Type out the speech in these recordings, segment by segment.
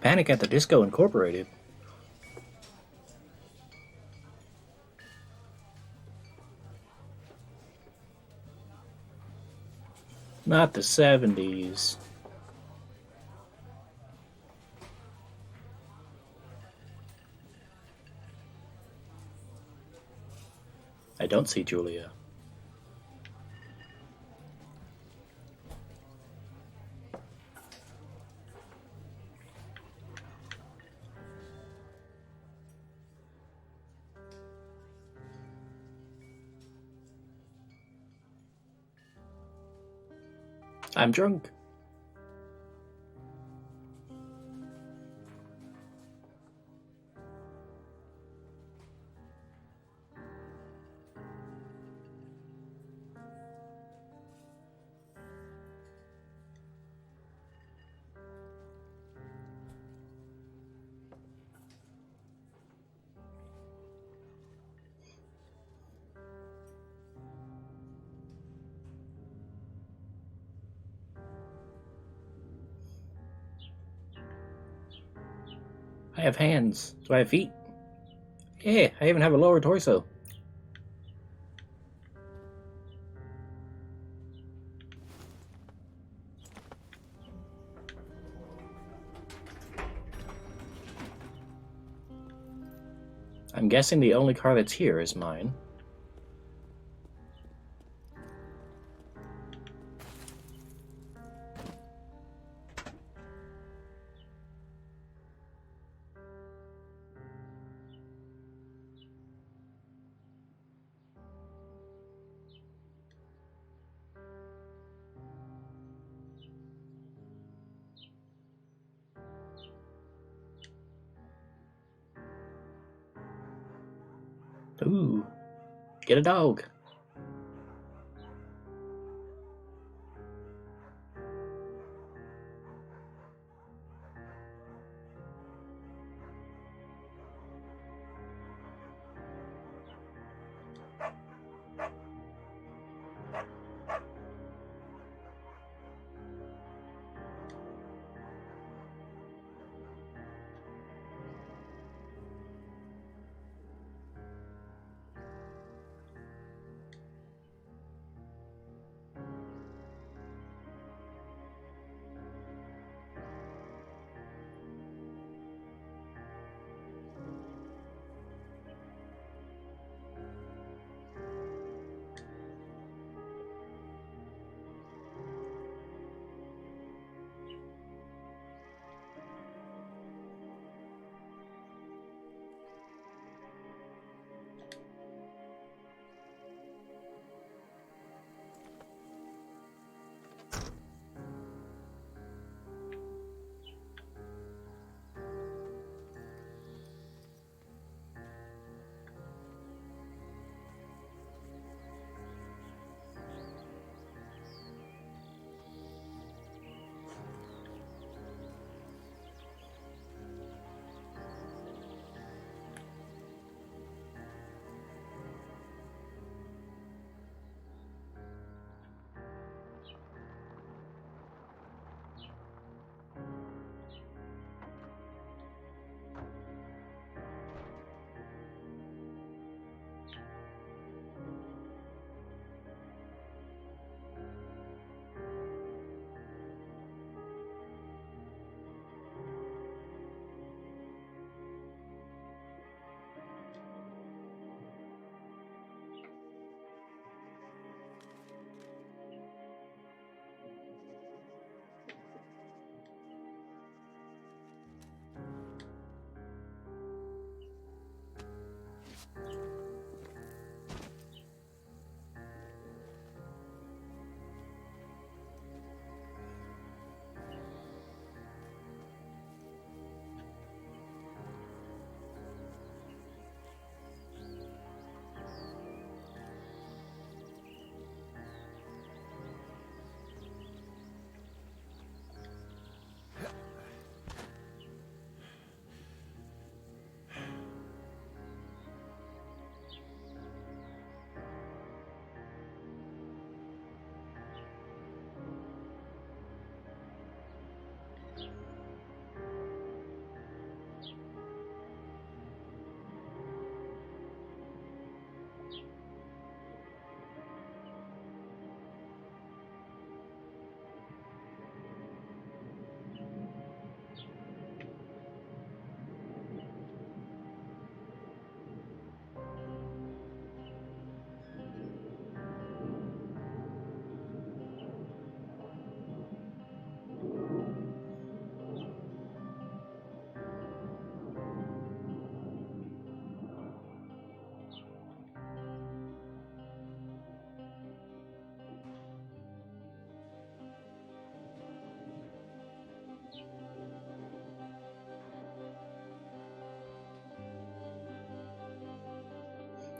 Panic at the Disco Incorporated. Not the 70s. I don't see Julia. I'm drunk. I have hands. Do I have feet? Yeah, I even have a lower torso. I'm guessing the only car that's here is mine. Ooh, get a dog.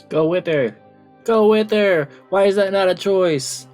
Go with her. Go with her. Why is that not a choice?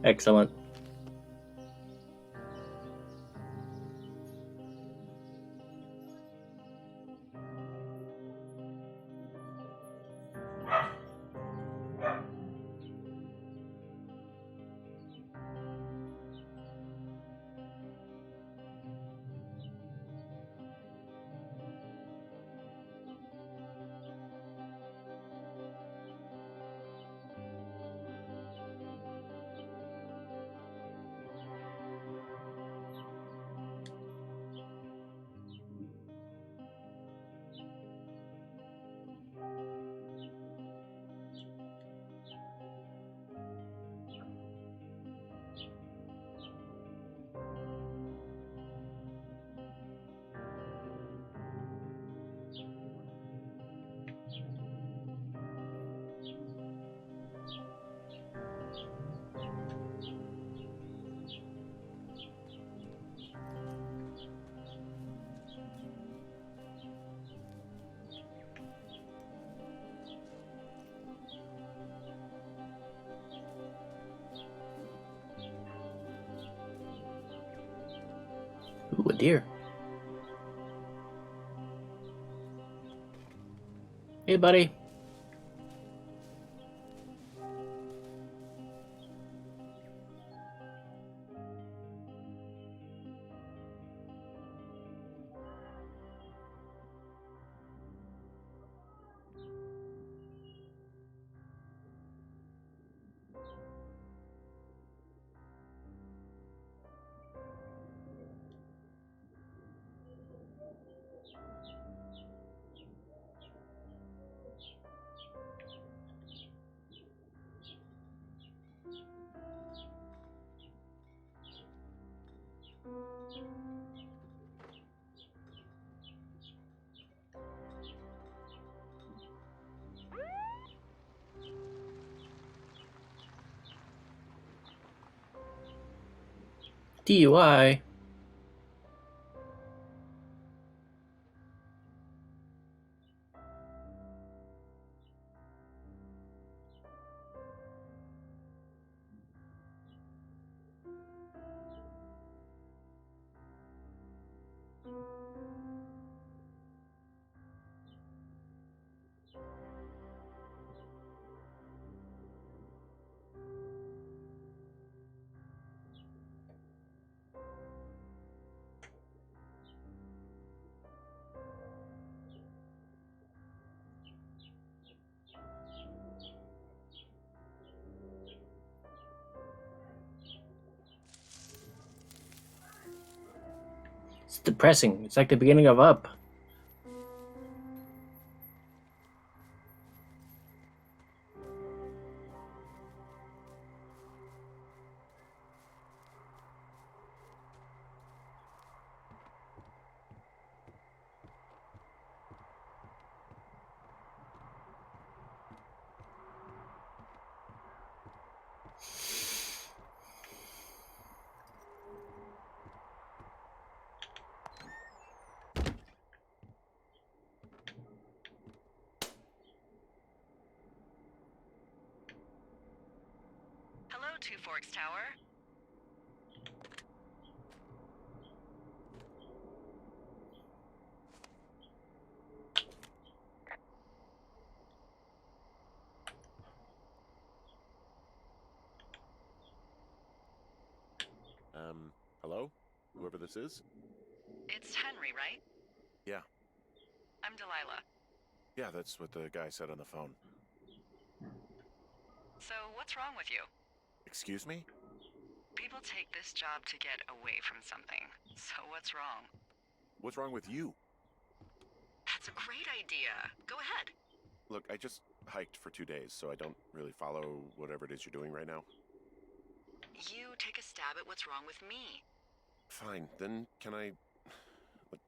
Excellent. Ooh, a deer. Hey, buddy. DUI. It's depressing. It's like the beginning of Up. Hello, Two Forks Tower. Hello? Whoever this is? It's Henry, right? Yeah. I'm Delilah. Yeah, that's what the guy said on the phone. So, what's wrong with you? Excuse me? People take this job to get away from something. So, what's wrong? What's wrong with you? That's a great idea. Go ahead. Look, I just hiked for 2 days, so I don't really follow whatever it is you're doing right now. You take a stab at what's wrong with me. Fine, then can I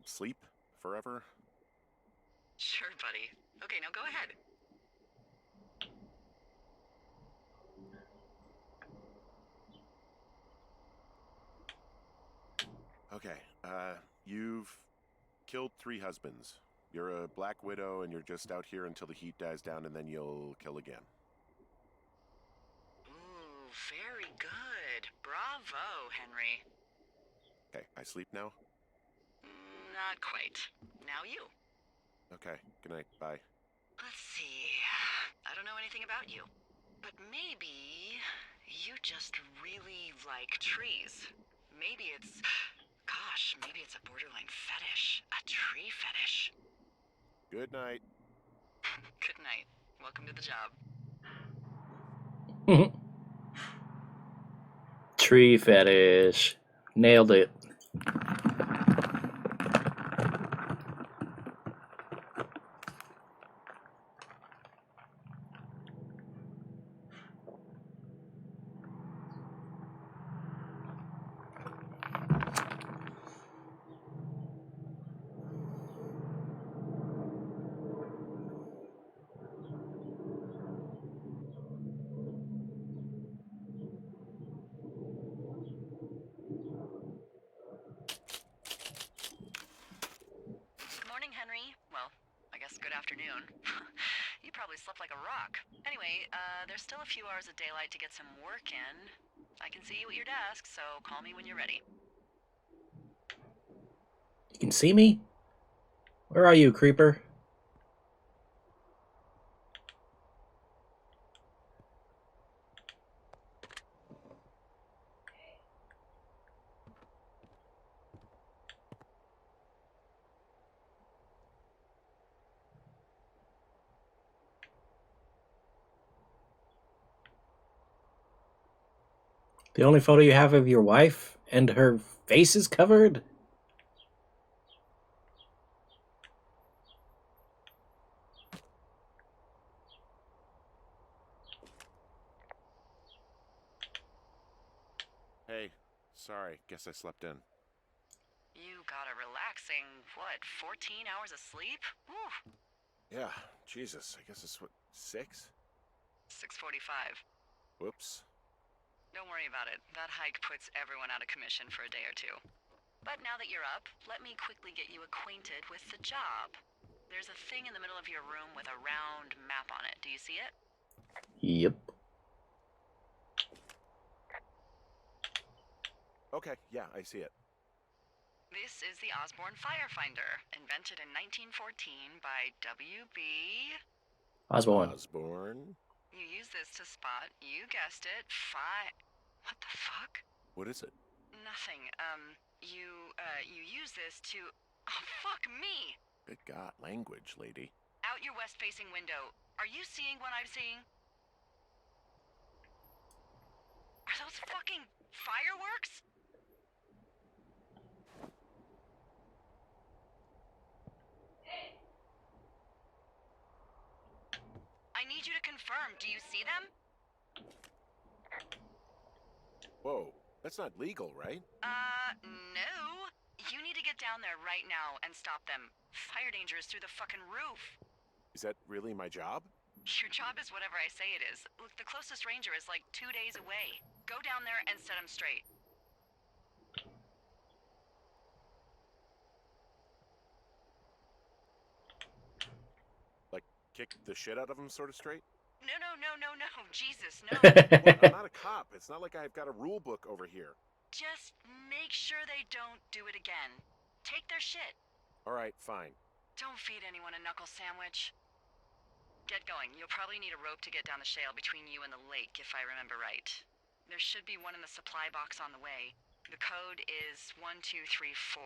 sleep forever? Sure, buddy. Okay, now go ahead. Okay, you've killed 3 husbands. You're a black widow and you're just out here until the heat dies down and then you'll kill again. Ooh, very good. Bravo, Henry. Okay, I sleep now? Not quite. Now you. Okay, good night, bye. Let's see. I don't know anything about you. But maybe you just really like trees. Maybe it's... Gosh, maybe it's a borderline fetish. A tree fetish. Good night. Good night. Welcome to the job. Tree fetish. Nailed it. Good morning, Henry. Well, I guess good afternoon. You probably slept like a rock. Anyway, there's still a few hours of daylight to get some work in. I can see you at your desk, so call me when you're ready. You can see me? Where are you, creeper? The only photo you have of your wife and her face is covered? Hey, sorry, guess I slept in. You got a relaxing, 14 hours of sleep? Whew. Yeah, Jesus, I guess it's what, 6? 6:45. Whoops. Don't worry about it. That hike puts everyone out of commission for a day or two. But now that you're up, let me quickly get you acquainted with the job. There's a thing in the middle of your room with a round map on it. Do you see it? Yep. Okay, yeah, I see it. This is the Osborne Firefinder, invented in 1914 by W.B. Osborne. Osborne? You use this to spot, you guessed it, What the fuck? What is it? Nothing. You use this to... Oh, fuck me! Good God, language, lady. Out your west-facing window. Are you seeing what I'm seeing? Are those fucking fireworks? I need you to confirm. Do you see them? Whoa, that's not legal, right? No. You need to get down there right now and stop them. Fire danger is through the fucking roof. Is that really my job? Your job is whatever I say it is. Look, the closest ranger is like 2 days away. Go down there and set him straight. Like, kick the shit out of him sort of straight? No. Jesus, no. Look, I'm not a cop. It's not like I've got a rule book over here. Just make sure they don't do it again. Take their shit. All right, fine. Don't feed anyone a knuckle sandwich. Get going. You'll probably need a rope to get down the shale between you and the lake, if I remember right. There should be one in the supply box on the way. The code is 1234.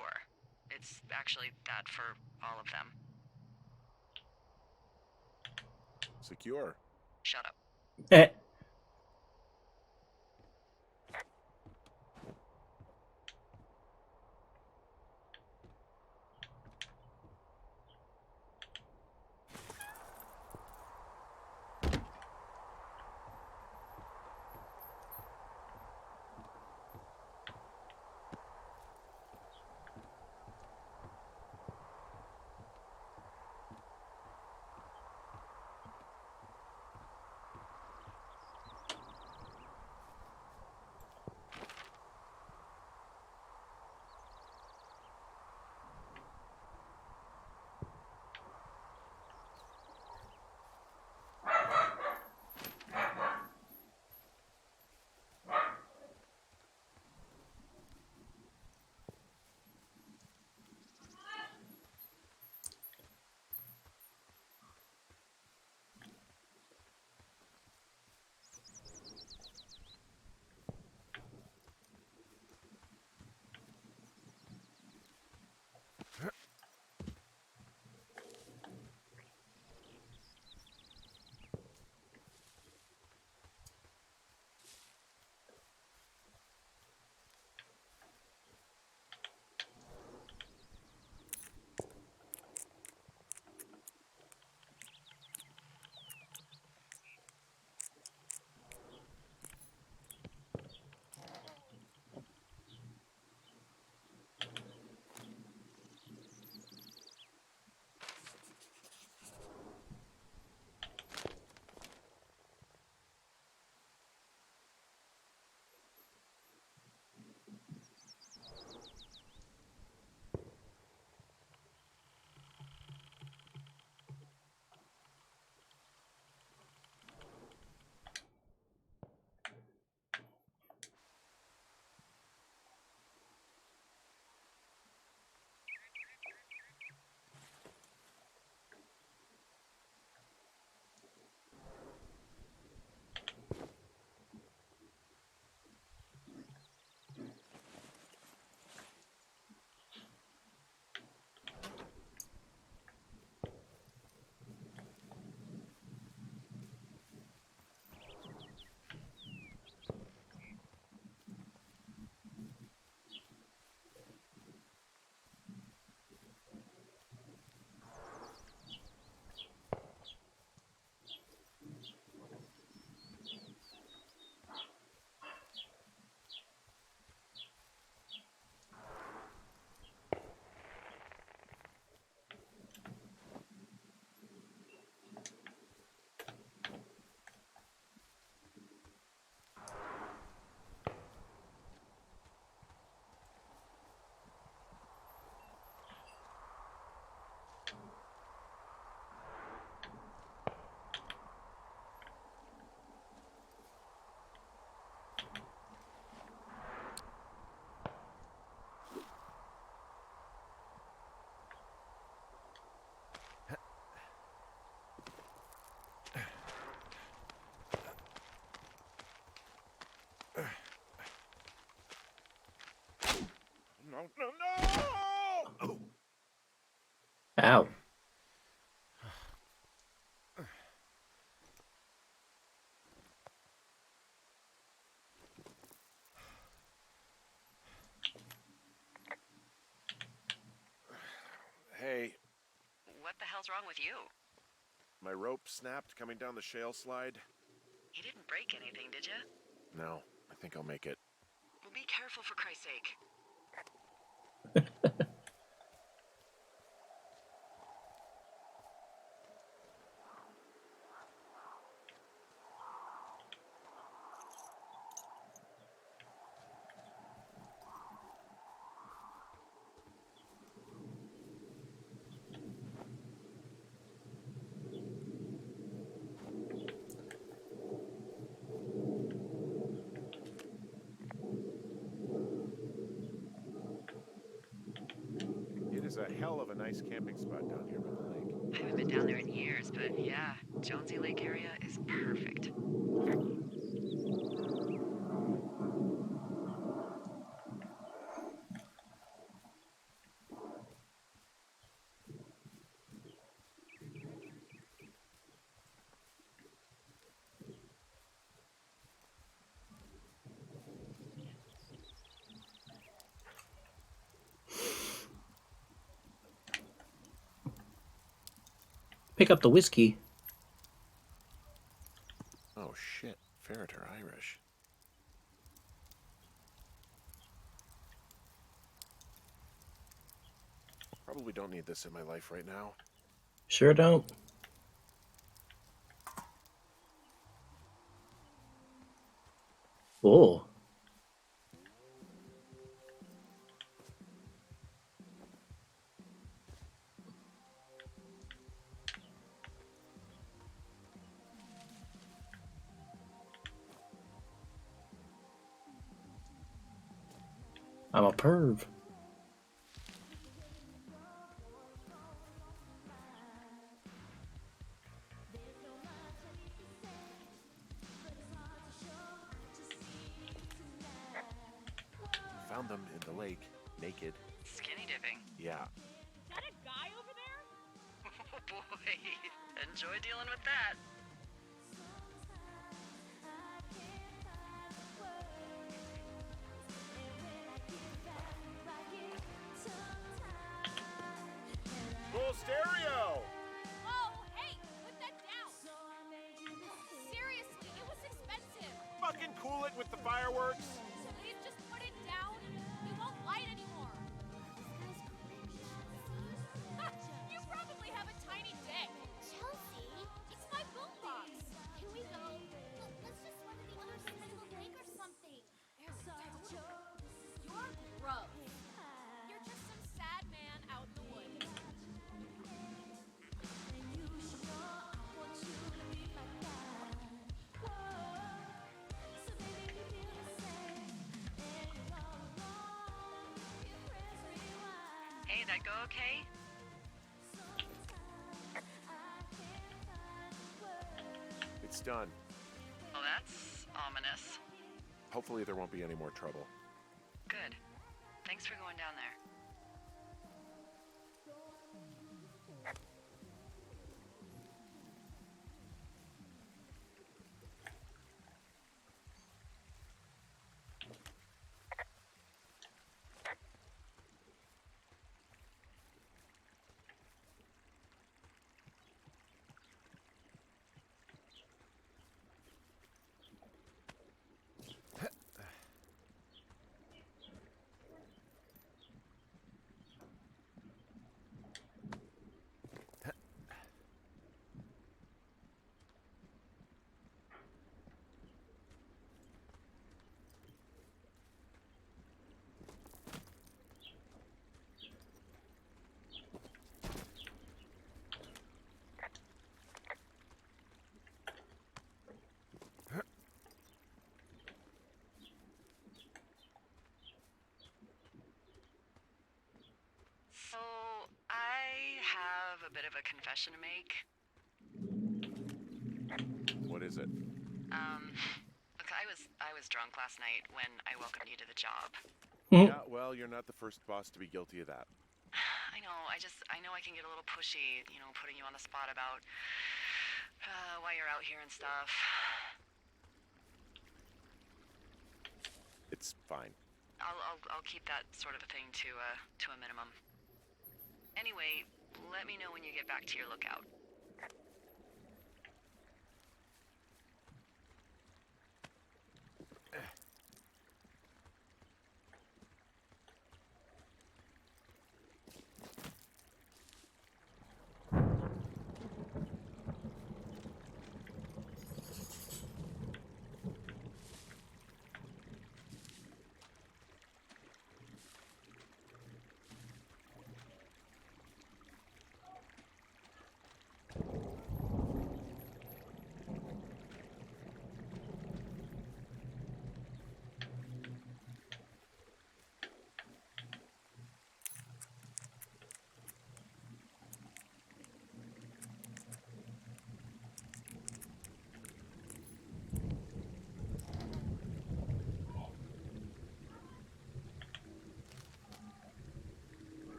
It's actually that for all of them. Secure. Shut up. Eh. No, no, no! Ow. Hey, What the hell's wrong with you? my rope snapped coming down the shale slide. You didn't break anything, did you? No, I think I'll make it. Well, be careful for Christ's sake. It is a hell of a nice camping spot down here by the lake. I haven't been down there in years, but yeah, Jonesy Lake area is perfect. Pick up the whiskey. Oh shit, ferret are Irish. Probably don't need this in my life right now. Sure don't. Oh. I'm a perv. Found them in the lake, naked. Skinny dipping. Yeah. Is that a guy over there? Oh boy. Enjoy dealing with that. Full stereo! Oh, hey, put that down. Seriously, it was expensive. Fucking cool it with the fireworks! Please just put it down. We won't light anymore. You probably have a tiny dick. Chelsea, it's my boombox. Can we go? Let's just run to the other side of the lake or something. You're gross. You're just some sad man out in the woods. Hey, that go okay? It's done. Well, that's ominous. Hopefully there won't be any more trouble. Good. Thanks for going down there. So, I have a bit of a confession to make. What is it? Look, I was drunk last night when I welcomed you to the job. Yeah, well, you're not the first boss to be guilty of that. I know, I know I can get a little pushy, you know, putting you on the spot about why you're out here and stuff. It's fine. I'll keep that sort of a thing to a minimum. Anyway, let me know when you get back to your lookout.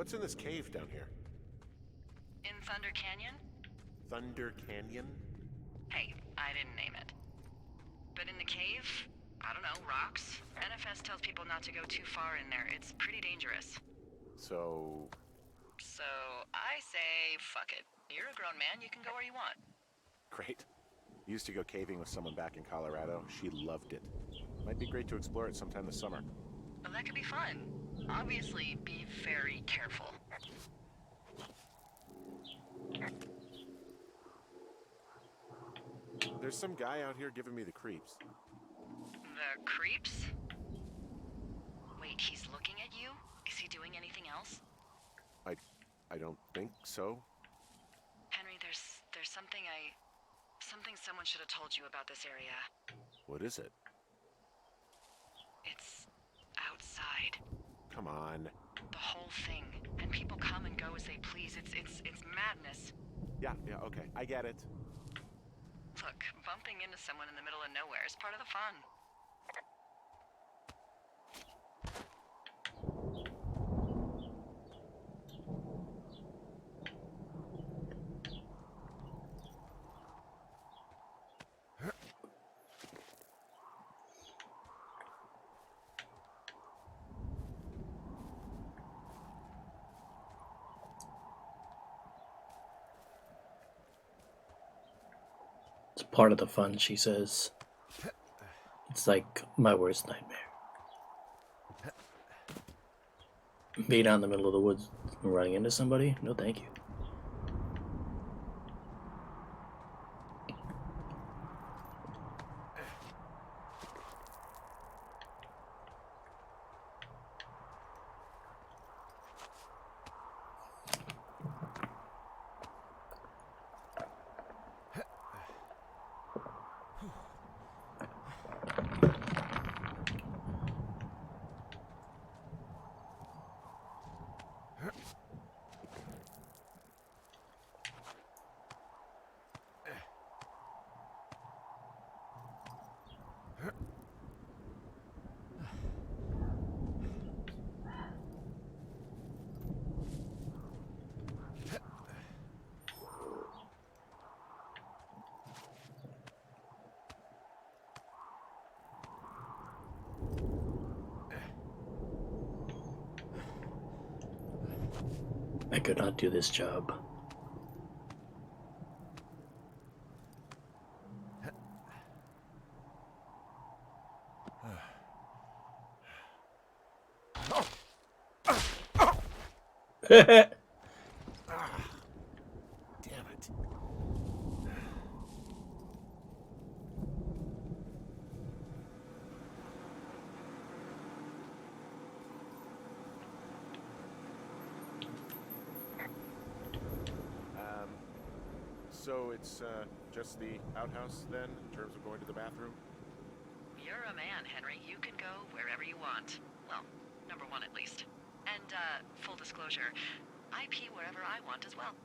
What's in this cave down here? In Thunder Canyon? Thunder Canyon? Hey, I didn't name it. But in the cave, I don't know, rocks? NFS tells people not to go too far in there. It's pretty dangerous. So I say, fuck it. You're a grown man, you can go where you want. great. Used to go caving with someone back in Colorado. She loved it. Might be great to explore it sometime this summer. Well, that could be fun. Obviously, be very careful. There's some guy out here giving me the creeps. The creeps? Wait, he's looking at you? Is he doing anything else? I don't think so. Henry, there's something someone should have told you about this area. What is it? It's outside. Come on. The whole thing. And people come and go as they please. It's madness. Yeah, okay. I get it. Look, bumping into someone in the middle of nowhere is part of the fun. It's part of the fun, she says. It's like my worst nightmare. Being out in the middle of the woods and running into somebody? No, thank you. I could not do this job. Damn it. So it's just the outhouse then, in terms of going to the bathroom? You're a man, Henry. You can go wherever you want. Well, number one at least. And, full disclosure, I pee wherever I want as well.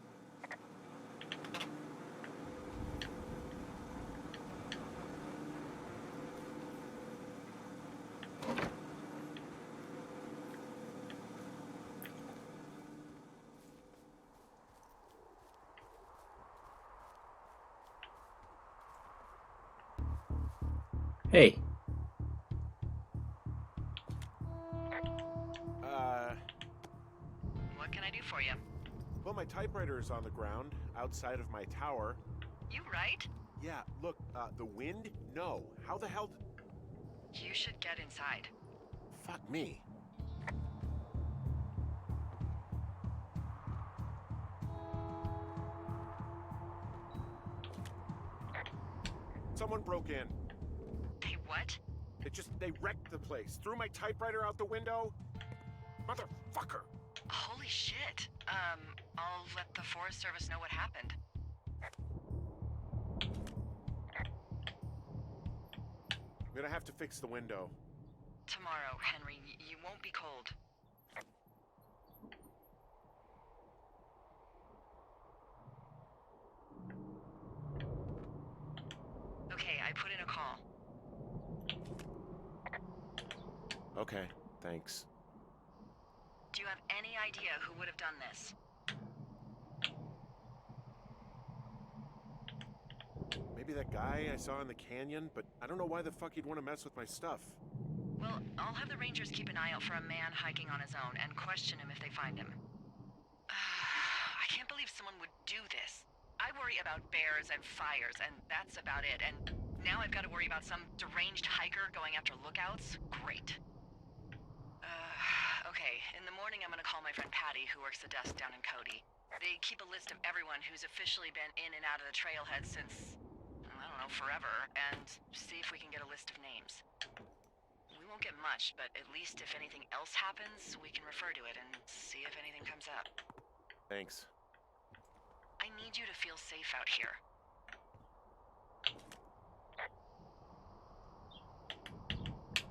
Hey. What can I do for you? Well, my typewriter is on the ground, outside of my tower. You right? Yeah, look, the wind? No. How the hell You should get inside. Fuck me. Someone broke in. Hey, what? They wrecked the place. Threw my typewriter out the window. Motherfucker. Holy shit. I'll let the Forest Service know what happened. I'm gonna have to fix the window. Tomorrow, Henry. You won't be cold. Okay, I put in a call. Okay, thanks. Do you have any idea who would have done this? Maybe that guy I saw in the canyon, but I don't know why the fuck he'd want to mess with my stuff. Well, I'll have the Rangers keep an eye out for a man hiking on his own and question him if they find him. I can't believe someone would do this. I worry about bears and fires, and that's about it. And now I've got to worry about some deranged hiker going after lookouts? Great. Okay, in the morning I'm gonna call my friend Patty, who works the desk down in Cody. They keep a list of everyone who's officially been in and out of the trailhead since, I don't know, forever, and see if we can get a list of names. We won't get much, but at least if anything else happens, we can refer to it and see if anything comes up. Thanks. I need you to feel safe out here.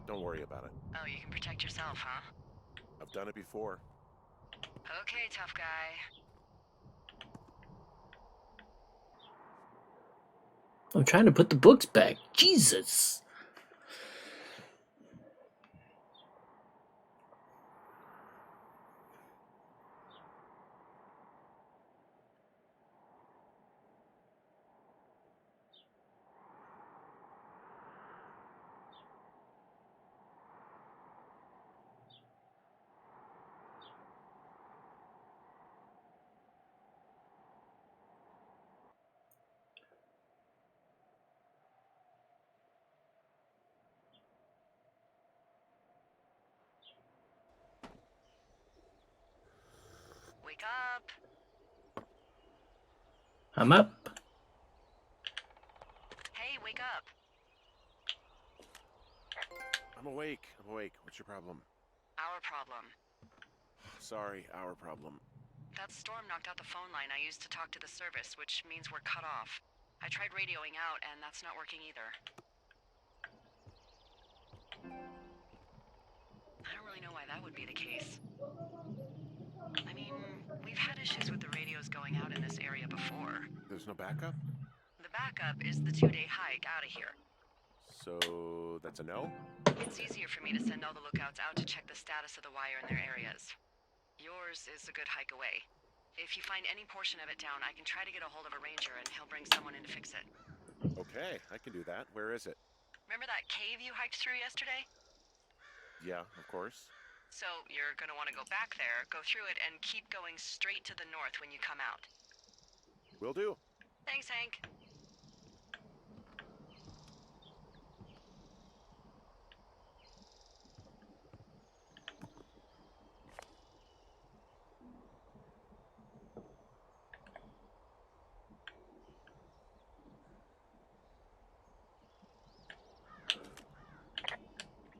Don't worry about it. Oh, you can protect yourself, huh? I've done it before. Okay, tough guy. I'm trying to put the books back. Jesus. Wake up. I'm up. Hey, wake up. I'm awake. What's your problem? Our problem. Sorry, our problem. That storm knocked out the phone line I used to talk to the service, which means we're cut off. I tried radioing out, and that's not working either. I don't really know why that would be the case. I mean, we've had issues with the radios going out in this area before. There's no backup? The backup is the 2-day hike out of here. So that's a no? It's easier for me to send all the lookouts out to check the status of the wire in their areas. Yours is a good hike away. If you find any portion of it down, I can try to get a hold of a ranger and he'll bring someone in to fix it. Okay, I can do that. Where is it? Remember that cave you hiked through yesterday? Yeah, of course. So you're gonna want to go back there, go through it, and keep going straight to the north when you come out. Will do. Thanks, Hank.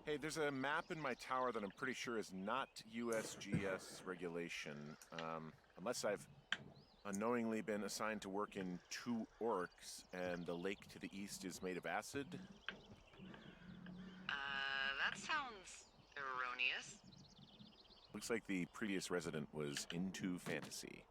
Hey, there's a map in my tower that I'm pretty sure is not USGS regulation. Unless I've unknowingly been assigned to work in 2 orcs, and the lake to the east is made of acid. That sounds erroneous. Looks like the previous resident was into fantasy.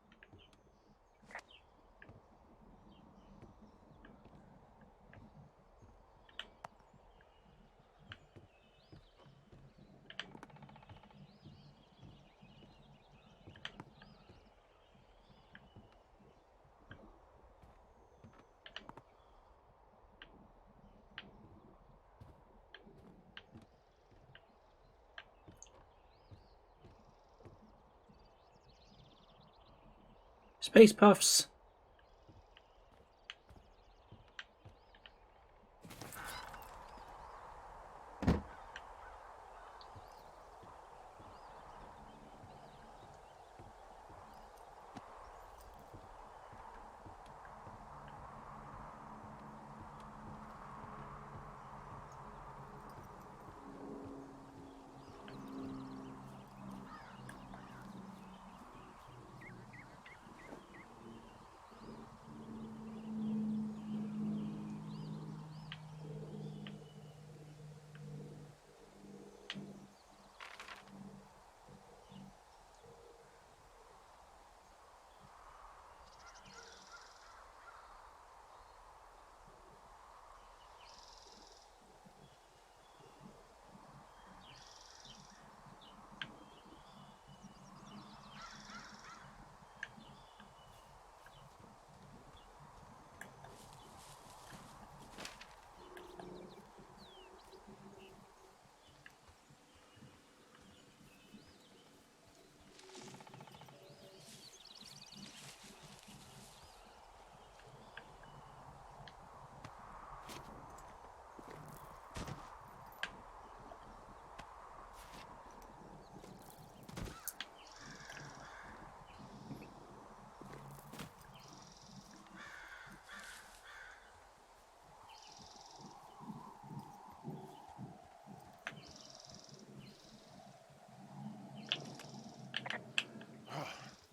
Space Puffs.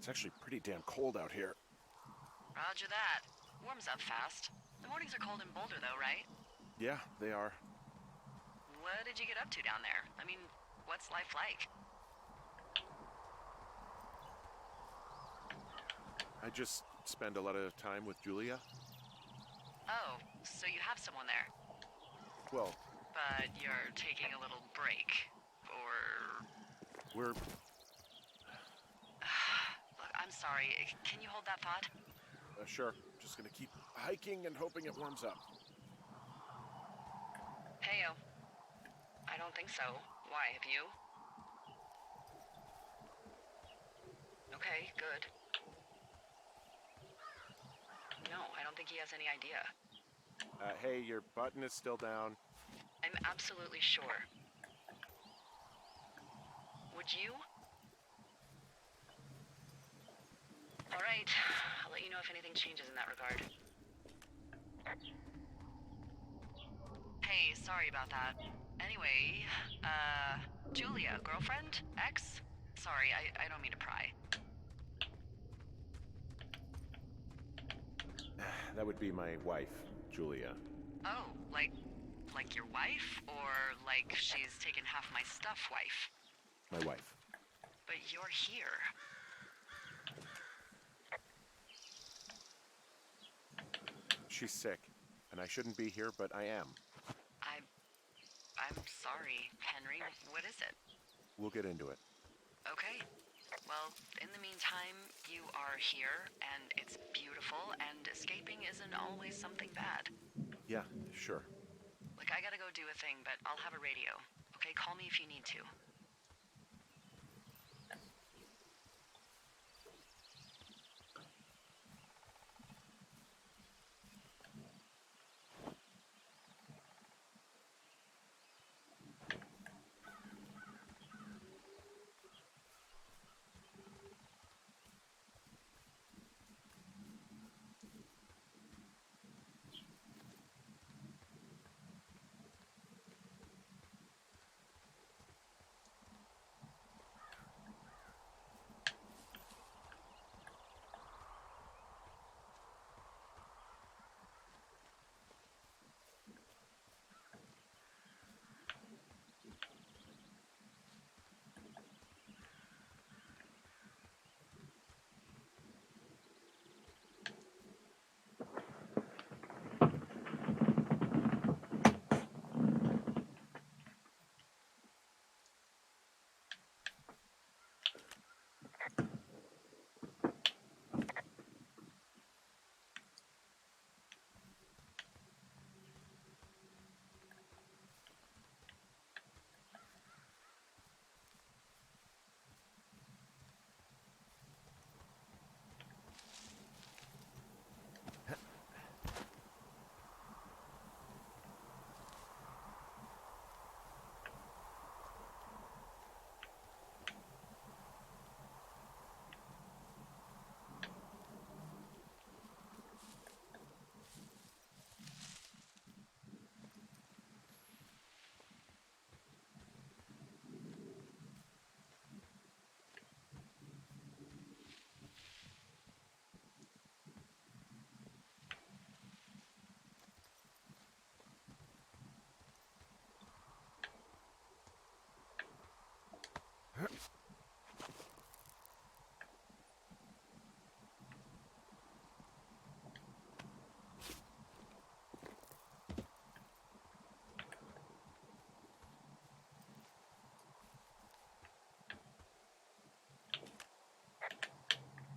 actually pretty damn cold out here. Roger that. Warms up fast. The mornings are cold in Boulder, though, right? Yeah, they are. What did you get up to down there? I mean, what's life like? I just spend a lot of time with Julia. Oh, so you have someone there. Well, But you're taking a little break. Or... we're... Look, I'm sorry. Can you hold that thought? Sure. Just gonna keep hiking and hoping it warms up. Heyo. I don't think so. Why, have you? Okay, good. No, I don't think he has any idea. Hey, your button is still down. I'm absolutely sure. Would you? All right. I'll let you know if anything changes in that regard. Hey, sorry about that. Anyway, Julia, girlfriend? Ex? Sorry, I don't mean to pry. That would be my wife, Julia. Oh, like your wife? Or like she's taken half my stuff wife? My wife. But you're here. She's sick, and I shouldn't be here, but I am. I'm sorry, Henry. What is it? We'll get into it. Okay. Well, in the meantime, you are here, and it's beautiful, and escaping isn't always something bad. Yeah, sure. Like, I gotta go do a thing, but I'll have a radio. Okay, call me if you need to.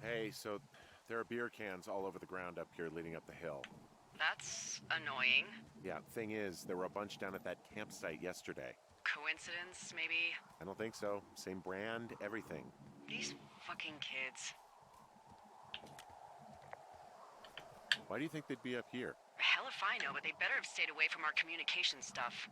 Hey, so there are beer cans all over the ground up here leading up the hill. That's annoying. Yeah, thing is, there were a bunch down at that campsite yesterday. Coincidence, maybe? I don't think so. Same brand, everything. These fucking kids. Why do you think they'd be up here? Hell if I know, but they better have stayed away from our communication stuff.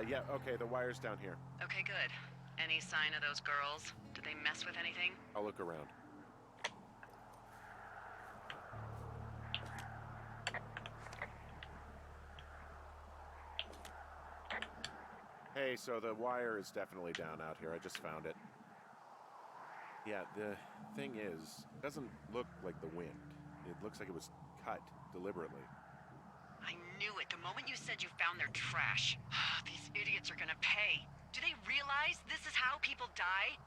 Yeah, okay, the wire's down here. Okay, good. Any sign of those girls? Did they mess with anything? I'll look around. Hey, so the wire is definitely down out here. I just found it. Yeah, the thing is, it doesn't look like the wind. It looks like it was cut deliberately. I knew it the moment you said you found their trash. These idiots are gonna pay. Do they realize this is how people die?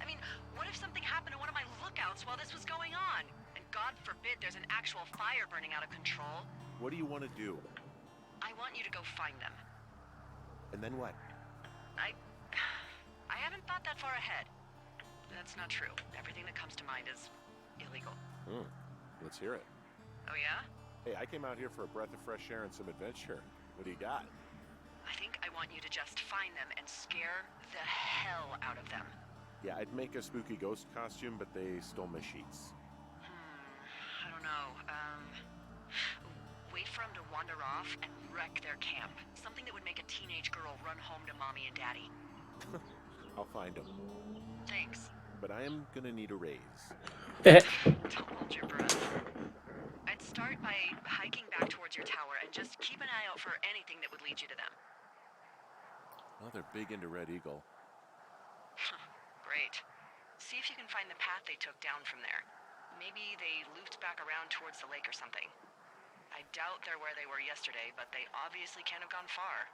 I mean, what if something happened to one of my lookouts while this was going on? And God forbid there's an actual fire burning out of control. What do you want to do? I want you to go find them. And then what? I haven't thought that far ahead. That's not true. Everything that comes to mind is illegal. Let's hear it. Oh yeah? Hey, I came out here for a breath of fresh air and some adventure. What do you got? I think I want you to just find them and scare the hell out of them. Yeah, I'd make a spooky ghost costume, but they stole my sheets. I don't know. Wait for them to wander off and wreck their camp. Something that would make a teenage girl run home to mommy and daddy. I'll find them. Thanks. But I am gonna need a raise. Don't hold your breath. I'd start by hiking back towards your tower and just keep an eye out for anything that would lead you to them. Well, they're big into Red Eagle. Great. See if you can find the path they took down from there. Maybe they looped back around towards the lake or something. I doubt they're where they were yesterday, but they obviously can't have gone far.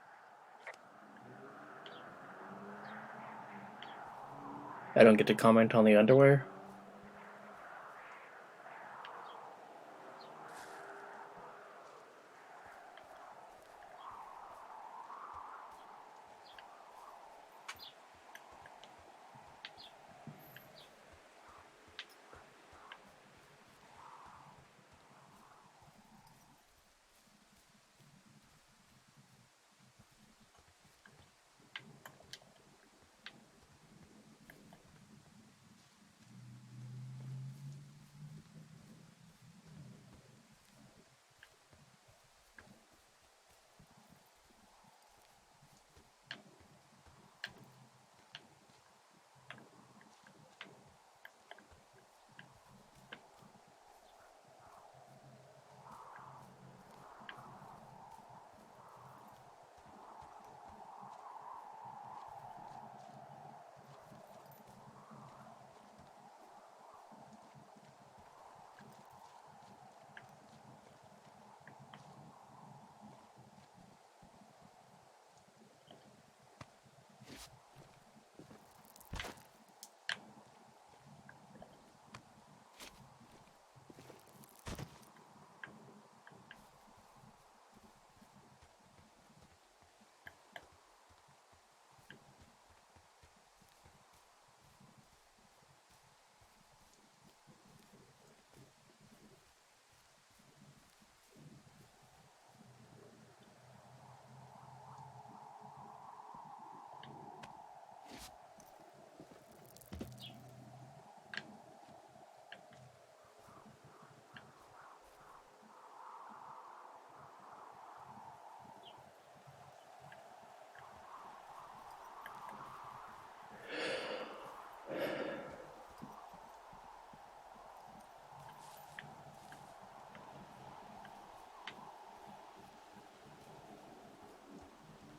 I don't get to comment on the underwear.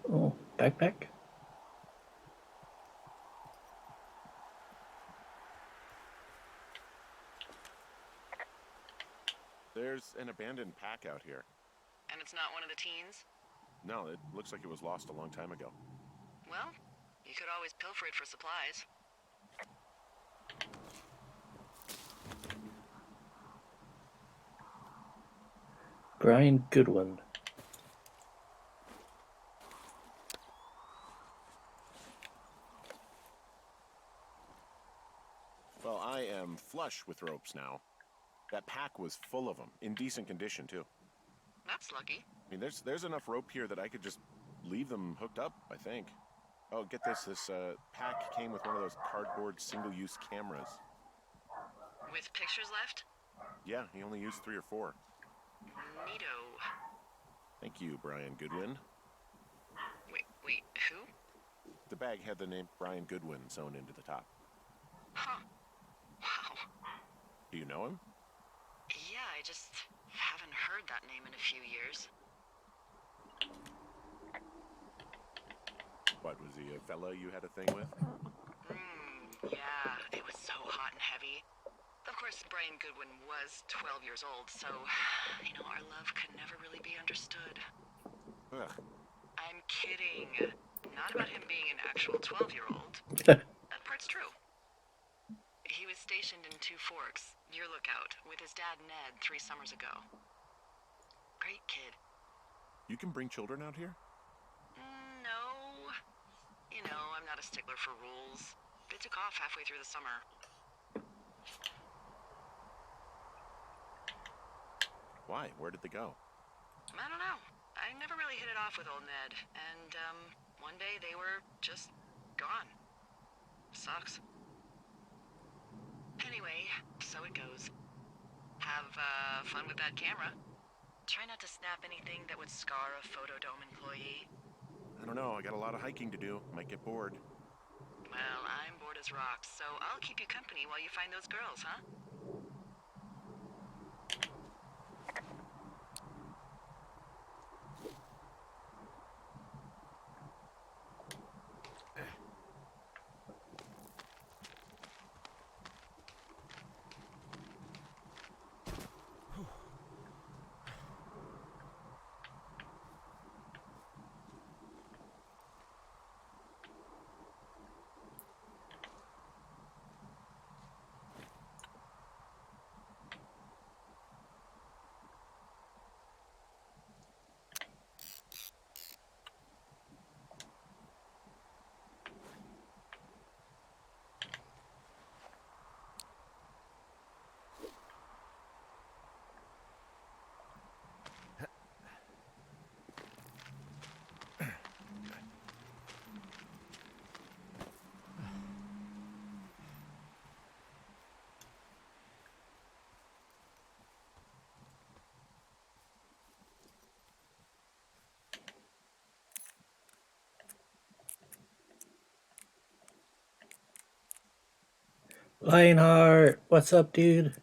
Oh, backpack? There's an abandoned pack out here. And it's not one of the teens? No, it looks like it was lost a long time ago. Well, you could always pilfer it for supplies. Brian Goodwin. Well, I am flush with ropes now. That pack was full of them, in decent condition, too. That's lucky. I mean, there's enough rope here that I could just leave them hooked up, I think. Oh, get this. This pack came with one of those cardboard single-use cameras. With pictures left? Yeah, he only used 3 or 4. Neato. Thank you, Brian Goodwin. Wait, who? The bag had the name Brian Goodwin sewn into the top. Huh. Wow. Do you know him? Yeah, I just haven't heard that name in a few years. What, was he a fella you had a thing with? Yeah, it was so hot and heavy. Of course, Brian Goodwin was 12 years old, so, our love could never really be understood. Ugh. I'm kidding. Not about him being an actual 12-year-old. That part's true. He was stationed in Two Forks, your lookout, with his dad Ned 3 summers ago. Great kid. You can bring children out here? No. I'm not a stickler for rules. They took off halfway through the summer. Why? Where did they go? I don't know. I never really hit it off with old Ned, and, one day they were just gone. Sucks. Anyway, so it goes. Have, fun with that camera. Try not to snap anything that would scar a Photodome employee. I don't know. I got a lot of hiking to do. Might get bored. Well, I'm bored as rocks, so I'll keep you company while you find those girls, huh? Lionheart, what's up, dude?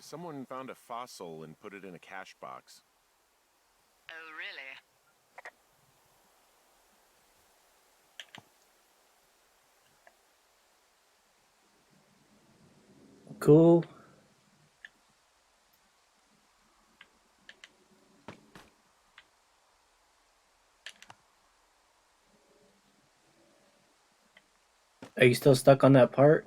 Someone found a fossil and put it in a cache box. Oh, really? Cool. Are you still stuck on that part?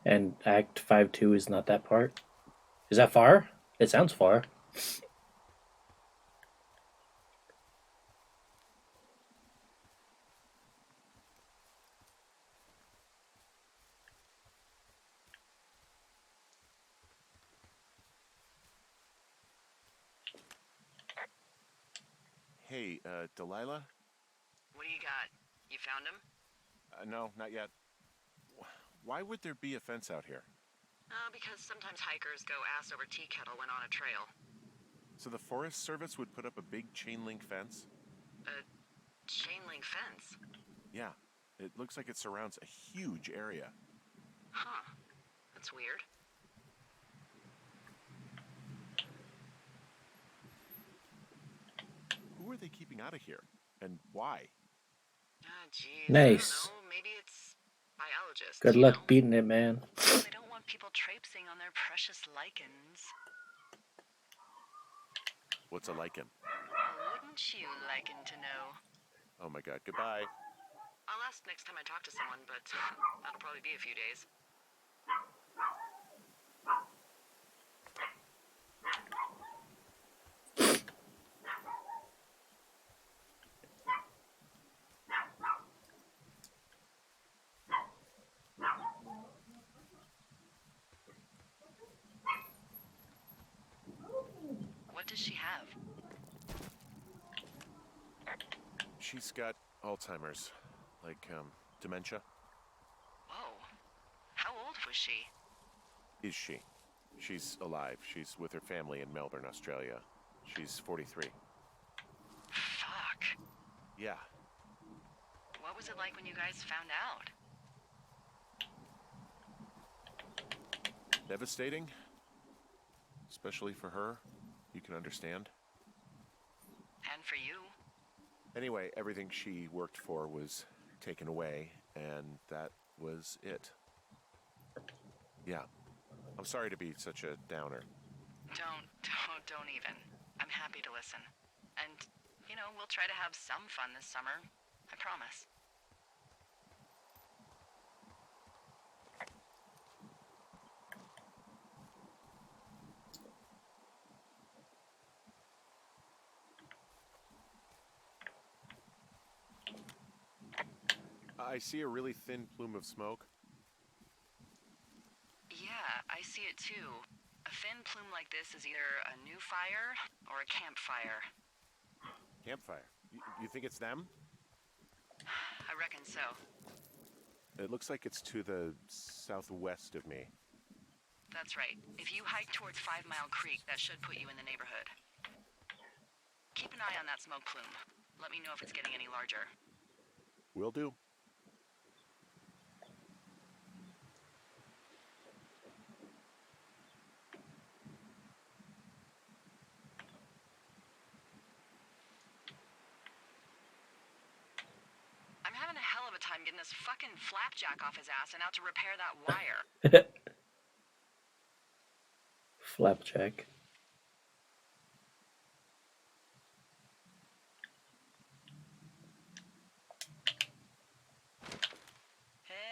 And Act 5-2 is not that part? Is that far? It sounds far. Hey, Delilah? What do you got? You found him? No, not yet. Why would there be a fence out here? Because sometimes hikers go ass over tea kettle when on a trail. So the Forest Service would put up a big chain link fence? A chain link fence? Yeah. It looks like it surrounds a huge area. Huh. That's weird. Who are they keeping out of here? And why? Geez. Nice. I don't know. Maybe it's biologists. Good luck beating it, man. They don't want people traipsing on their precious lichens. What's a lichen? Wouldn't you liken to know? Oh my god, goodbye. I'll ask next time I talk to someone, but that'll probably be a few days. does she have? She's got Alzheimer's, like, dementia. Whoa. How old was she? Is she? She's alive. She's with her family in Melbourne, Australia. She's 43. Fuck. Yeah. What was it like when you guys found out? Devastating. Especially for her. You can understand. And for you? Anyway, everything she worked for was taken away, and that was it. Yeah. I'm sorry to be such a downer. Don't even. I'm happy to listen. And, you know, we'll try to have some fun this summer. I promise. I see a really thin plume of smoke. Yeah, I see it too. A thin plume like this is either a new fire or a campfire. Campfire. You think it's them? I reckon so. It looks like it's to the southwest of me. That's right. If you hike towards 5 Mile Creek, that should put you in the neighborhood. Keep an eye on that smoke plume. Let me know if it's getting any larger. Will do. I'm having a hell of a time getting this fucking flapjack off his ass and out to repair that wire. Flapjack.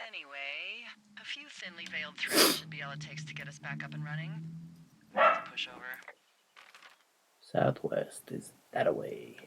Anyway, a few thinly veiled threads should be all it takes to get us back up and running. Let's push over. Southwest is that away.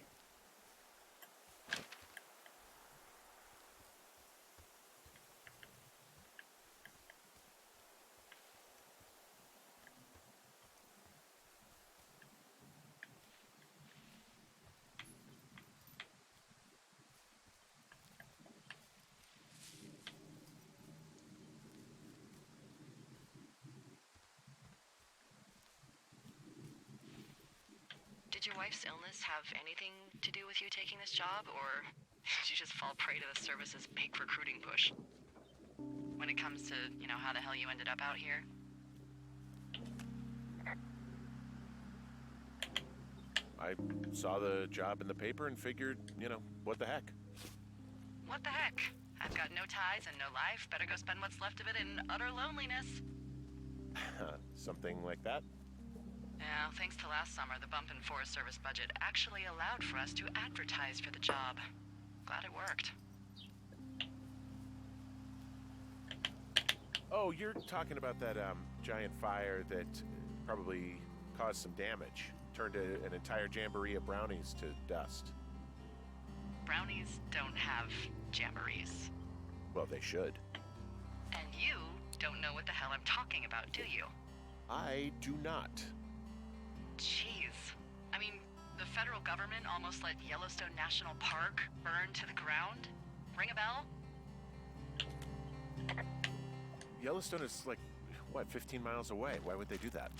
Did your wife's illness have anything to do with you taking this job, or did you just fall prey to the service's big recruiting push? When it comes to, you know, how the hell you ended up out here? I saw the job in the paper and figured, you know, what the heck? What the heck? I've got no ties and no life. Better go spend what's left of it in utter loneliness. Something like that? Yeah, thanks to last summer, the bump in Forest Service budget actually allowed for us to advertise for the job. Glad it worked. Oh, you're talking about that giant fire that probably caused some damage. Turned an entire jamboree of brownies to dust. Brownies don't have jamborees. Well, they should. And you don't know what the hell I'm talking about, do you? I do not. Jeez. I mean, the federal government almost let Yellowstone National Park burn to the ground? Ring a bell? Yellowstone is like, what, 15 miles away? Why would they do that?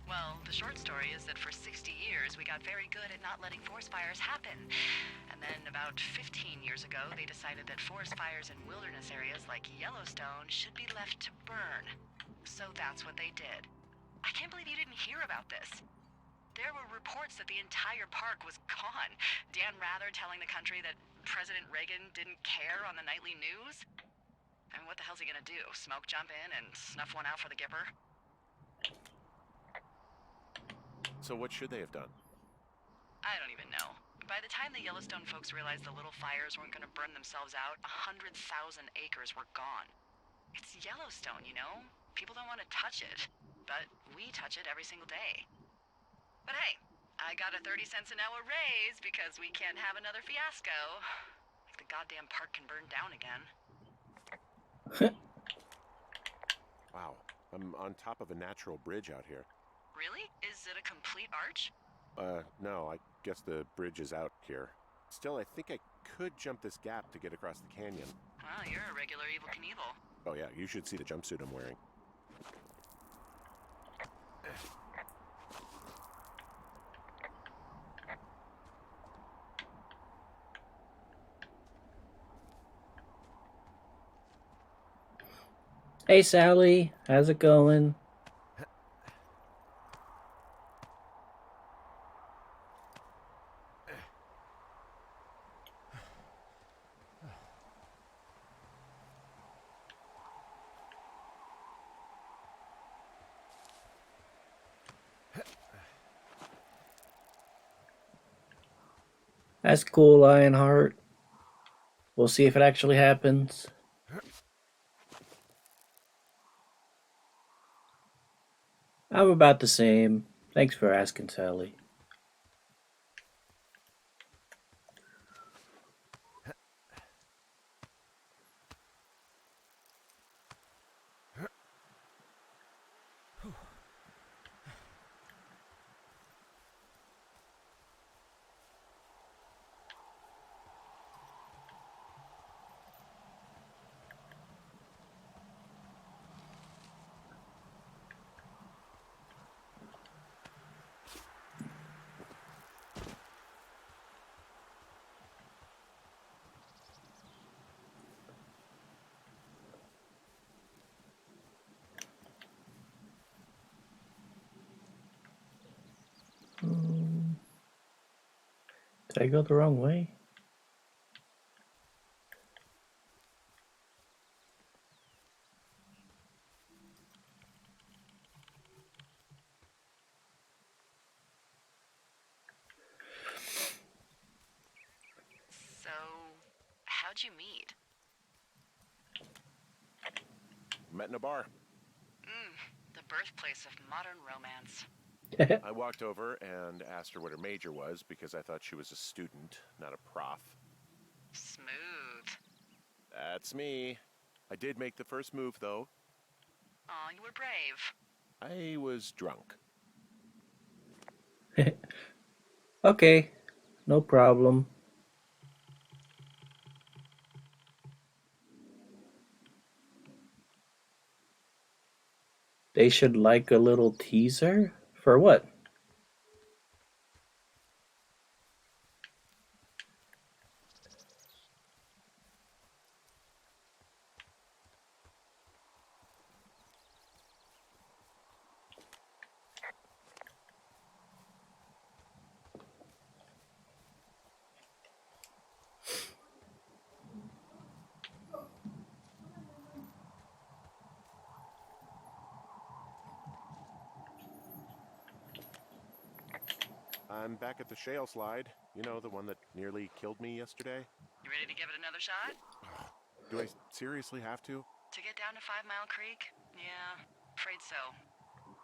Well, the short story is that for 60 years, we got very good at not letting forest fires happen. And then about 15 years ago, they decided that forest fires in wilderness areas like Yellowstone should be left to burn. So that's what they did. I can't believe you didn't hear about this. There were reports that the entire park was gone. Dan Rather telling the country that President Reagan didn't care on the nightly news. I mean, what the hell's he gonna do? Smoke jump in and snuff one out for the Gipper? So what should they have done? I don't even know. By the time the Yellowstone folks realized the little fires weren't gonna burn themselves out, 100,000 acres were gone. It's Yellowstone, you know? People don't want to touch it. But we touch it every single day. But hey, I got a 30 cents an hour raise because we can't have another fiasco. Like the goddamn park can burn down again. Wow, I'm on top of a natural bridge out here. Really? Is it a complete arch? No, I guess the bridge is out here. Still, I think I could jump this gap to get across the canyon. Well, you're a regular Evil Knievel. Oh yeah, you should see the jumpsuit I'm wearing. Hey, Sally. How's it going? That's cool, Lionheart. We'll see if it actually happens. I'm about the same. Thanks for asking, Sally. Did I go the wrong way? So, how'd you meet? Met in a bar. The birthplace of modern romance. I walked over and asked her what her major was because I thought she was a student, not a prof. Smooth. That's me. I did make the first move, though. Aw, you were brave. I was drunk. Okay, no problem. They should like a little teaser? For what? I'm back at the shale slide. You know, the one that nearly killed me yesterday. You ready to give it another shot? Do I seriously have to? To get down to 5 Mile Creek? Yeah, afraid so.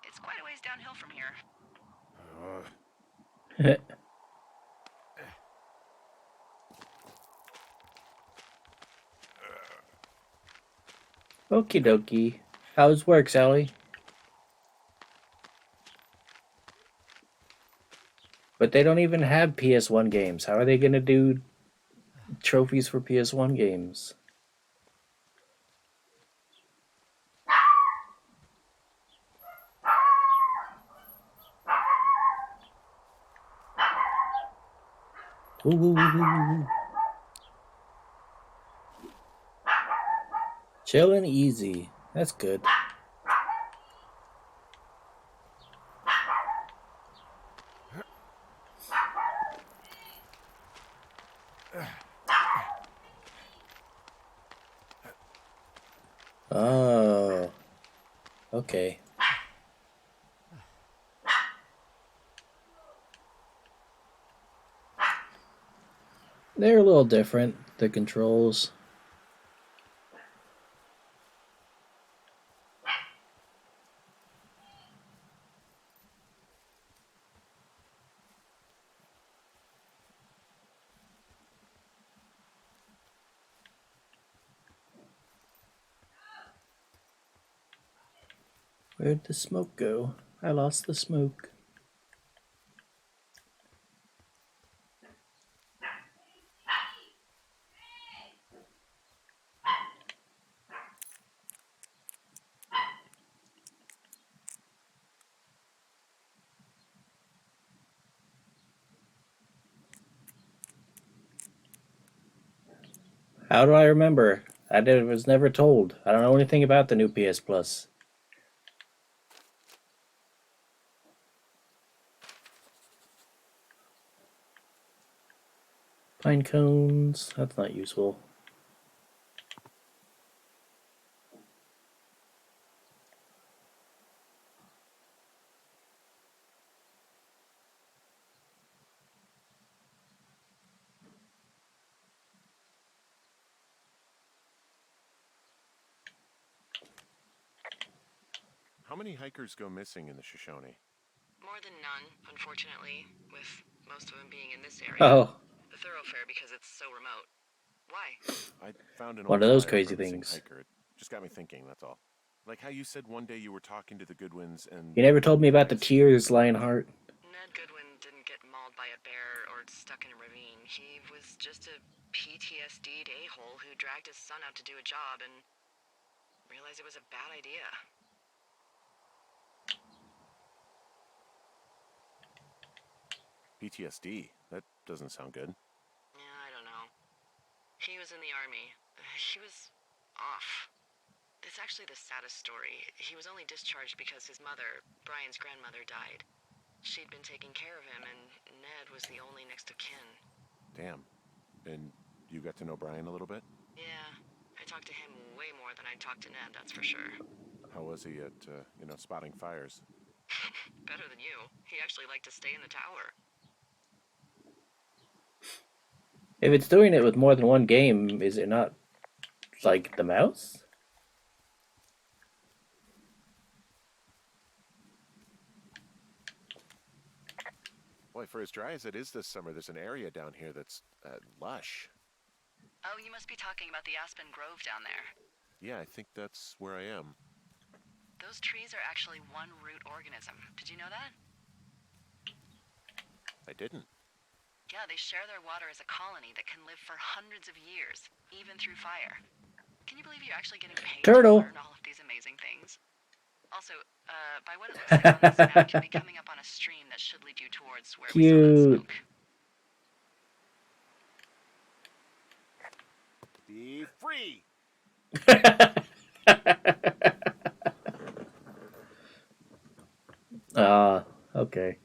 It's quite a ways downhill from here. Okie dokie. How's work, Sally? But they don't even have PS1 games. How are they gonna do trophies for PS1 games? Ooh. Chillin' easy. That's good. Oh. Okay. They're a little different, the controls. Where'd the smoke go? I lost the smoke. How do I remember? Was never told. I don't know anything about the new PS Plus. Pine cones. That's not useful. How many hikers go missing in the Shoshone? More than none, unfortunately, with most of them being in this area. Oh, The thoroughfare because it's so remote. Why? I found an one old of those flyer crazy for a missing things. hiker. It just got me thinking, that's all. Like how you said one day you were talking to the Goodwins and... You never told me about the guys- tears, Lionheart. Ned Goodwin didn't get mauled by a bear or stuck in a ravine. He was just a PTSD'd a-hole who dragged his son out to do a job and realized it was a bad idea. PTSD? That doesn't sound good. Yeah, I don't know. He was in the army. He was off. It's actually the saddest story. He was only discharged because his mother, Brian's grandmother, died. She'd been taking care of him, and Ned was the only next of kin. Damn. And you got to know Brian a little bit? Yeah, I talked to him way more than I talked to Ned, that's for sure. How was he at, spotting fires? Better than you. He actually liked to stay in the tower. If it's doing it with more than one game, is it not like the mouse? Boy, for as dry as it is this summer, there's an area down here that's lush. Oh, you must be talking about the Aspen Grove down there. Yeah, I think that's where I am. Those trees are actually one root organism. Did you know that? I didn't. Yeah, they share their water as a colony that can live for hundreds of years, even through fire. Can you believe you're actually getting paid Turtle. to learn all of these amazing things? Also, by what it looks like on this map, you'll be coming up on a stream that should lead you towards where we saw that Cute. smoke. Be free! Ah, okay.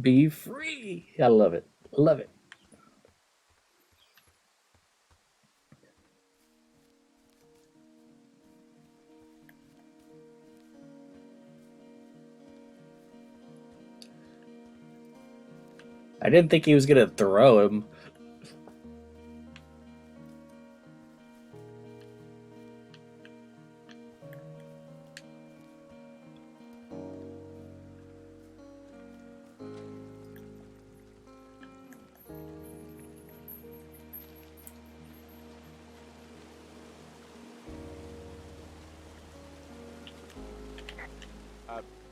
Be free. I love it. Love it. I didn't think he was gonna throw him.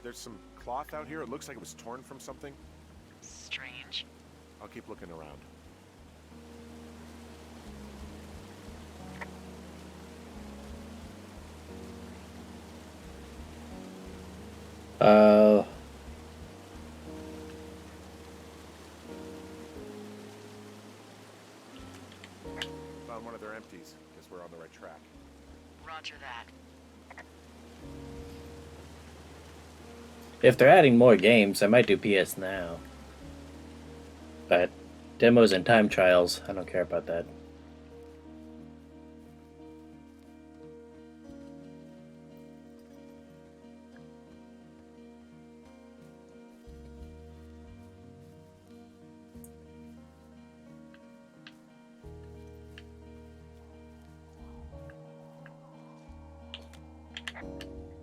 There's some cloth out here. It looks like it was torn from something. Strange. I'll keep looking around. Uh, Found one of their empties. Guess we're on the right track. Roger that. if they're adding more games, I might do PS Now. But demos and time trials, I don't care about that.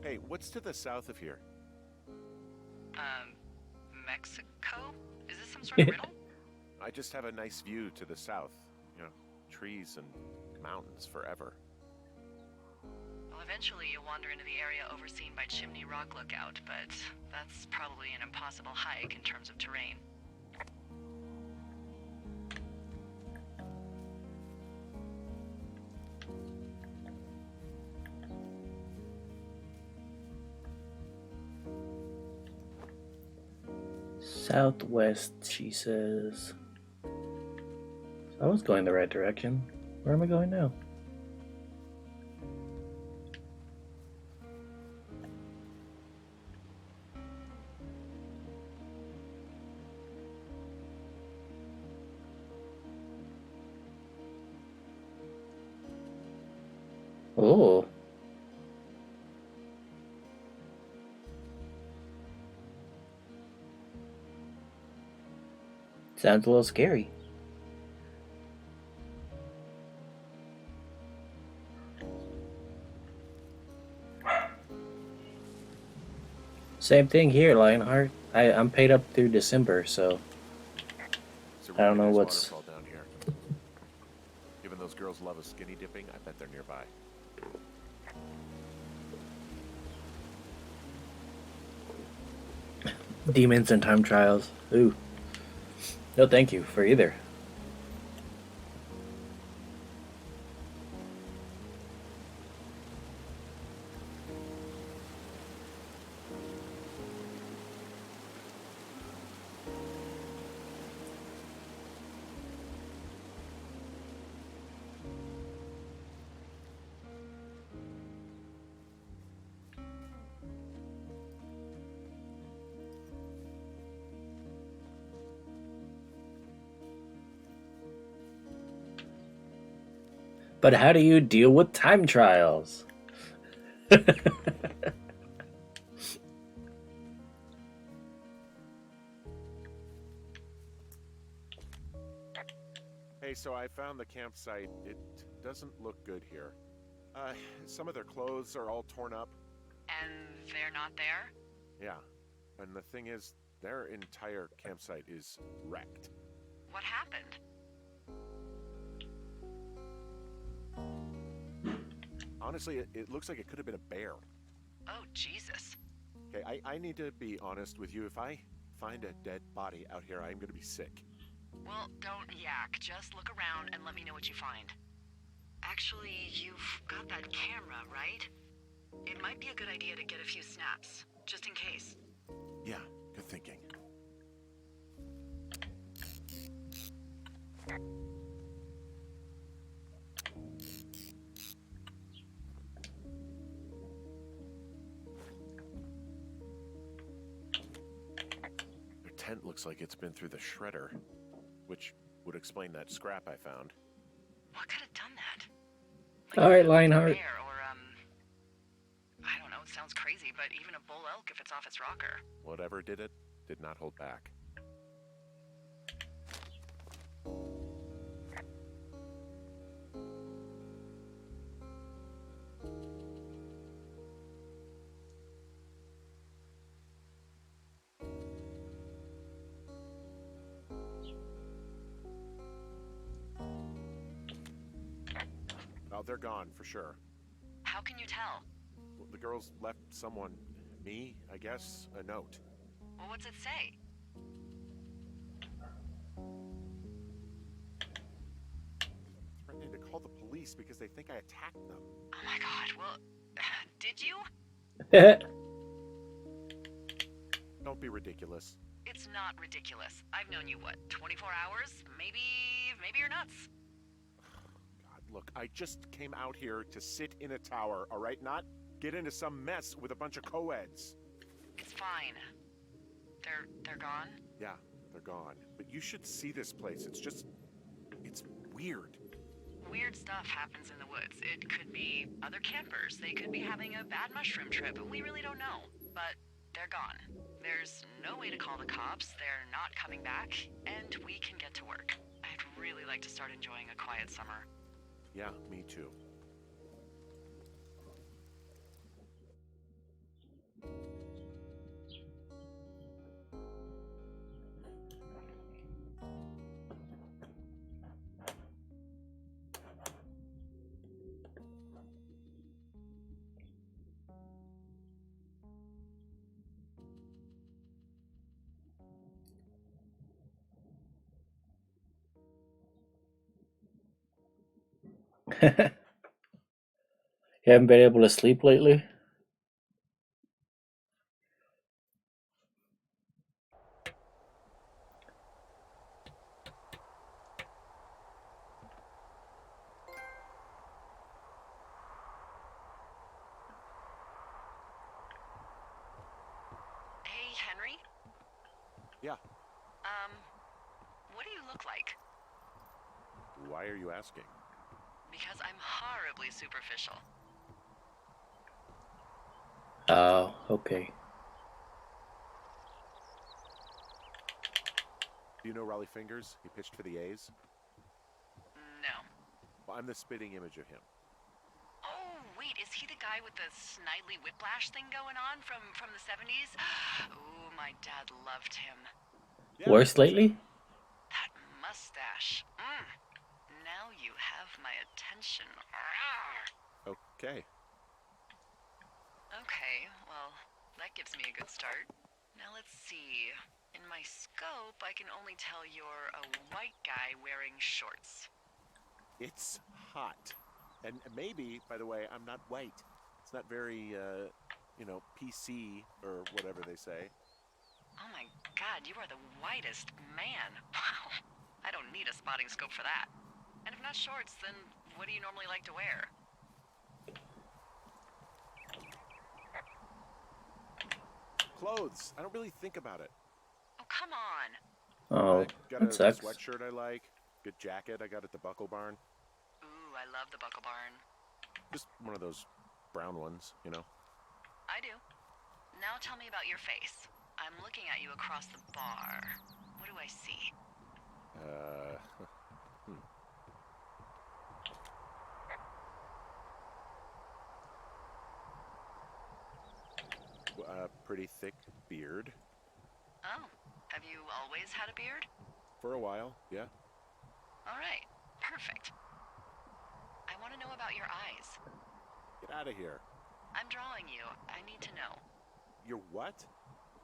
Hey, what's to the south of here? Mexico? Is this some sort of riddle? I just have a nice view to the south. You know, trees and mountains forever. Well, if Eventually, you'll wander into the area overseen by Chimney Rock Lookout, but that's probably an impossible hike in terms of terrain. Southwest, she says. So I was going the right direction. Where am I going now? Oh. Sounds a little scary. Same thing here, Lionheart. I'm paid up through December, so It's a I don't really know nice what's- waterfall down here. Given those girls love a skinny dipping, I bet they're nearby. demons and time trials. Ooh. No thank you for either. But how do you deal with time trials? Hey, so I found the campsite. It doesn't look good here. Some of their clothes are all torn up. And they're not there? Yeah. And the thing is, their entire campsite is wrecked. What happened? Honestly, it looks like it could have been a bear. Oh, Jesus. Okay, I need to be honest with you. If I find a dead body out here, I'm gonna be sick. Well, don't yak. Just look around and let me know what you find. Actually, you've got that camera, right? It might be a good idea to get a few snaps, just in case. Yeah, good thinking. Their tent looks like it's been through the shredder, which would explain that scrap I found. What could have done that? All right, a Lionheart. bear or, I don't know, it sounds crazy, but even a bull elk if it's off its rocker. Whatever did it, did not hold back. Oh, they're gone for sure. How can you tell? Well, the girls left someone, me, I guess, a note. Well, what's it say? Threatening to call the police because they think I attacked them. Oh my god, well, did you? Don't be ridiculous. It's not ridiculous. I've known you, what, 24 hours? Maybe you're nuts. God, look, I just came out here to sit in a tower, all right? Not get into some mess with a bunch of co-eds. It's fine. They're gone? Yeah, they're gone. But you should see this place. It's weird. Weird stuff happens in the woods. It could be other campers. They could be having a bad mushroom trip. We really don't know. But they're gone. There's no way to call the cops. They're not coming back. And we can get to work. I'd really like to start enjoying a quiet summer. Yeah, me too. You haven't been able to sleep lately? Hey, Henry? Yeah. What do you look like? Why are you asking? Because I'm horribly superficial. Oh, okay. Do you know Raleigh Fingers? He pitched for the A's. No. Well, I'm the spitting image of him. Oh, wait, is he the guy with the snidely whiplash thing going on from the 70s? Ooh, my dad loved him. Yeah, Worse that's him. lately? That mustache. Now you have my attention. Okay. Okay, well, that gives me a good start. Now let's see. In my scope, I can only tell you're a white guy wearing shorts. It's hot. And maybe, by the way, I'm not white. It's not very, PC or whatever they say. Oh my god, you are the whitest man. Wow. I don't need a spotting scope for that. And if not shorts, then what do you normally like to wear? Clothes. I don't really think about it. Oh, come on. Oh, I got that a sucks. sweatshirt I like. Good jacket I got at the Buckle Barn. Ooh, I love the Buckle Barn. Just one of those brown ones, you know. I do. Now tell me about your face. I'm looking at you across the bar. What do I see? Pretty thick beard. Oh, have you always had a beard? For a while, yeah. All right, perfect. I want to know about your eyes. Get out of here. I'm drawing you. I need to know. You're what?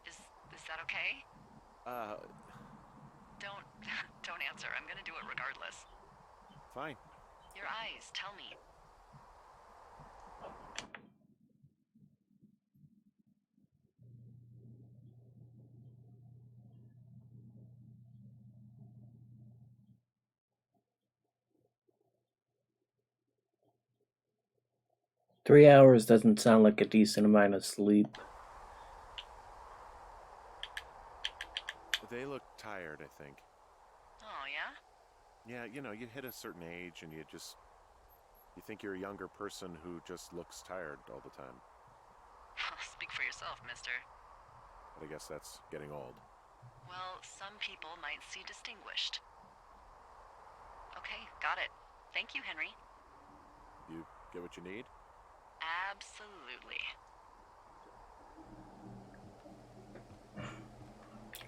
Is that okay? Don't don't answer. I'm gonna do it regardless. Fine. Your eyes, tell me. $3 doesn't sound like a decent amount of sleep. They look tired, I think. Oh, yeah? Yeah, you hit a certain age and you think you're a younger person who just looks tired all the time. Speak for yourself, mister. But I guess that's getting old. Well, some people might see distinguished. Okay, got it. Thank you, Henry. You get what you need? Absolutely.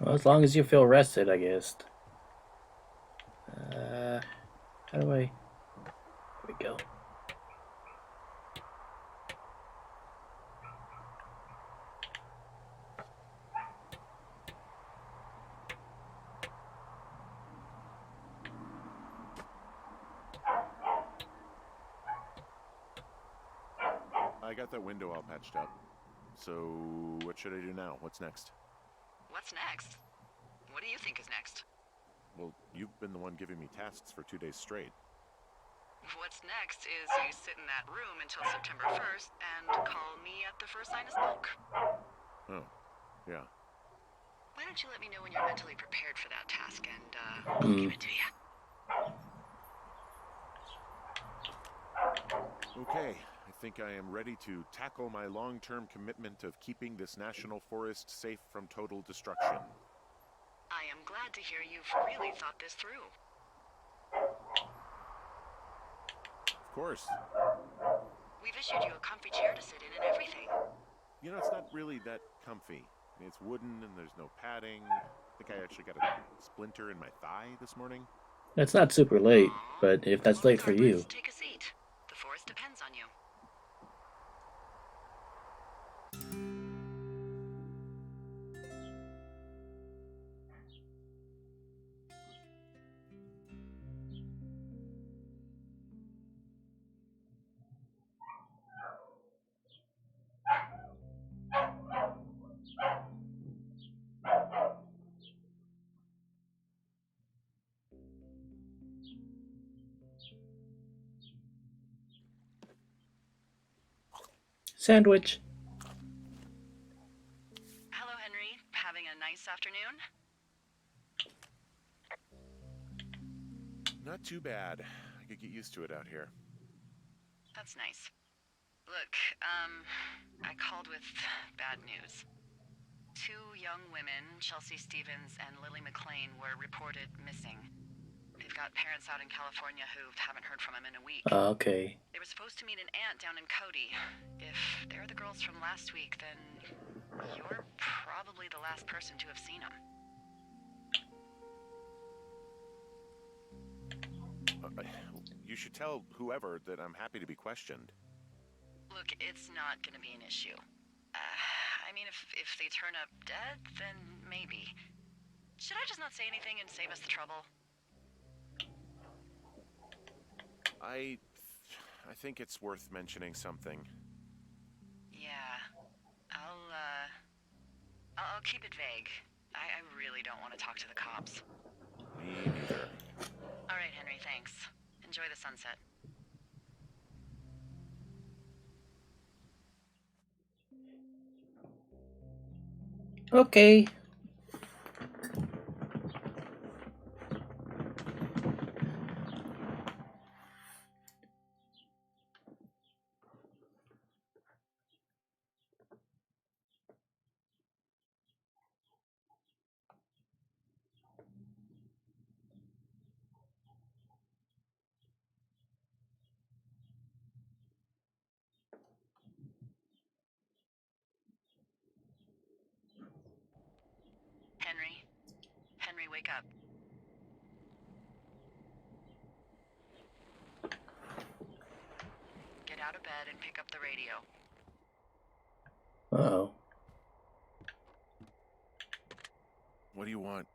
Well, as long as you feel rested, I guess. How do I... There we go. I got that window all patched up. So, what should I do now? What's next? What's next? What do you think is next? Well, you've been the one giving me tasks for 2 days straight. What's next is you sit in that room until September 1st and call me at the first sign of smoke. Oh, yeah. Why don't you let me know when you're mentally prepared for that task and I'll give it to you. Okay, I think I am ready to tackle my long-term commitment of keeping this national forest safe from total destruction. I am glad to hear you've really thought this through. Of course. We've issued you a comfy chair to sit in and everything. It's not really that comfy. I mean, it's wooden and there's no padding. I think I actually got a splinter in my thigh this morning. That's not super late, but if that's Well, late for you... regardless, take a seat. The forest depends on you. Sandwich. Hello, Henry. Having a nice afternoon? Not too bad. I could get used to it out here. That's nice. Look, I called with bad news. 2 young women, Chelsea Stevens and Lily McLean, were reported missing. They've got parents out in California who haven't heard from them in a week. Okay. They were supposed to meet an aunt down in Cody. If they're the girls from last week, then you're probably the last person to have seen them. You should tell whoever that I'm happy to be questioned. Look, it's not gonna be an issue. I mean, if they turn up dead, then maybe. Should I just not say anything and save us the trouble? I think it's worth mentioning something. Yeah. I'll keep it vague. I really don't want to talk to the cops. Me neither. All right, Henry, thanks. Enjoy the sunset. Okay. Henry? Henry, wake up. Get out of bed and pick up the radio. Uh-oh. What do you want?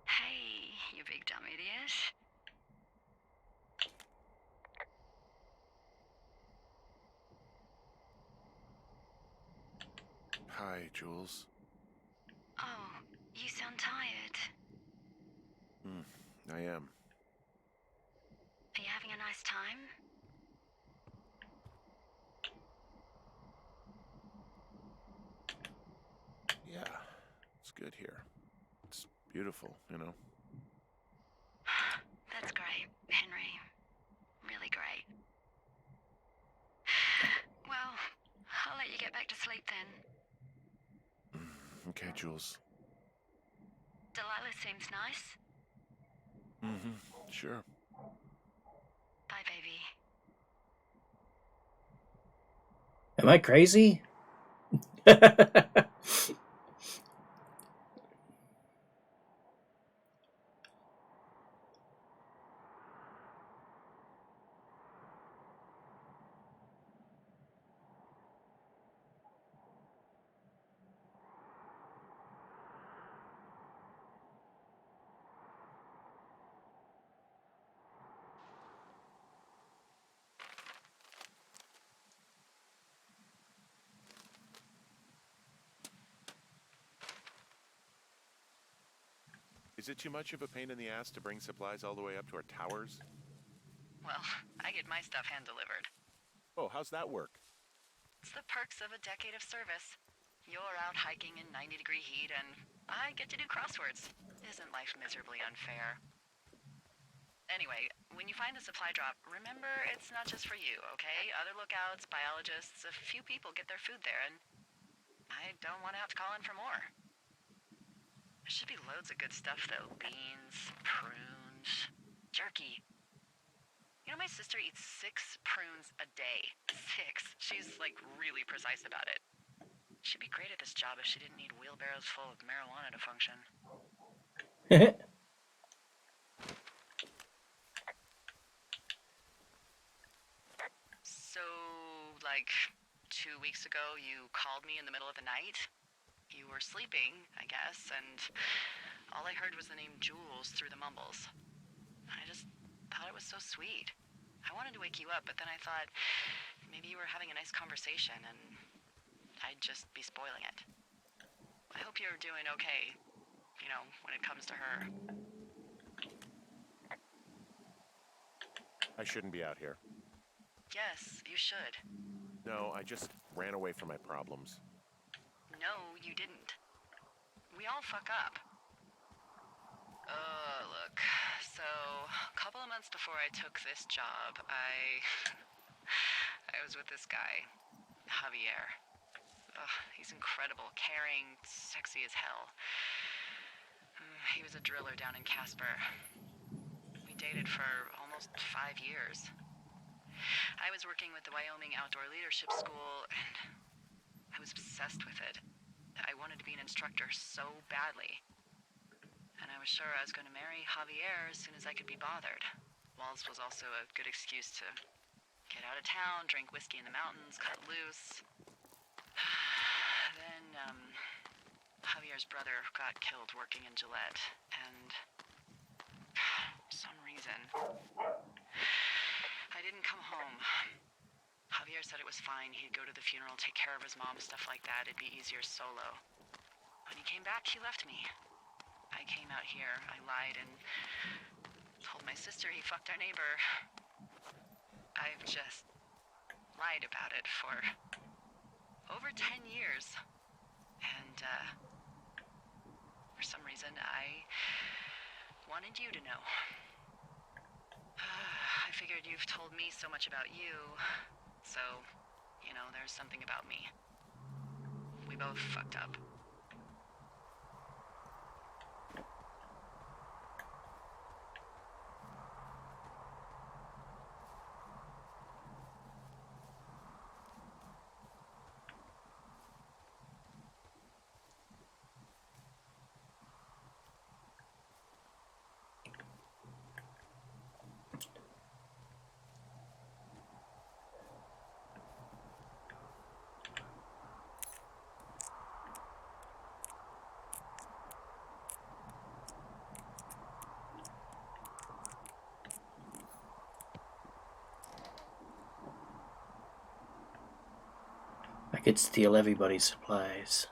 Hey, you big dumb idiot. Hi, Jules. Oh, you sound tired. I am. Are you having a nice time? Yeah, it's good here. It's beautiful, you know. That's great, Henry. Really great. Well, I'll let you get back to sleep then. Okay, Jules. Delilah seems nice. Sure. Bye, baby. Am I crazy? Is it too much of a pain in the ass to bring supplies all the way up to our towers? Well, I get my stuff hand-delivered. Oh, how's that work? It's the perks of a decade of service. You're out hiking in 90-degree heat, and I get to do crosswords. Isn't life miserably unfair? Anyway, when you find the supply drop, remember it's not just for you, okay? Other lookouts, biologists, a few people get their food there, and I don't want to have to call in for more. There should be loads of good stuff, though. Beans, prunes, jerky. You know, my sister eats 6 prunes a day. 6. She's, like, really precise about it. She'd be great at this job if she didn't need wheelbarrows full of marijuana to function. So, like, 2 weeks ago, you called me in the middle of the night? You were sleeping, I guess, and all I heard was the name Jules through the mumbles. I just thought it was so sweet. I wanted to wake you up, but then I thought maybe you were having a nice conversation and I'd just be spoiling it. I hope you're doing okay, you know, when it comes to her. I shouldn't be out here. Yes, you should. No, I just ran away from my problems. No, you didn't. We all fuck up. Look. So, a couple of months before I took this job, I was with this guy, Javier. He's incredible, caring, sexy as hell. He was a driller down in Casper. We dated for almost 5 years. I was working with the Wyoming Outdoor Leadership School, and I was obsessed with it. I wanted to be an instructor so badly. And I was sure I was going to marry Javier as soon as I could be bothered. Walls was also a good excuse to get out of town, drink whiskey in the mountains, cut loose. Then, Javier's brother got killed working in Gillette, and for some reason, I didn't come home. Javier said it was fine. He'd go to the funeral, take care of his mom, stuff like that. It'd be easier solo. When he came back, he left me. I came out here, I lied, and told my sister he fucked our neighbor. I've just lied about it for over 10 years. And, for some reason, I wanted you to know. I figured you've told me so much about you, so, there's something about me. We both fucked up. I could steal everybody's supplies.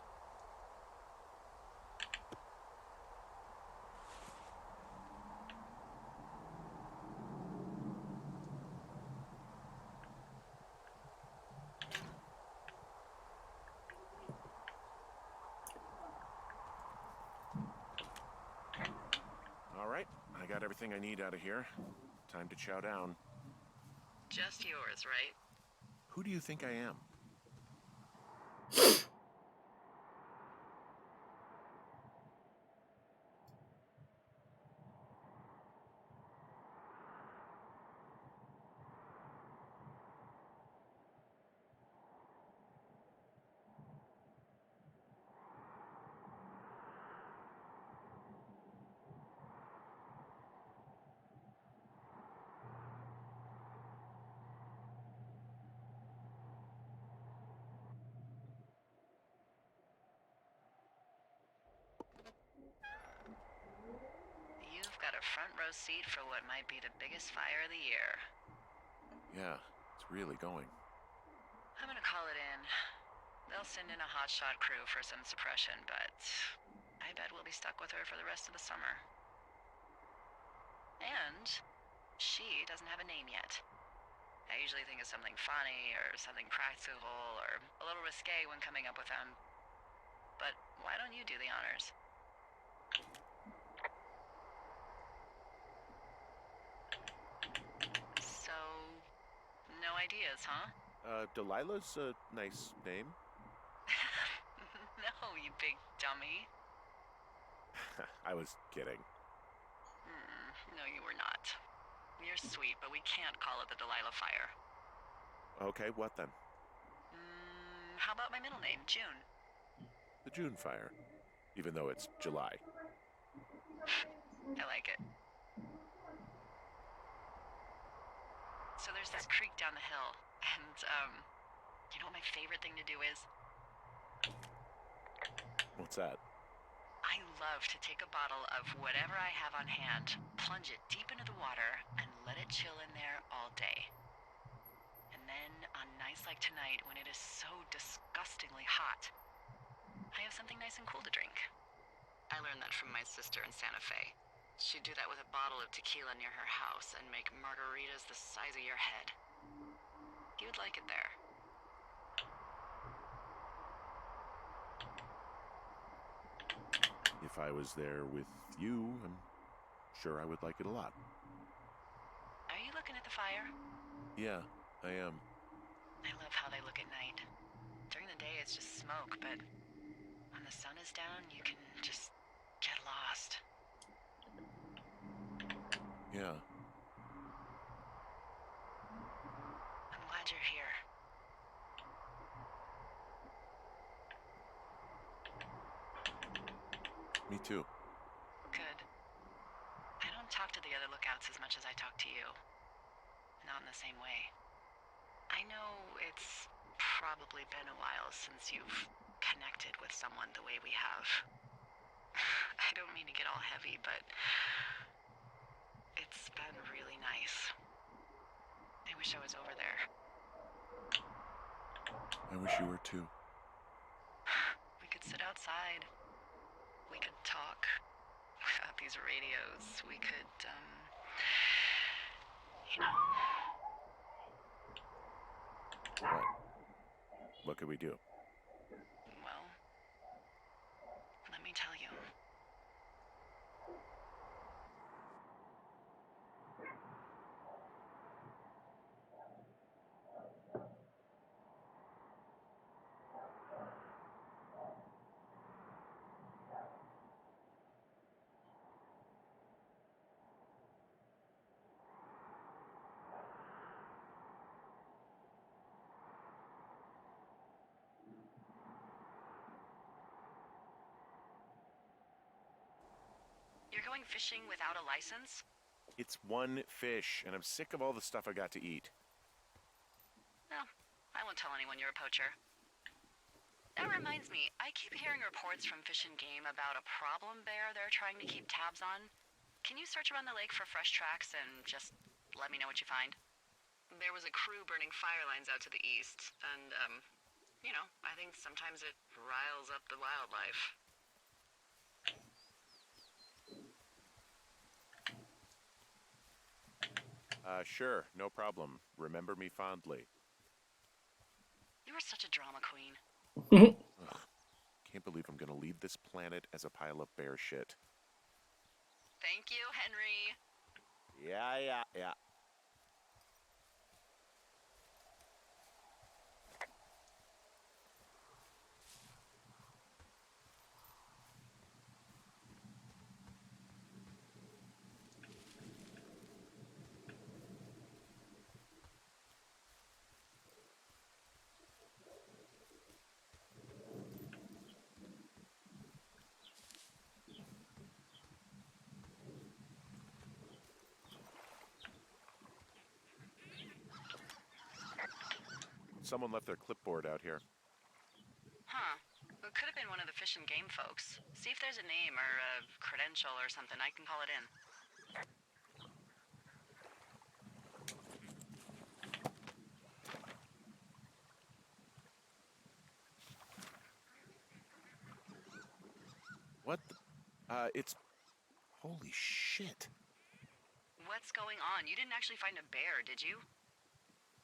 All right, I got everything I need out of here. Time to chow down. Just yours, right? Who do you think I am? You've got a front row seat for what might be the biggest fire of the year. Yeah, it's really going. I'm gonna call it in. They'll send in a hotshot crew for some suppression, but I bet we'll be stuck with her for the rest of the summer. And she doesn't have a name yet. I usually think of something funny or something practical or a little risque when coming up with them. But why don't you do the honors? So, no ideas, huh? Delilah's a nice name. No, you big dummy. I was kidding. No, you were not. You're sweet, but we can't call it the Delilah Fire. Okay, what then? How about my middle name, June? The June fire. Even though it's July. I like it. So there's this creek down the hill, and, you know what my favorite thing to do is? What's that? I love to take a bottle of whatever I have on hand, plunge it deep into the water, and let it chill in there all day. And then, on nights like tonight, when it is so disgustingly hot, I have something nice and cool to drink. I learned that from my sister in Santa Fe. She'd do that with a bottle of tequila near her house and make margaritas the size of your head. You would like it there. if I was there with you, I'm sure I would like it a lot. Are you looking at the fire? Yeah, I am. I love how they look at night. During the day, it's just smoke, but when the sun is down, you can just get lost. Yeah. I'm glad you're here. Me too. Good. I don't talk to the other lookouts as much as I talk to you. Not in the same way. I know it's probably been a while since you've connected with someone the way we have. I don't mean to get all heavy, but it's been really nice. I wish I was over there. I wish you were too. We could sit outside. We could talk without these radios. We could, you know. What could we do? Well, let me tell you. You're going fishing without a license? It's one fish, and I'm sick of all the stuff I got to eat. Well, I won't tell anyone you're a poacher. That reminds me, I keep hearing reports from Fish and Game about a problem bear they're trying to keep tabs on. Can you search around the lake for fresh tracks and just let me know what you find? There was a crew burning fire lines out to the east, and, you know, I think sometimes it riles up the wildlife. Sure, no problem. Remember me fondly. You are such a drama queen. Ugh, can't believe I'm gonna leave this planet as a pile of bear shit. Thank you, Henry. Yeah. Someone left their clipboard out here. Huh. It could have been one of the Fish and Game folks. See if there's a name or a credential or something. I can call it in. What the? It's... Holy shit. What's going on? You didn't actually find a bear, did you?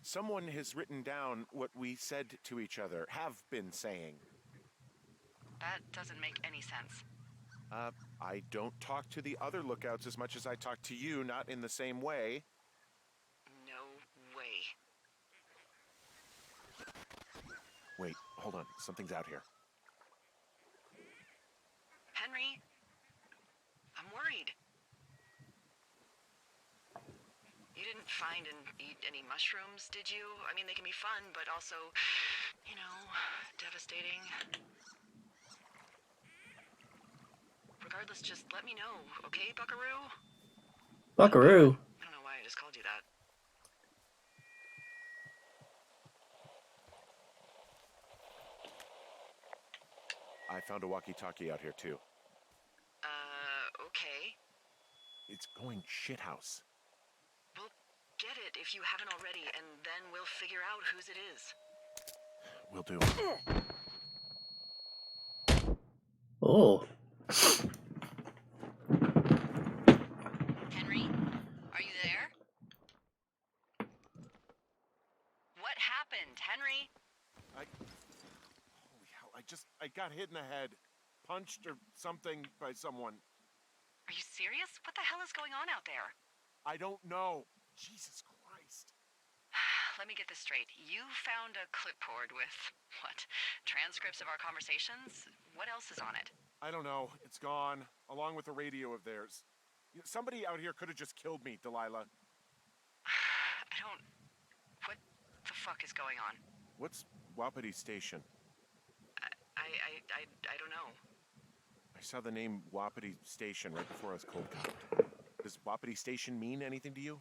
Someone has written down what we said to each other, have been saying. That doesn't make any sense. I don't talk to the other lookouts as much as I talk to you, not in the same way. No way. Wait, hold on. Something's out here. Henry? I'm worried. You didn't find and eat any mushrooms, did you? I mean, they can be fun, but also, you know, devastating. Regardless, just let me know, okay, Buckaroo? Buckaroo. I don't know why I just called you that. I found a walkie-talkie out here, too. Okay. It's going shithouse. Well, get it if you haven't already, and then we'll figure out whose it is. Will do. Oh. Henry? Are you there? What happened, Henry? Holy hell, I got hit in the head. punched or something by someone. Are you serious? What the hell is going on out there? I don't know. Jesus Christ. Let me get this straight. You found a clipboard with, what, transcripts of our conversations? What else is on it? I don't know. It's gone, along with a radio of theirs. Somebody out here could have just killed me, Delilah. What the fuck is going on? What's Wapiti Station? I don't know. I saw the name Wapiti Station right before I was cold cocked. Does Wapiti Station mean anything to you?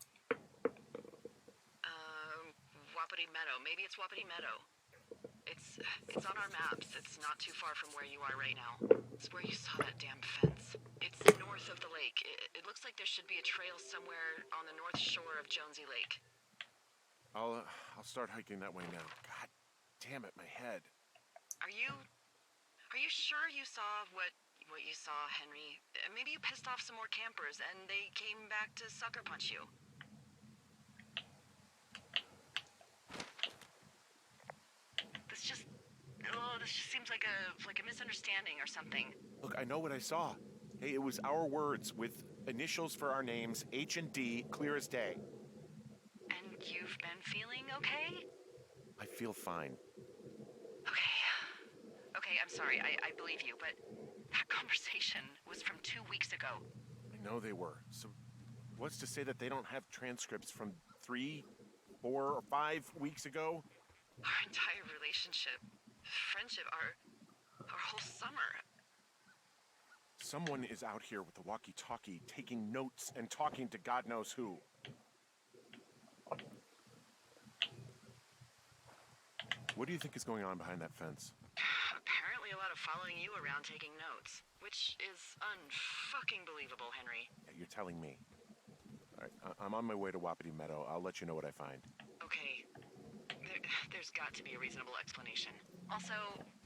Wapiti Meadow. Maybe it's Wapiti Meadow. It's on our maps. It's not too far from where you are right now. It's where you saw that damn fence. It's north of the lake. It looks like there should be a trail somewhere on the north shore of Jonesy Lake. I'll start hiking that way now. God damn it, my head. Are you sure you saw what you saw, Henry? Maybe you pissed off some more campers and they came back to sucker punch you. This just seems like a misunderstanding or something. Look, I know what I saw. Hey, it was our words with initials for our names, H and D, clear as day. And you've been feeling okay? I feel fine. Okay, I'm sorry, I believe you, but that conversation was from 2 weeks ago. I know they were. So what's to say that they don't have transcripts from 3, 4, or 5 weeks ago? Our entire relationship, friendship, our whole summer. Someone is out here with the walkie-talkie, taking notes and talking to God knows who. What do you think is going on behind that fence? Apparently a lot of following you around taking notes, which is unfucking believable, Henry. Yeah, you're telling me. All right, I'm on my way to Wapiti Meadow. I'll let you know what I find. Okay. There's got to be a reasonable explanation. Also,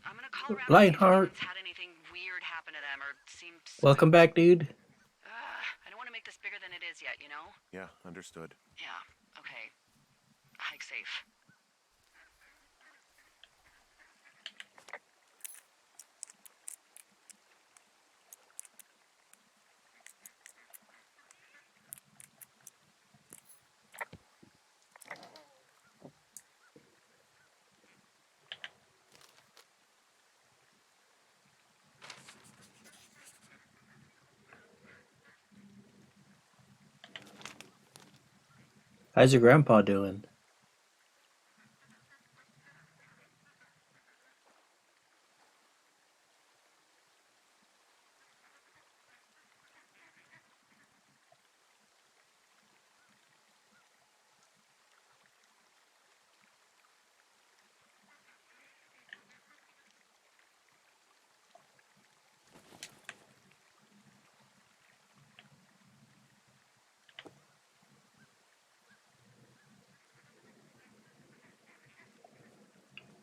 I'm gonna call around Lionheart. if anyone's had anything weird happen to them or seem... Welcome back, dude. I don't want to make this bigger than it is yet, you know? Yeah, understood. Yeah, okay. Hike safe. How's your grandpa doing?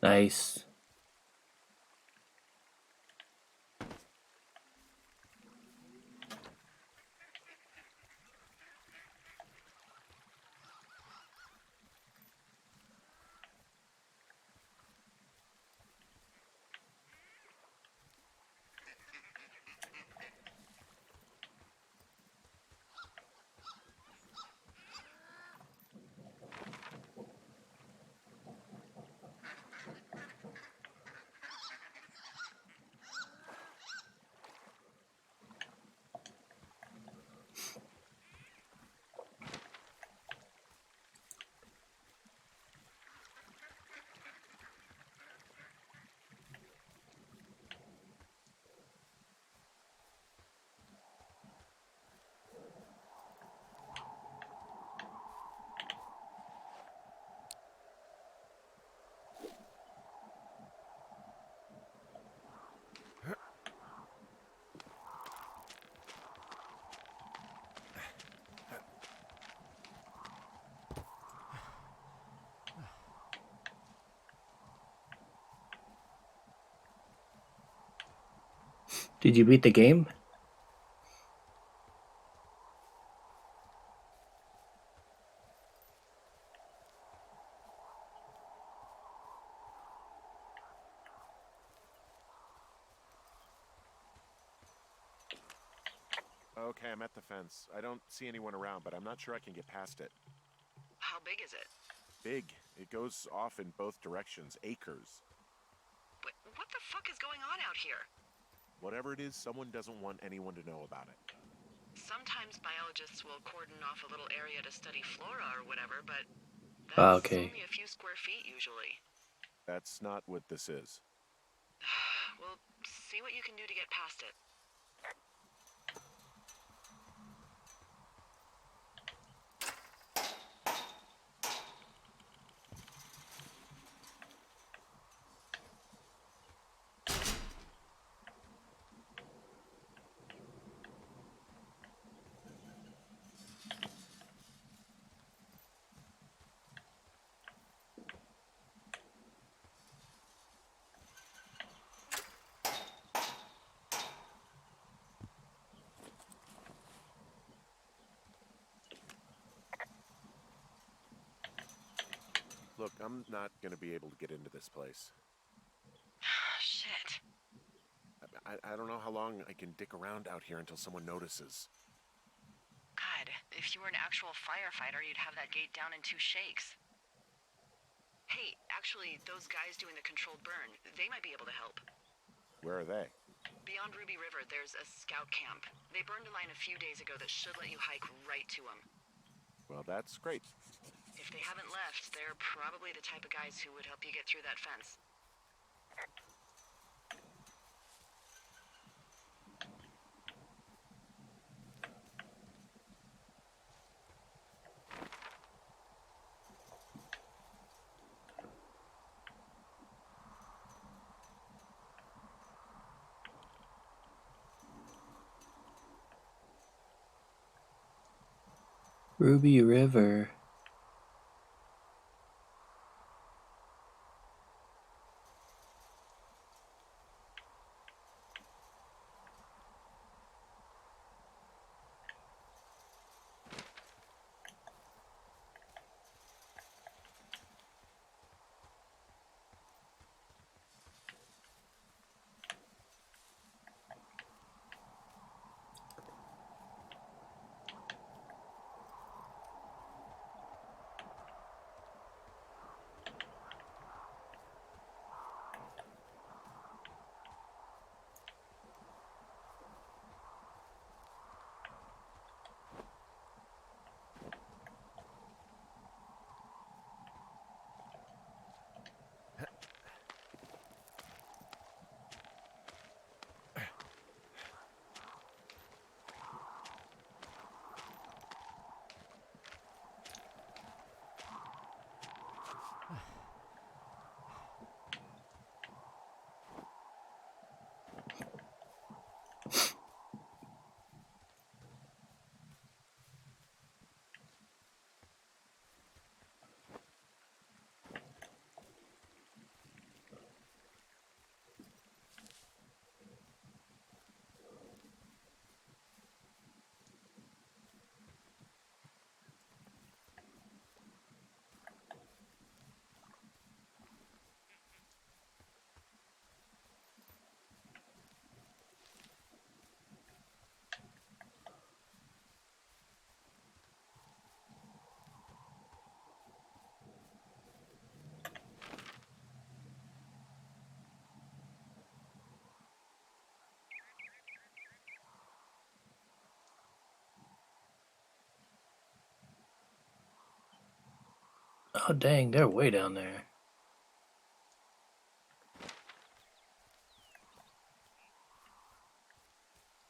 Nice. Did you beat the game? Okay, I'm at the fence. I don't see anyone around, but I'm not sure I can get past it. How big is it? Big. It goes off in both directions. Acres. What the fuck is going on out here? Whatever it is, someone doesn't want anyone to know about it. Sometimes biologists will cordon off a little area to study flora or whatever, but Ah, that's okay. only a few square feet usually. That's not what this is. We'll see what you can do to get past it. Look, I'm not going to be able to get into this place. Shit. I don't know how long I can dick around out here until someone notices. God, if you were an actual firefighter, you'd have that gate down in 2 shakes. Hey, actually, those guys doing the controlled burn, they might be able to help. Where are they? Beyond Ruby River, there's a scout camp. They burned a line a few days ago that should let you hike right to them. Well, that's great. If they haven't left, they're probably the type of guys who would help you get through that fence. Ruby River. Oh, dang, they're way down there.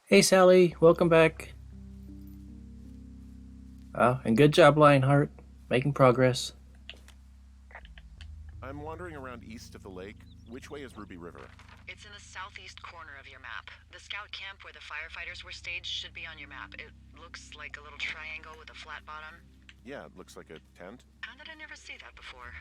Hey, Sally, welcome back. Oh, and good job, Lionheart. Making progress. I'm wandering around east of the lake. Which way is Ruby River? It's in the southeast corner of your map. The scout camp where the firefighters were staged should be on your map. It looks like a little triangle with a flat bottom. Yeah, it looks like a tent. How did I never see that before?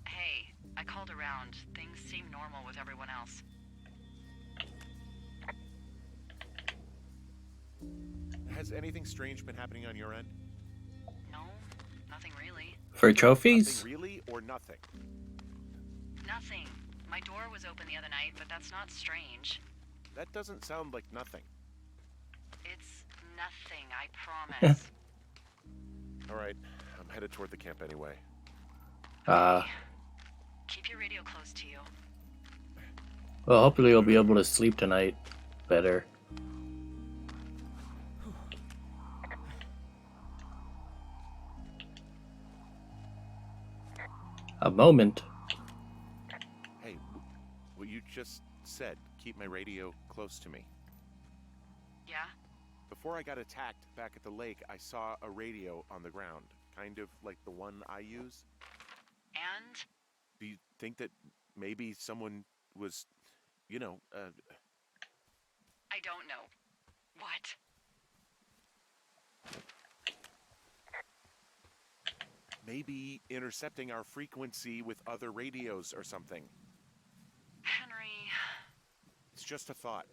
Hey, I called around. Things seem normal with everyone else. Has anything strange been happening on your end? No, nothing really. For trophies? Nothing really, or nothing? Nothing. My door was open the other night, but that's not strange. That doesn't sound like nothing. It's nothing, I promise. All right, I'm headed toward the camp anyway. Keep your radio close to you. Well, hopefully you'll be able to sleep tonight better. A moment. Hey, what you just said, keep my radio close to me. Yeah? Before I got attacked back at the lake, I saw a radio on the ground, kind of like the one I use. And? Do you think that maybe someone was, I don't know. What? maybe intercepting our frequency with other radios or something? Henry... It's just a thought.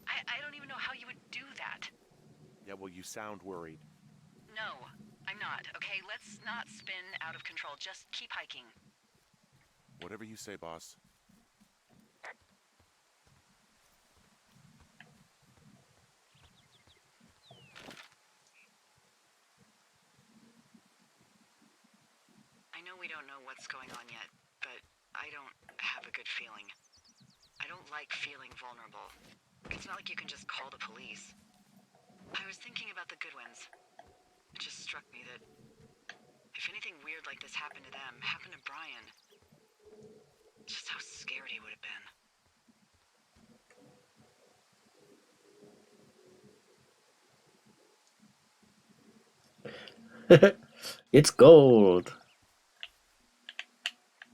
I don't even know how you would do that. Yeah, well, you sound worried. No, I'm not, okay? Let's not spin out of control. Just keep hiking. Whatever you say, boss. I know we don't know what's going on yet, but I don't have a good feeling. I don't like feeling vulnerable. It's not like you can just call the police. I was thinking about the Goodwins. It just struck me that if anything weird like this happened to them, happened to Brian, just how scared he would have been. It's gold.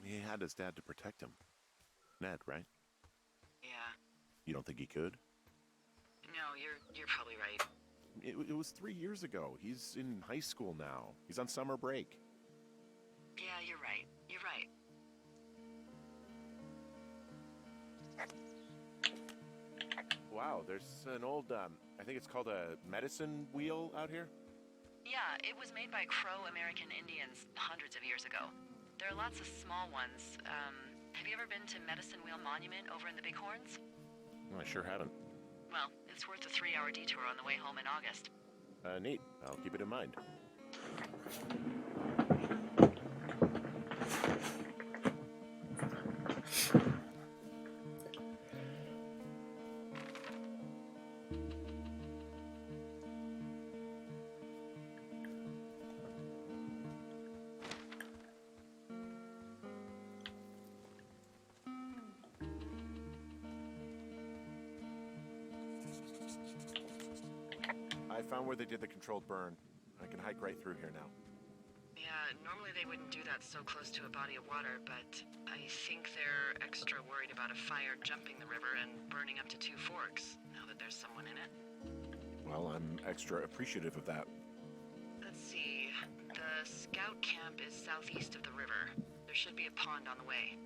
He had his dad to protect him. Ned, right? Yeah. You don't think he could? No, you're probably right. It was 3 years ago. He's in high school now. He's on summer break. Yeah, you're right. You're right. Wow, there's an old, I think it's called a medicine wheel out here. Yeah, it was made by Crow American Indians hundreds of years ago. There are lots of small ones. Have you ever been to Medicine Wheel Monument over in the Bighorns? I sure haven't. Well, it's worth a 3-hour detour on the way home in August. Neat. I'll keep it in mind. I found where they did the controlled burn. I can hike right through here now. Yeah, normally they wouldn't do that so close to a body of water, but I think they're extra worried about a fire jumping the river and burning up to 2 forks, now that there's someone in it. Well, I'm extra appreciative of that. Let's see. The scout camp is southeast of the river. There should be a pond on the way.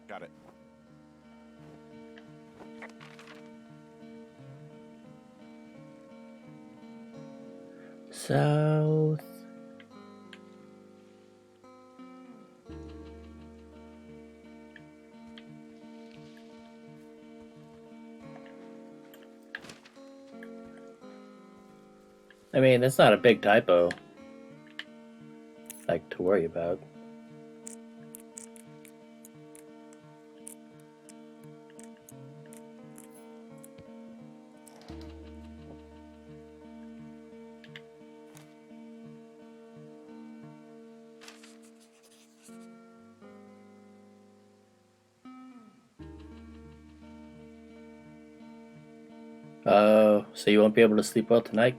Got it. South. I mean, that's not a big typo, like, to worry about. Oh, so you won't be able to sleep well tonight?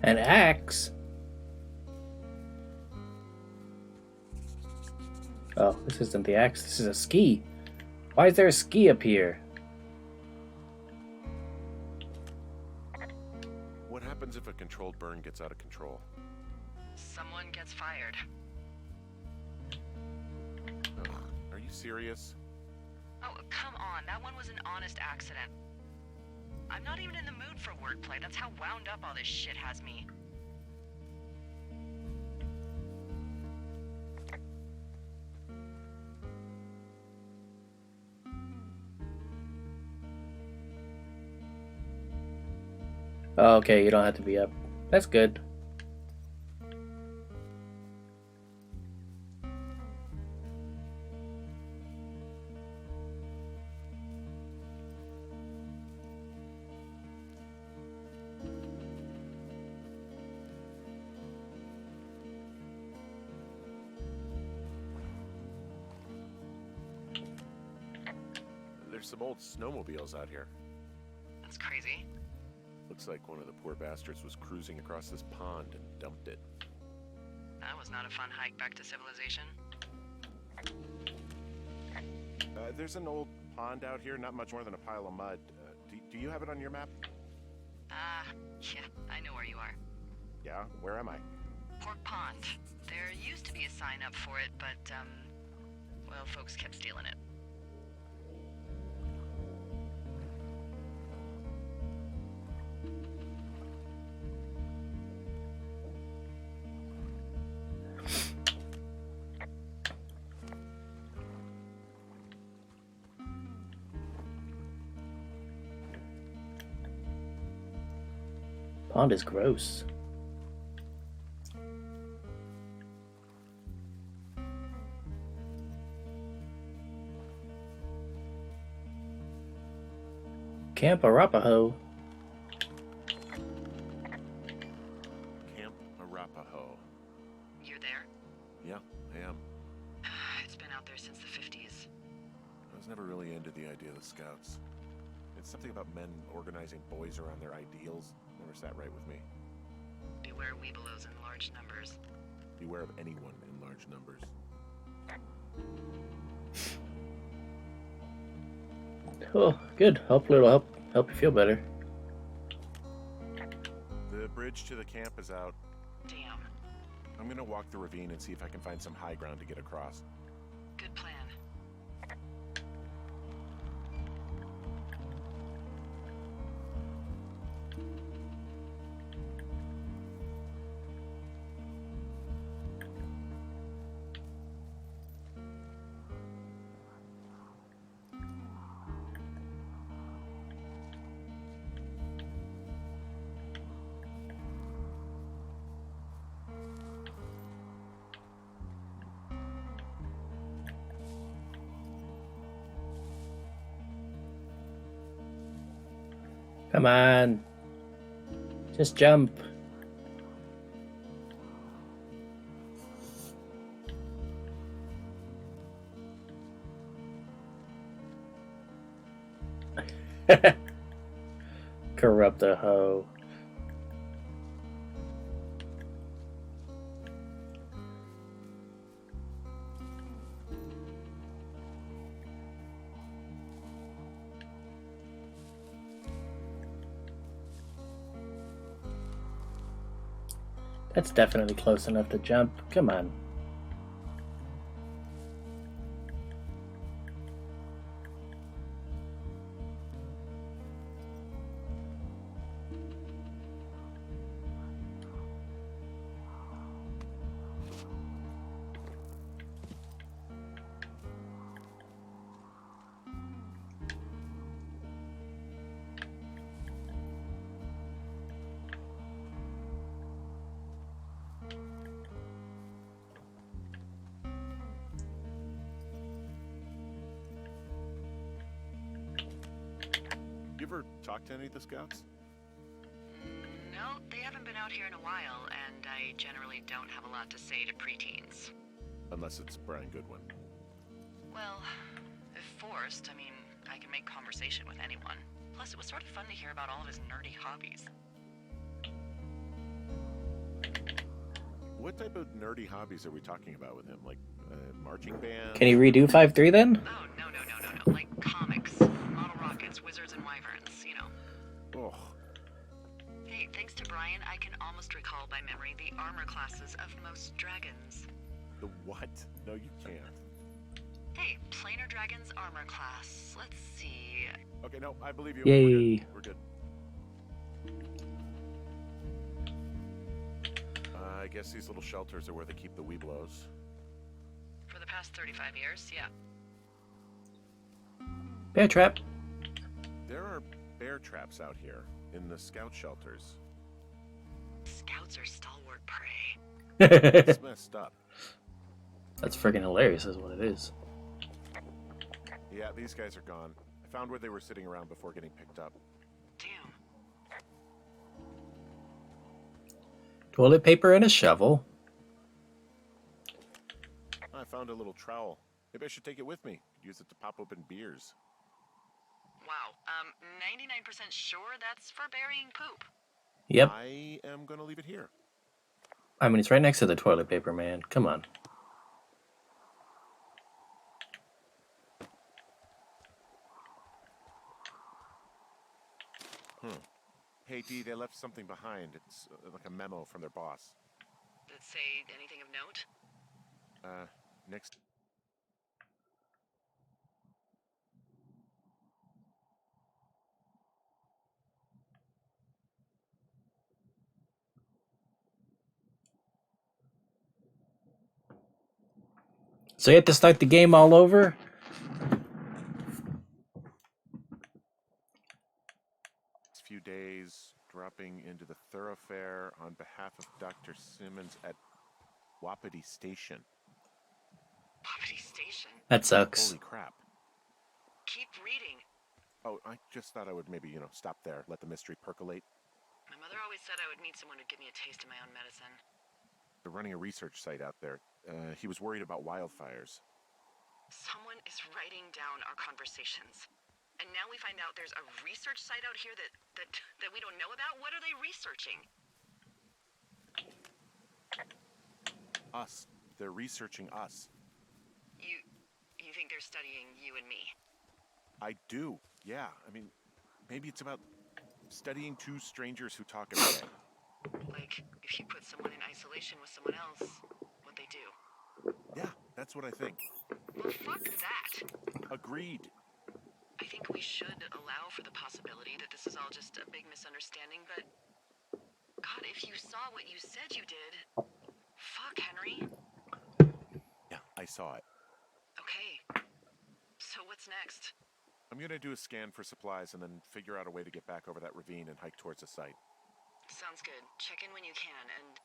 An axe? Oh, this isn't the axe, this is a ski. Why is there a ski up here? What happens if a controlled burn gets out of control? Someone gets fired. Ugh, are you serious? Oh, come on. That one was an honest accident. I'm not even in the mood for wordplay. That's how wound up all this shit has me. Oh, okay, you don't have to be up. That's good. There's some old snowmobiles out here. That's crazy. Looks like one of the poor bastards was cruising across this pond and dumped it. That was not a fun hike back to civilization. There's an old pond out here, not much more than a pile of mud. Do you have it on your map? Yeah, I know where you are. Yeah, where am I? Pork Pond. There used to be a sign up for it, but, well, folks kept stealing it. Pond is gross. Camp Arapaho. Camp Arapaho. You're there? Yeah, I am. It's been out there since the 50s. I was never really into the idea of the Scouts. It's something about men organizing boys around their ideals. Never sat right with me. Beware weebelows in large numbers. Beware of anyone in large numbers. Oh, good. Hopefully it'll help you feel better. The bridge to the camp is out. Damn. I'm gonna walk the ravine and see if I can find some high ground to get across. Good plan. Come on. Just jump. Corrupt the hoe. That's definitely close enough to jump. Come on. You ever talk to any of the Scouts? No, they haven't been out here in a while, and I generally don't have a lot to say to preteens. Unless it's Brian Goodwin. Well, if forced, I mean, I can make conversation with anyone. Plus, it was sort of fun to hear about all of his nerdy hobbies. What type of nerdy hobbies are we talking about with him? Like marching band? Can he redo 5-3 then? Oh, no. Like comics, model rockets, wizards and wyverns, you know. Oh, Hey, thanks to Brian, I can almost recall by memory the armor classes of most dragons. the what? No, you can't. Hey, planar dragons armor class. Let's see. Okay, no, I believe you. Yay. We're good. I guess these little shelters are where they keep the Weeblos. For the past 35 years, yeah. Bear trap. There are bear traps out here in the scout shelters. Scouts are stalwart prey. It's messed up. That's freaking hilarious, is what it is. Yeah, these guys are gone. I found where they were sitting around before getting picked up. Damn. Toilet paper and a shovel. I found a little trowel. Maybe I should take it with me. Use it to pop open beers. Wow. 99% sure that's for burying poop. Yep. I am gonna leave it here. I mean, it's right next to the toilet paper, man. Come on. Hey, Dee, they left something behind. It's like a memo from their boss. Did it say anything of note? Next. So you have to start the game all over? Few days, dropping into the thoroughfare on behalf of Dr. Simmons at Wapiti Station. Poverty Station. That sucks. Holy crap. Keep reading. Oh, I just thought I would maybe, stop there, let the mystery percolate. My mother always said I would meet someone who'd give me a taste of my own medicine. They're running a research site out there. He was worried about wildfires. Someone is writing down our conversations. And now we find out there's a research site out here that we don't know about? What are they researching? Us. They're researching us. You think they're studying you and me? I do. Yeah. I mean, maybe it's about studying two strangers who talk every day. Like, if you put someone in isolation with someone else, what they do. Yeah, that's what I think. Well, fuck that. Agreed. I think we should allow for the possibility that this is all just a big misunderstanding, but... God, if you saw what you said you did... Fuck, Henry. Yeah, I saw it. Okay. So what's next? I'm gonna do a scan for supplies and then figure out a way to get back over that ravine and hike towards the site. Sounds good. Check in when you can, and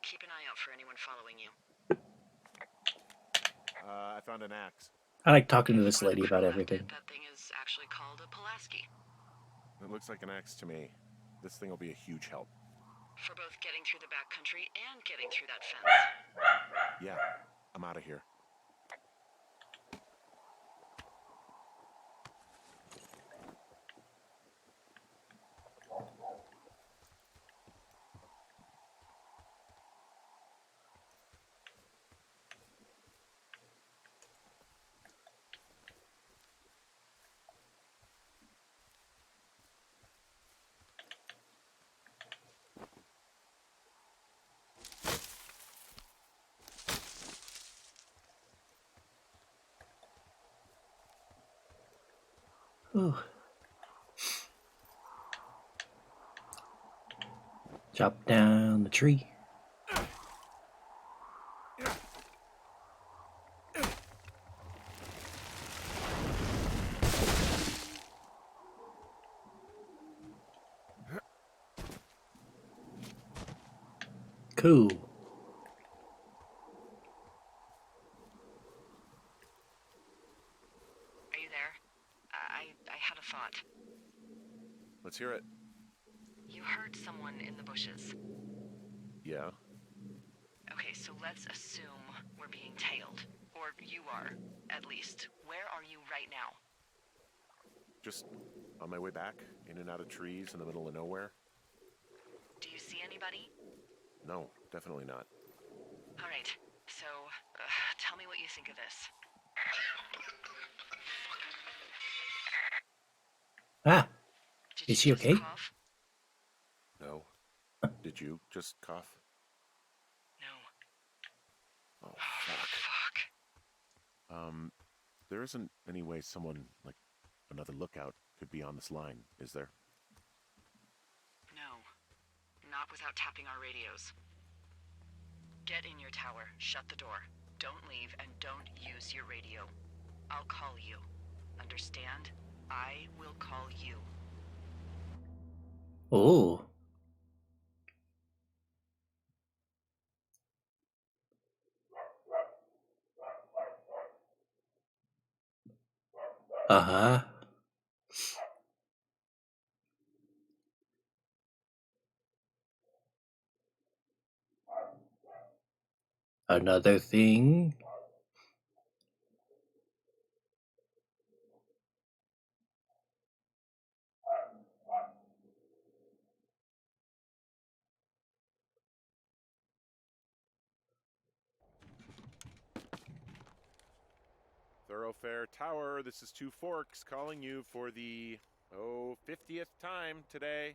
keep an eye out for anyone following you. I found an axe. I like talking to this Before the lady crew about left everything. it, that thing is actually called a Pulaski. It looks like an axe to me. This thing will be a huge help. For both getting through the backcountry and getting through that fence. Yeah, I'm out of here. Ooh. Chop down the tree. Cool. Are you there? I had a thought. Let's hear it. You heard someone in the bushes. Yeah. Okay, so let's assume we're being tailed. Or you are, at least. Where are you right now? Just on my way back, in and out of trees in the middle of nowhere. Do you see anybody? No, definitely not. All right. So, tell me what you think of this. Ah, Did is you she just okay? cough? No. Did you just cough? No. Oh, Oh, fuck. fuck. There isn't any way someone, like, another lookout could be on this line, is there? No. Not without tapping our radios. Get in your tower. Shut the door. Don't leave and don't use your radio. I'll call you. Understand? I will call you. Oh. Uh-huh. Another thing. Thoroughfare Tower, this is Two Forks calling you for the, 50th time today.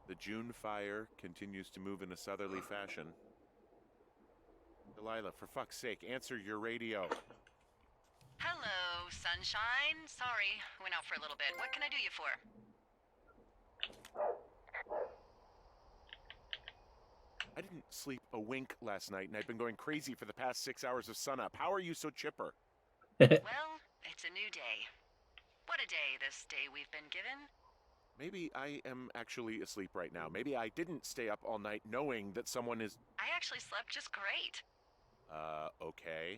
The June fire continues to move in a southerly fashion. Delilah, for fuck's sake, answer your radio. Hello, sunshine. Sorry, went out for a little bit. What can I do you for? I didn't sleep a wink last night, and I've been going crazy for the past 6 hours of sunup. How are you so chipper? Well, it's a new day. What a day, this day we've been given. Maybe I am actually asleep right now. Maybe I didn't stay up all night knowing that someone is... I actually slept just great. Okay.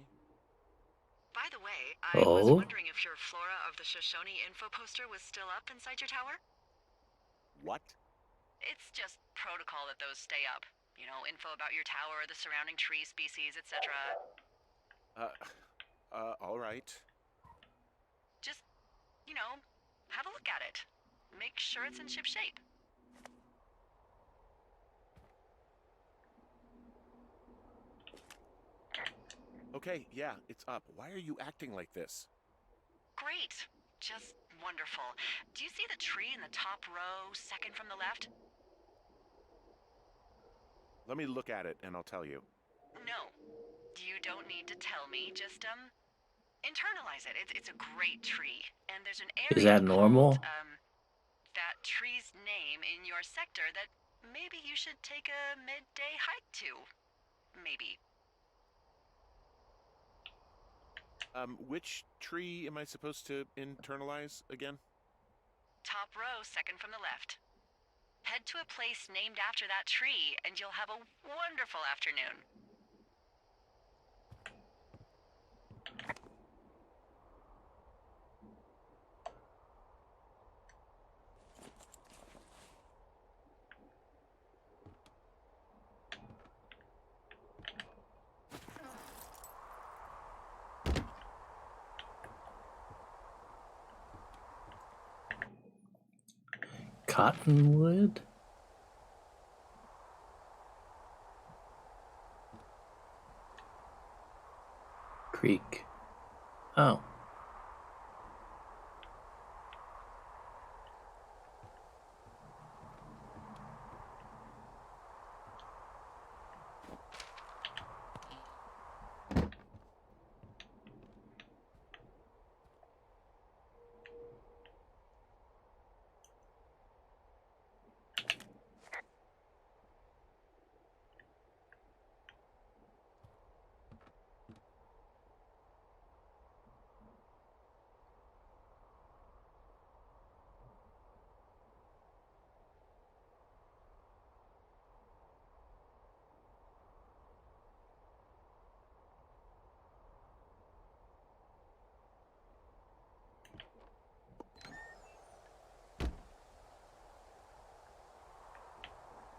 By the way, I was Oh. wondering if your Flora of the Shoshone info poster was still up inside your tower? What? It's just protocol that those stay up. You know, info about your tower, the surrounding tree species, etc. All right. Just, you know, have a look at it. Make sure it's in ship shape. Okay, yeah, it's up. Why are you acting like this? Great. Just wonderful. Do you see the tree in the top row, second from the left? Let me look at it, and I'll tell you. No. You don't need to tell me. Just, internalize it. It's a great tree. And there's an area Is that normal? called, that tree's name in your sector that maybe you should take a midday hike to. Maybe. Which tree am I supposed to internalize again? Top row, second from the left. Head to a place named after that tree, and you'll have a wonderful afternoon. Cottonwood? Creek. Oh.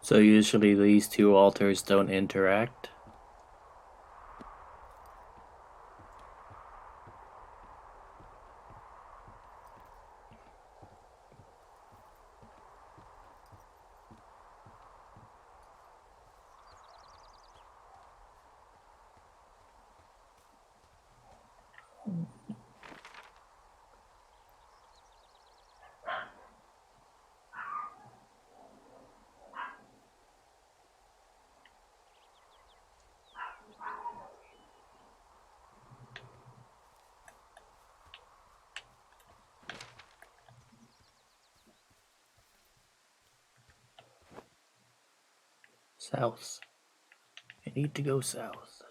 So usually these two altars don't interact? South. I need to go south.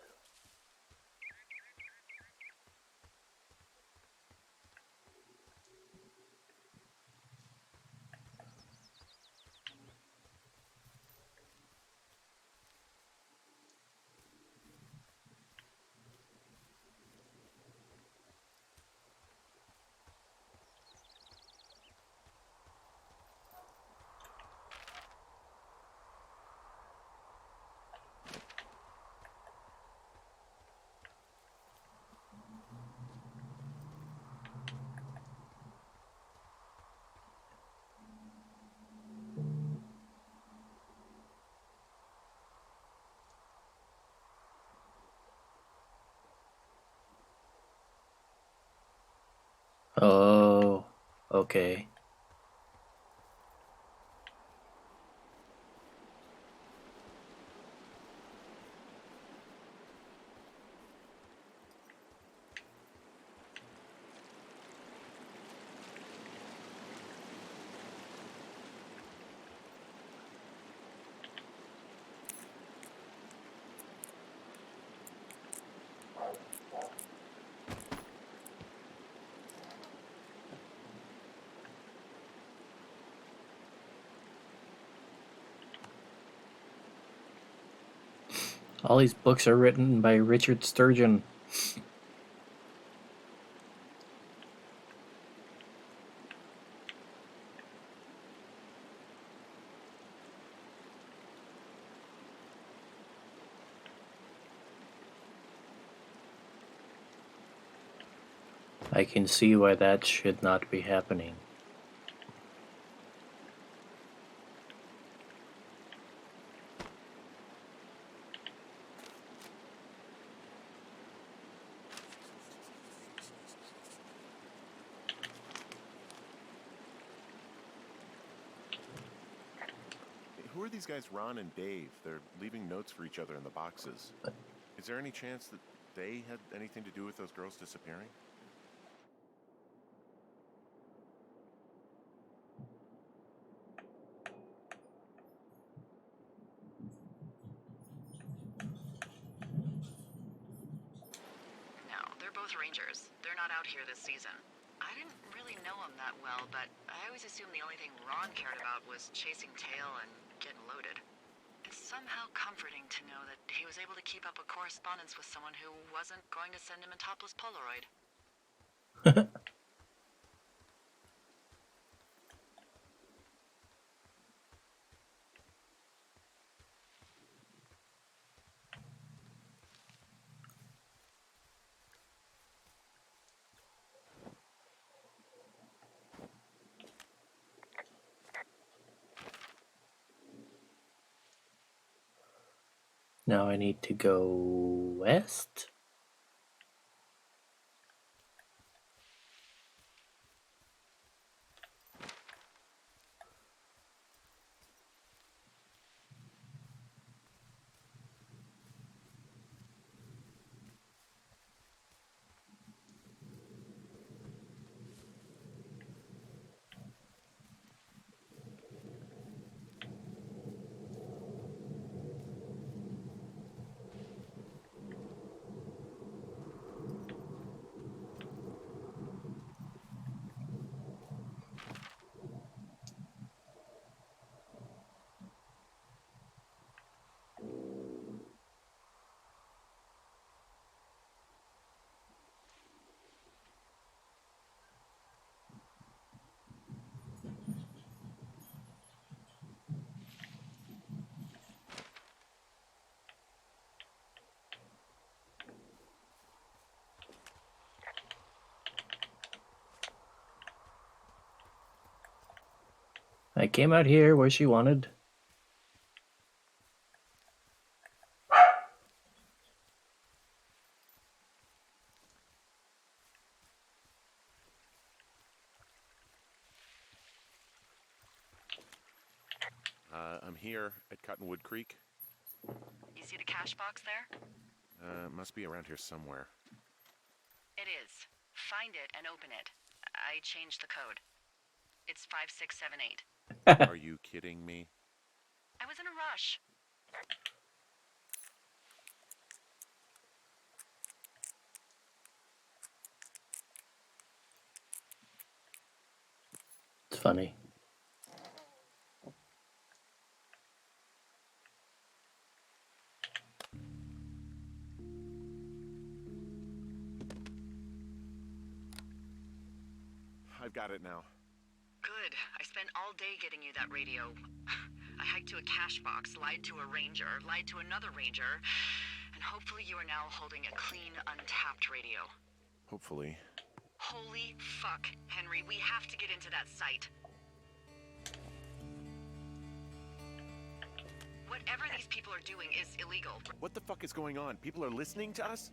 Oh, okay. All these books are written by Richard Sturgeon. I can see why that should not be happening. Who are these guys, Ron and Dave? They're leaving notes for each other in the boxes. Is there any chance that they had anything to do with those girls disappearing? No, they're both rangers. They're not out here this season. I didn't really know them that well, but I always assumed the only thing Ron cared about was chasing tail and getting loaded. It's somehow comforting to know that he was able to keep up a correspondence with someone who wasn't going to send him a topless Polaroid. Now I need to go west? I came out here where she wanted. I'm here at Cottonwood Creek. You see the cash box there? Must be around here somewhere. It is. Find it and open it. I changed the code. It's 5678. Are you kidding me? I was in a rush. It's funny. I've got it now. Good. I spent all day getting you that radio. I hiked to a cash box, lied to a ranger, lied to another ranger, and hopefully you are now holding a clean, untapped radio. Hopefully. Holy fuck, Henry, we have to get into that site. Whatever these people are doing is illegal. What the fuck is going on? People are listening to us?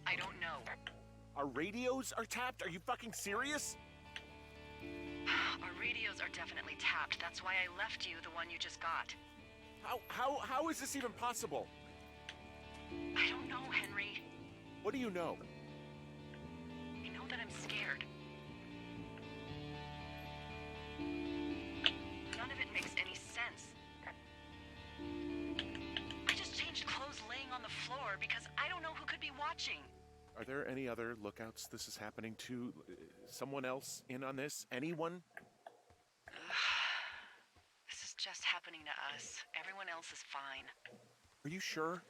I don't know. Our radios are tapped? Are you fucking serious? Our radios are definitely tapped. That's why I left you the one you just got. How is this even possible? I don't know, Henry. What do you know? I know that I'm scared. None of it makes any sense. I just changed clothes laying on the floor because I don't know who could be watching. Are there any other lookouts this is happening to? Someone else in on this? Anyone? This is just happening to us. Everyone else is fine. Are you sure?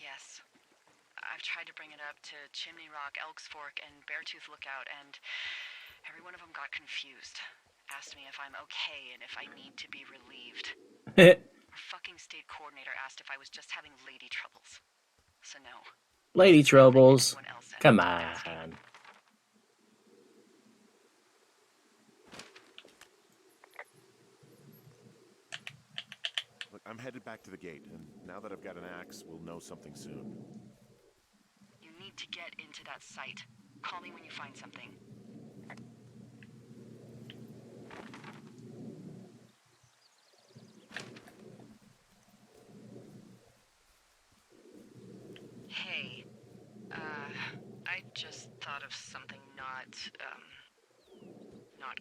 Yes. I've tried to bring it up to Chimney Rock, Elks Fork, and Beartooth Lookout, and every one of them got confused. Asked me if I'm okay and if I need to be relieved. Our fucking state coordinator asked if I was just having lady troubles. So no. Lady troubles. Come on. Look, I'm headed back to the gate, and now that I've got an axe, we'll know something soon. You need to get into that site. Call me when you find something. Hey, I just thought of something not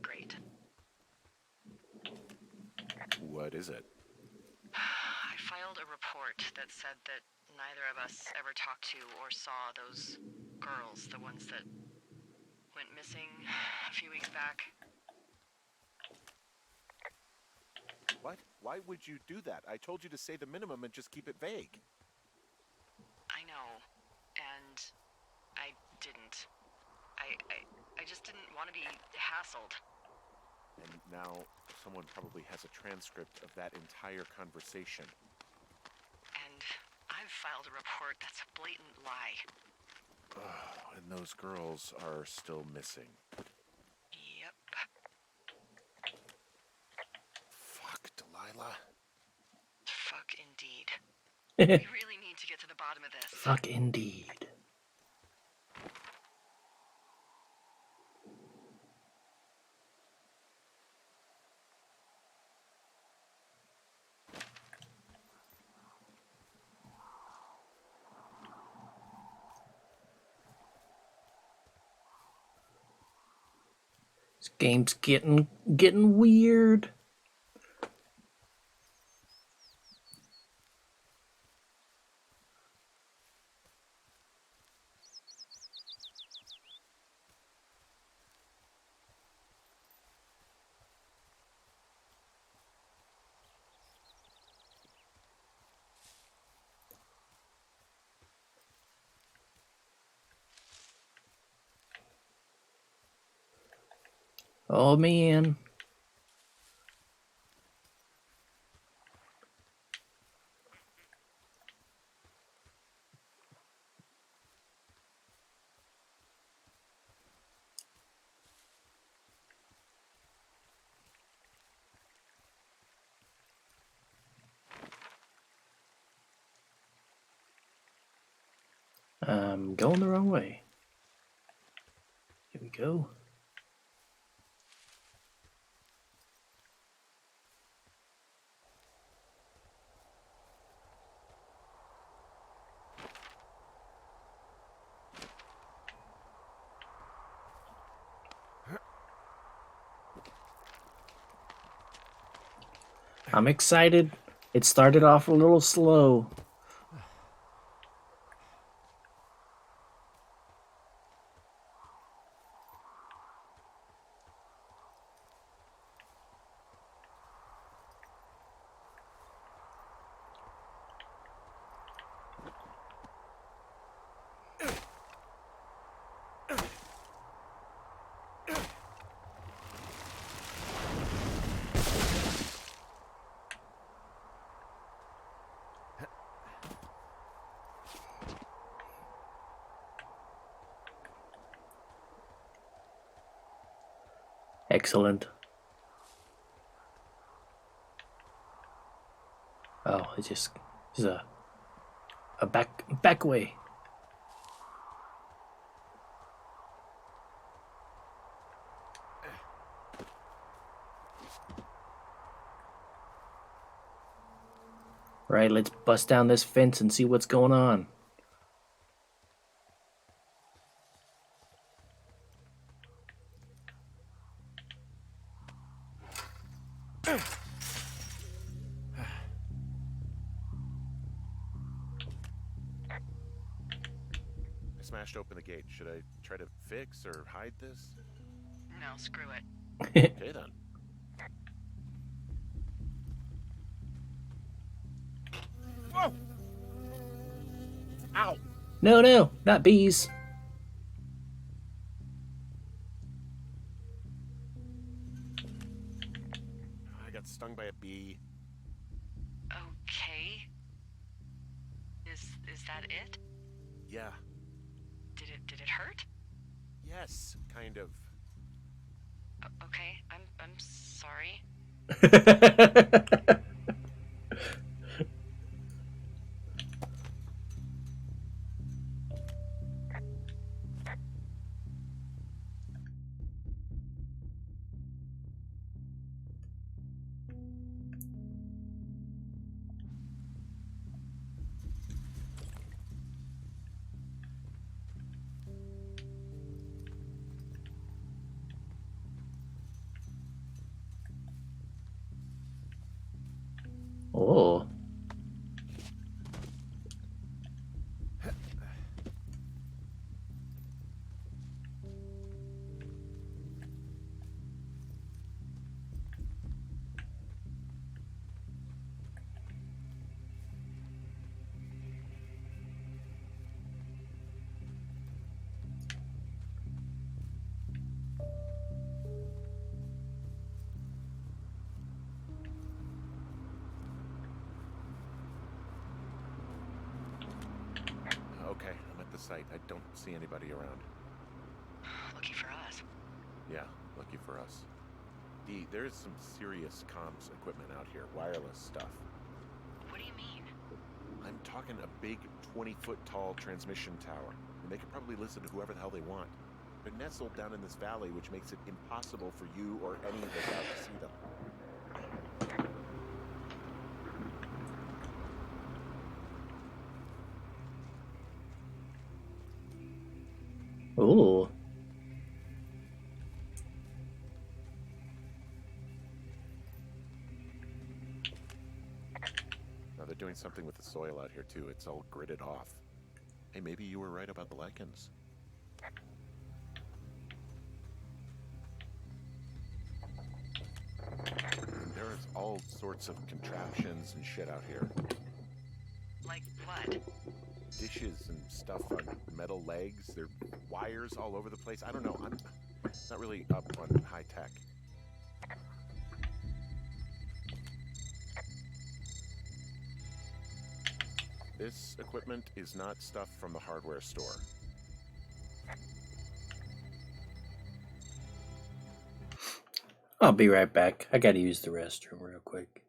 great. What is it? I filed a report that said that neither of us ever talked to or saw those girls, the ones that went missing a few weeks back. What? Why would you do that? I told you to say the minimum and just keep it vague. I know, and I didn't. I just didn't want to be hassled. And now someone probably has a transcript of that entire conversation. And I've filed a report that's a blatant lie. And those girls are still missing. Yep. Fuck, Delilah. Fuck indeed. We really need to get to the bottom of this. Fuck indeed. This game's getting weird. Oh man. I'm going the wrong way. Here we go. I'm excited It started off a little slow. Excellent. Oh, it's just a back way. Right, let's bust down this fence and see what's going on. I smashed open the gate. Should I try to fix or hide this? No, screw it. Okay then. Whoa! Ow! No, not bees. I got stung by a bee. Okay. Is that it? Yeah. Did it hurt? Yes, kind of. Okay, I'm sorry. Oh. Okay, I'm at the site. I don't see anybody around. Lucky for us. Yeah, lucky for us. There's some serious comms equipment out here, wireless stuff. What do you mean? I'm talking a big 20-foot tall transmission tower, and they can probably listen to whoever the hell they want. They're nestled down in this valley, which makes it impossible for you or any of us out to see them. Oh. Now they're doing something with the soil out here too. It's all gridded off. Hey, maybe you were right about the lichens. There's all sorts of contraptions and shit out here. Like what? Dishes and stuff on metal legs. There are wires all over the place. I don't know. I'm not really up on high tech. This equipment is not stuff from the hardware store. I'll be right back. I gotta use the restroom real quick.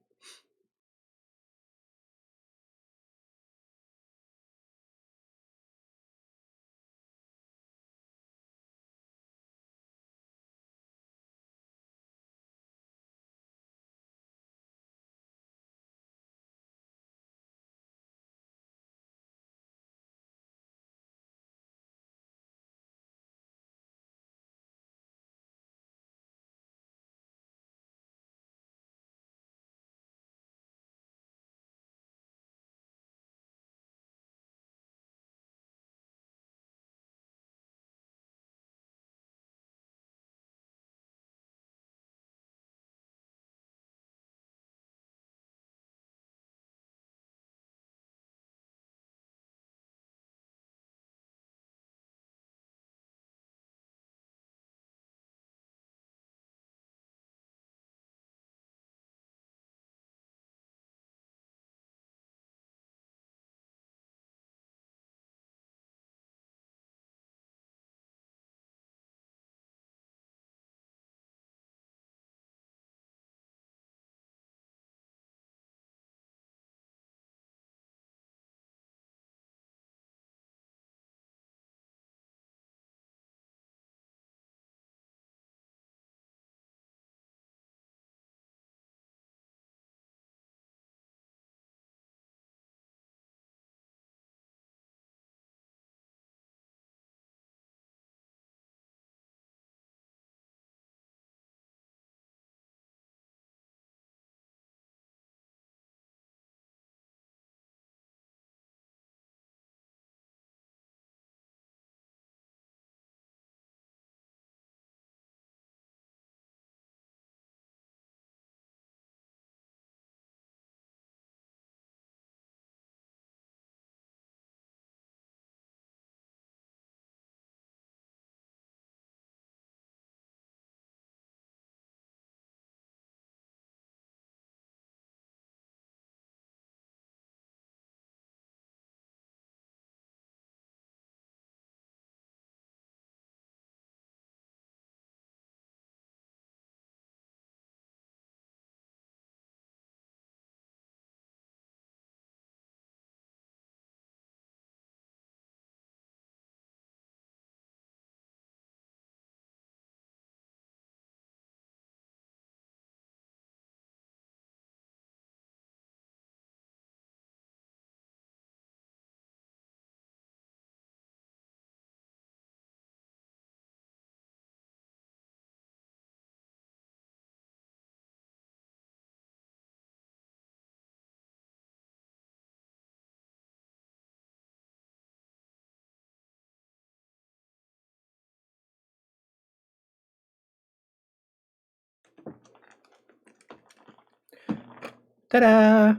Ta-da!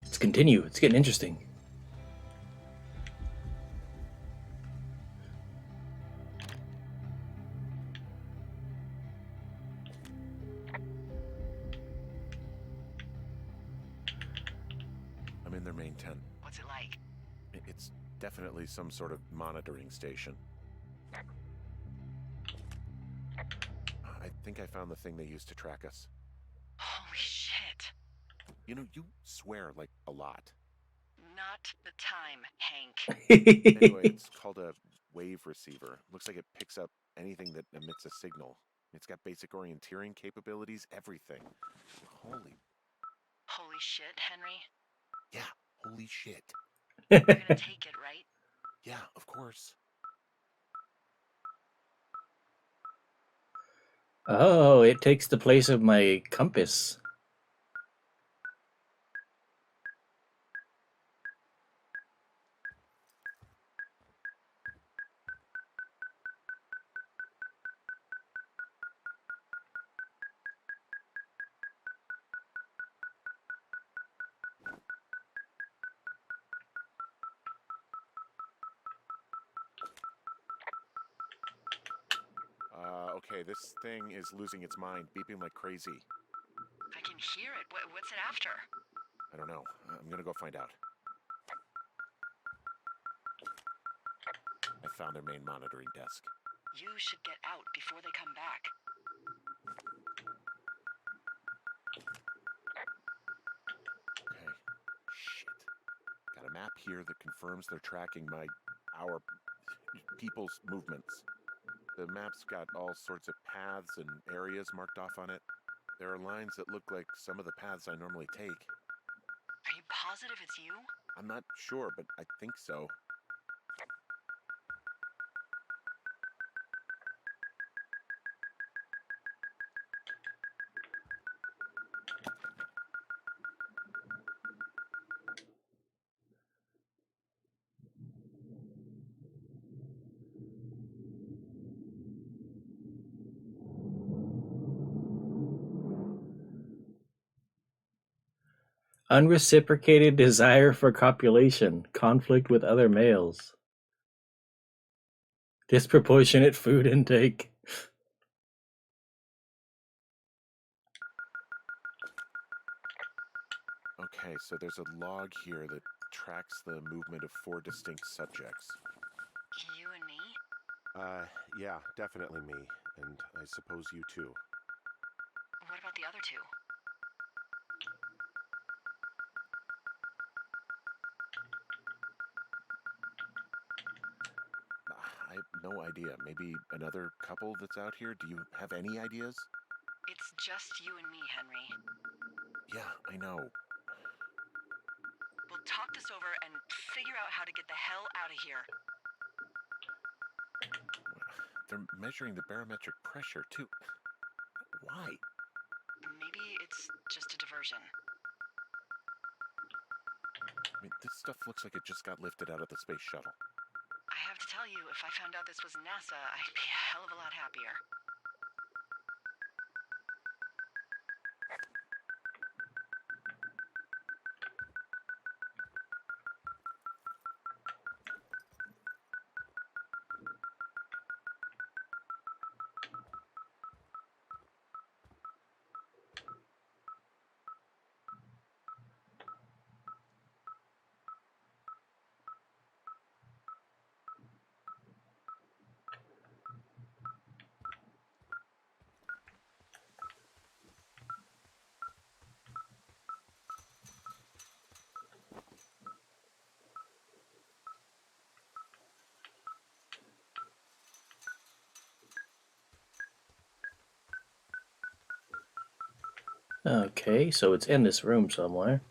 Let's continue. It's getting interesting. I'm in their main tent. What's it like? It's definitely some sort of monitoring station. I think I found the thing they used to track us. Holy shit. You know, you swear like a lot. Not the time, Hank. Anyway, it's called a wave receiver. Looks like it picks up anything that emits a signal. It's got basic orienteering capabilities, everything. Holy shit, Henry. Yeah, holy shit. You're gonna take it, right? Yeah, of course. Oh, it takes the place of my compass. Okay, this thing is losing its mind, beeping like crazy. I can hear it. What's it after? I don't know. I'm gonna go find out. I found their main monitoring desk. You should get out before they come back. Okay. Shit. Got a map here that confirms they're tracking our people's movements. The map's got all sorts of paths and areas marked off on it. There are lines that look like some of the paths I normally take. Are you positive it's you? I'm not sure, but I think so. Unreciprocated desire for copulation, conflict with other males. Disproportionate food intake. Okay, so there's a log here that tracks the movement of 4 distinct subjects. You and me? Yeah, definitely me. And I suppose you too. What about the other two? I have no idea. Maybe another couple that's out here? Do you have any ideas? It's just you and me, Henry. Yeah, I know. We'll talk this over and figure out how to get the hell out of here. They're measuring the barometric pressure, too. Why? Maybe it's just a diversion. I mean, this stuff looks like it just got lifted out of the space shuttle. I have to tell you, if I found out this was NASA, I'd be a hell of a lot happier. Okay, so it's in this room somewhere.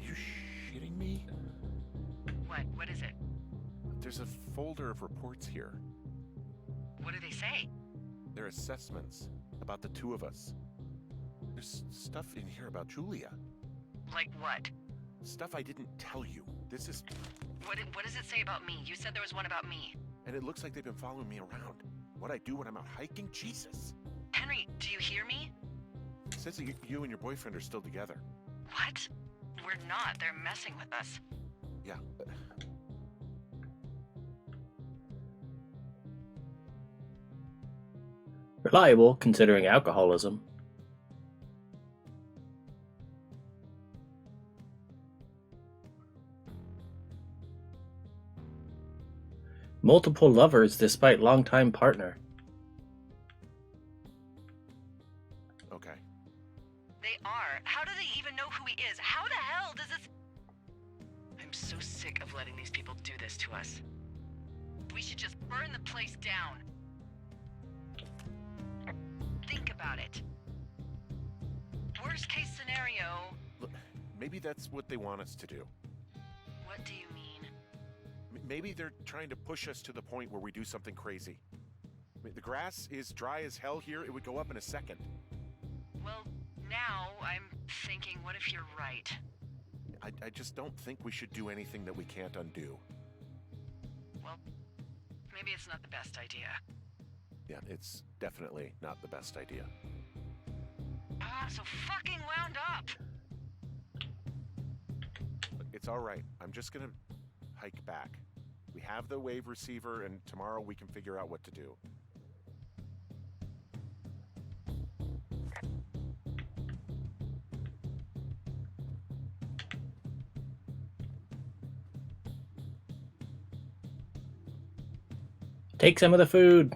you shitting me? What? What is it? There's a folder of reports here. What do they say? They're assessments about the two of us. There's stuff in here about Julia. Like what? Stuff I didn't tell you. This is... What does it say about me? You said there was one about me. And it looks like they've been following me around. What I do when I'm out hiking? Jesus. Henry, do you hear me? It says that you and your boyfriend are still together. What? We're not. They're messing with us. Yeah. Reliable, considering alcoholism. Multiple lovers despite longtime partner. Okay. They are. How do they even know who he is? How the hell does this... I'm so sick of letting these people do this to us. We should just burn the place down. Think about it. Worst case scenario... Look, maybe that's what they want us to do. What do you mean? Maybe they're trying to push us to the point where we do something crazy. I mean, the grass is dry as hell here. It would go up in a second. Well, now I'm thinking, what if you're right? I just don't think we should do anything that we can't undo. Well, maybe it's not the best idea. Yeah, it's definitely not the best idea. Ah, so fucking wound up! It's all right. I'm just gonna hike back. We have the wave receiver, and tomorrow we can figure out what to do. Take some of the food.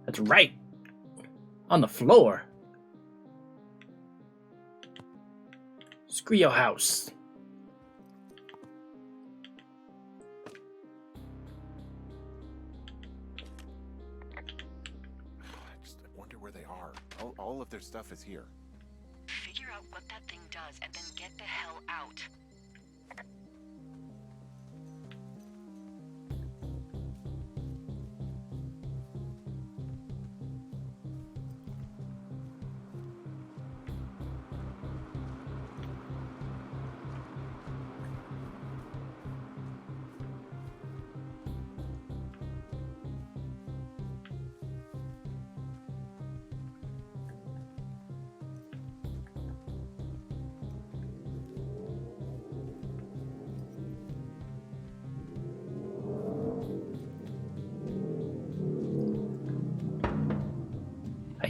That's right. On the floor. Screw your house. I wonder where they are. All of their stuff is here. Figure out what that thing does and then get the hell out.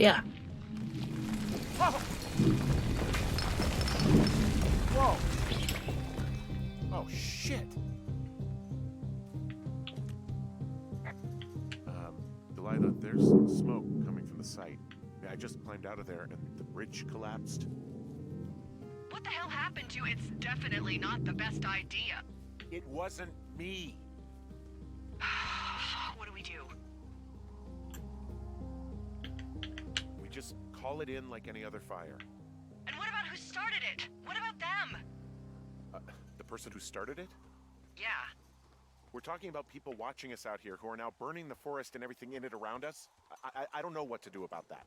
Yeah. Whoa! Oh, shit! Delilah, there's smoke coming from the site. I just climbed out of there and the bridge collapsed. What the hell happened to you? It's definitely not the best idea. It wasn't me! What do we do? We just call it in like any other fire. And what about who started it? What about them? The person who started it? Yeah. We're talking about people watching us out here who are now burning the forest and everything in it around us. I don't know what to do about that.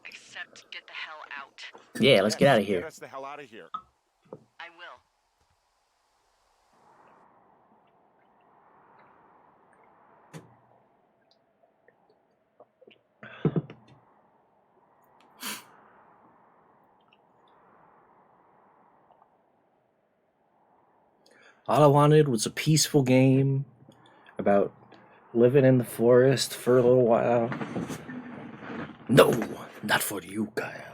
Except get the hell out. Yeah, let's get out of Get here. us the hell out of here. I will. All I wanted was a peaceful game about living in the forest for a little while. No, not for you, Kyle.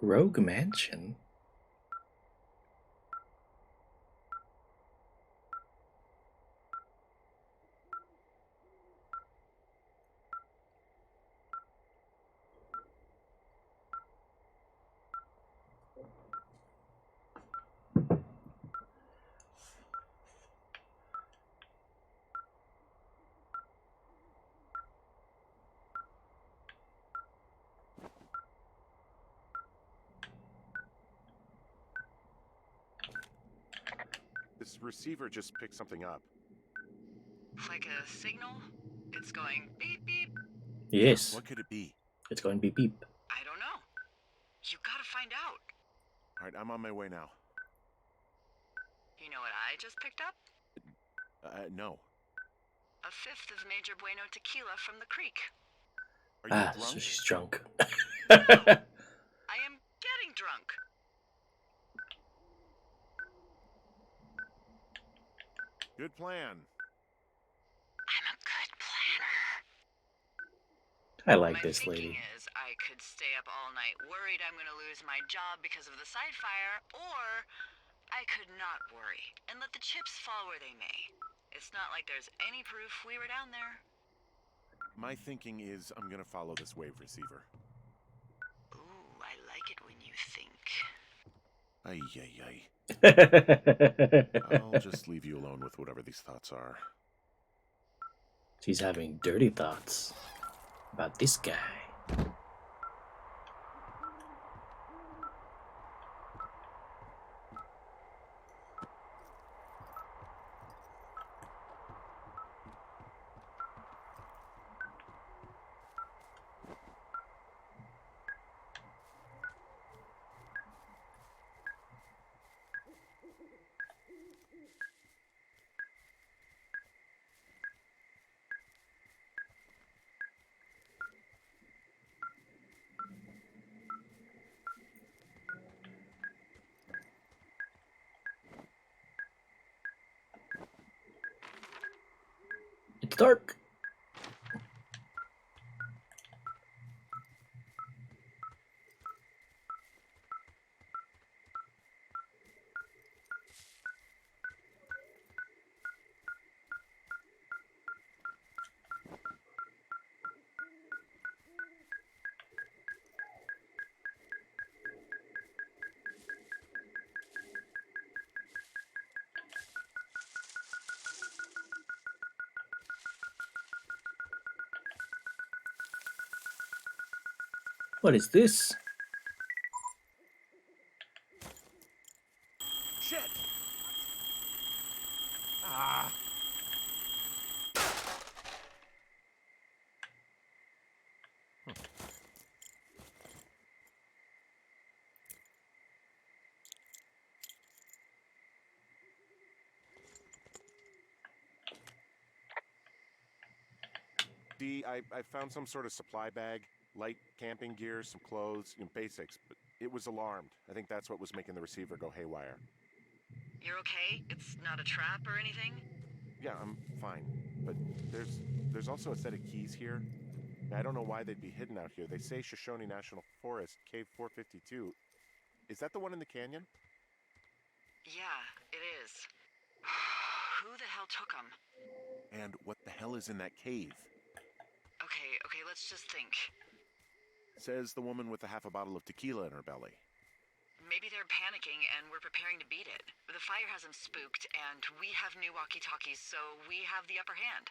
Rogue Mansion? This receiver just picked something up. Like a signal? It's going beep beep. Yes, What could it be? it's going beep beep. I don't know. You gotta find out. All right, I'm on my way now. You know what I just picked up? No. A fifth of Major Bueno tequila from the creek. Are you drunk? So she's drunk. I am getting drunk. Good plan. I'm a good planner. I like My this thinking lady. is I could stay up all night worried I'm gonna lose my job because of the side fire, or I could not worry and let the chips fall where they may. It's not like there's any proof we were down there. My thinking is I'm gonna follow this wave receiver. Ooh, I like it when you think. Ay, ay, ay. I'll just leave you alone with whatever these thoughts are. She's having dirty thoughts about this guy. It's dark. What is this? Shit! Ah! I found some sort of supply bag, light camping gear, some clothes, basics, but it was alarmed. I think that's what was making the receiver go haywire. You're okay? It's not a trap or anything? Yeah, I'm fine, but there's also a set of keys here. I don't know why they'd be hidden out here. They say Shoshone National Forest, Cave 452. Is that the one in the canyon? Yeah, it is. Who the hell took them? And what the hell is in that cave? Okay, let's just think. Says the woman with a half a bottle of tequila in her belly. Maybe they're panicking and we're preparing to beat it. The fire has them spooked, and we have new walkie-talkies, so we have the upper hand.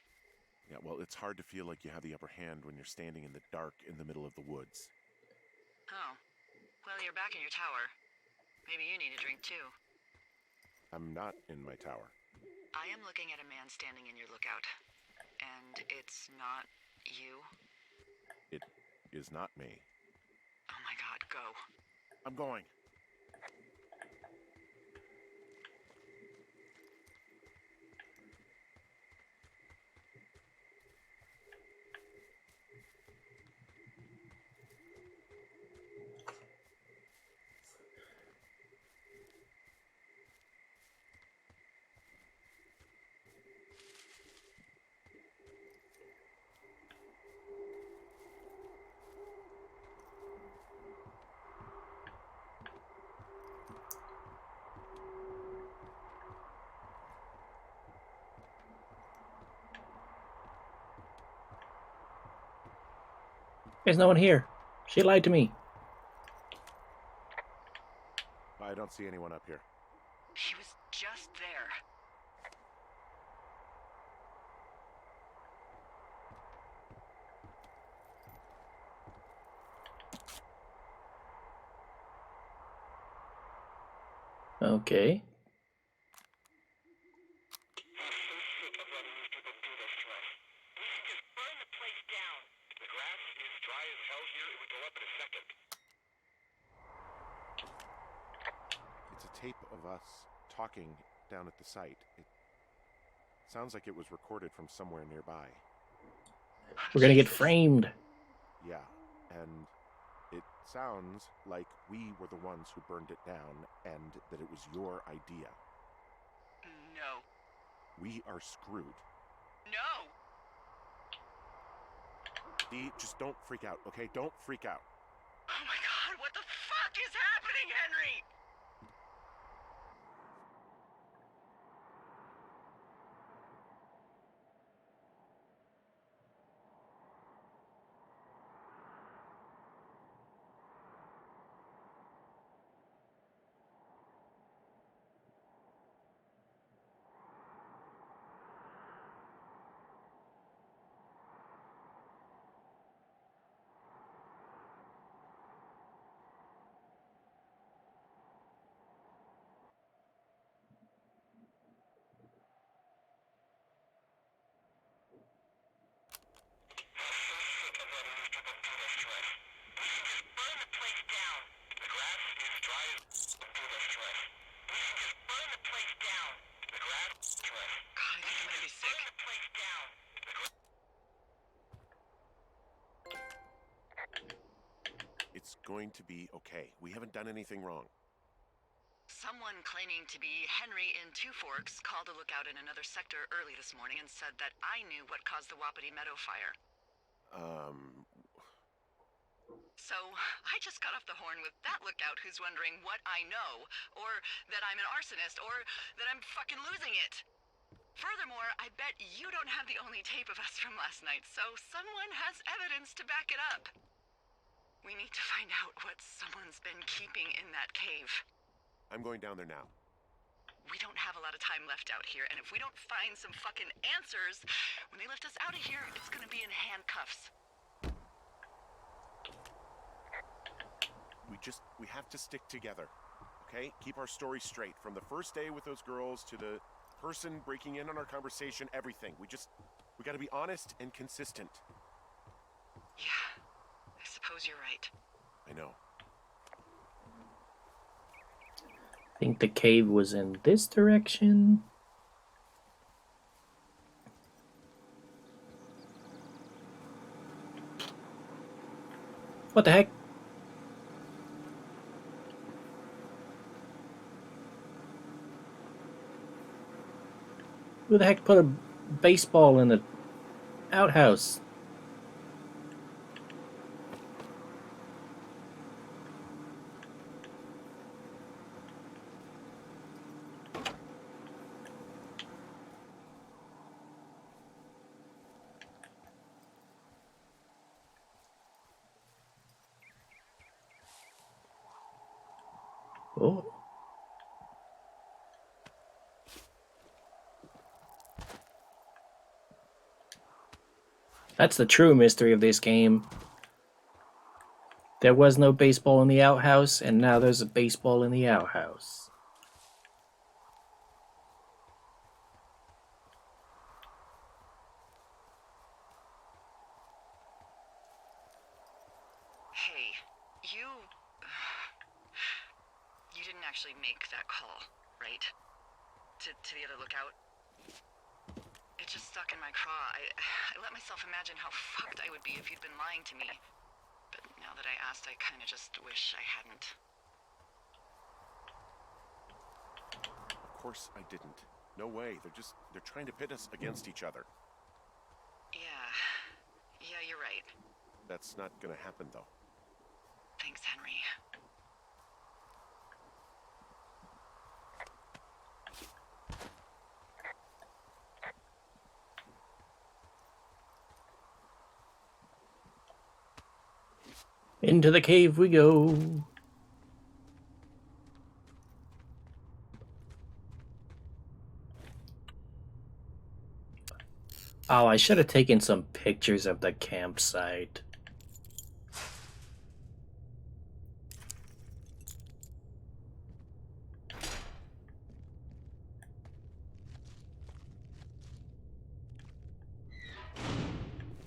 Yeah, well, it's hard to feel like you have the upper hand when you're standing in the dark in the middle of the woods. Oh. Well, you're back in your tower. Maybe you need a drink, too. I'm not in my tower. I am looking at a man standing in your lookout. And it's not you? It is not me. Oh my god, go. I'm going. There's no one here. She lied to me. I don't see anyone up here. He was just there. Okay. It's a tape of us talking down at the site. It sounds like it was recorded from somewhere nearby. We're gonna get framed. Yeah, and it sounds like we were the ones who burned it down and that it was your idea. No. We are screwed. No! Dee, just don't freak out, okay? Don't freak out. Oh my god, what the fuck is happening, Henry? God, I think I'm gonna be sick. It's going to be okay. We haven't done anything wrong. Someone claiming to be Henry in Two Forks called a lookout in another sector early this morning and said that I knew what caused the Wapiti Meadow fire. So, I just got off the horn with that lookout who's wondering what I know, or that I'm an arsonist, or that I'm fucking losing it. Furthermore, I bet you don't have the only tape of us from last night, so someone has evidence to back it up. We need to find out what someone's been keeping in that cave. I'm going down there now. We don't have a lot of time left out here, and if we don't find some fucking answers, when they lift us out of here, it's gonna be in handcuffs. We have to stick together, okay? Keep our story straight. From the first day with those girls to the person breaking in on our conversation, everything. We gotta be honest and consistent. Yeah, I suppose you're right. I know. I think the cave was in this direction. What the heck? Who the heck put a baseball in the outhouse? Oh. That's the true mystery of this game. There was no baseball in the outhouse, and now there's a baseball in the outhouse. Hey, you didn't actually make that call, right? To the other lookout? It just stuck in my craw. I let myself imagine how fucked I would be if you'd been lying to me. But now that I asked, I kinda just wish I hadn't. Of course I didn't. No way. They're trying to pit us against each other. Yeah, you're right. That's not gonna happen, though. Thanks, Henry. Into the cave we go. Oh, I should have taken some pictures of the campsite.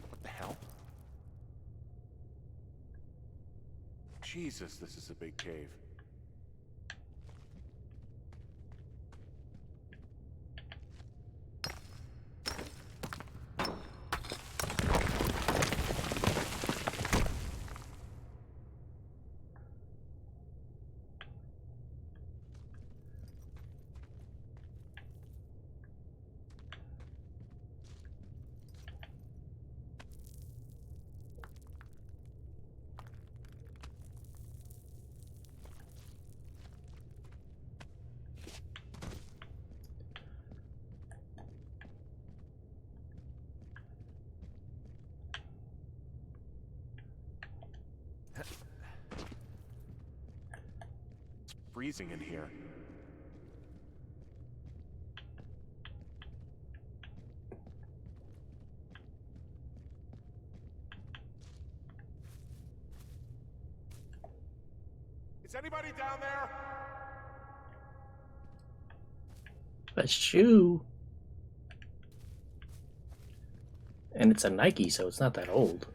What the hell? Jesus, this is a big cave. It's freezing in here. Is anybody down there? A shoe. And it's a Nike, so it's not that old.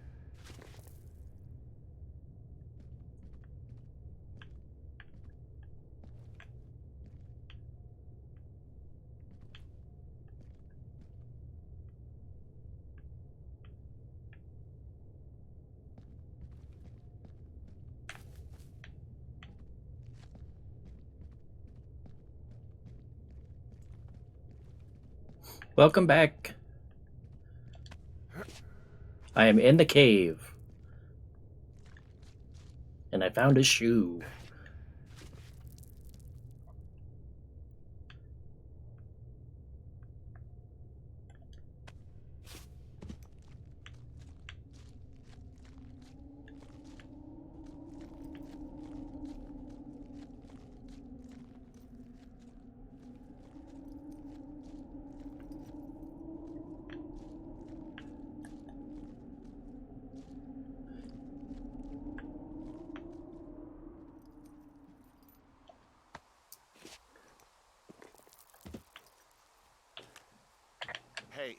Welcome back. I am in the cave. And I found a shoe.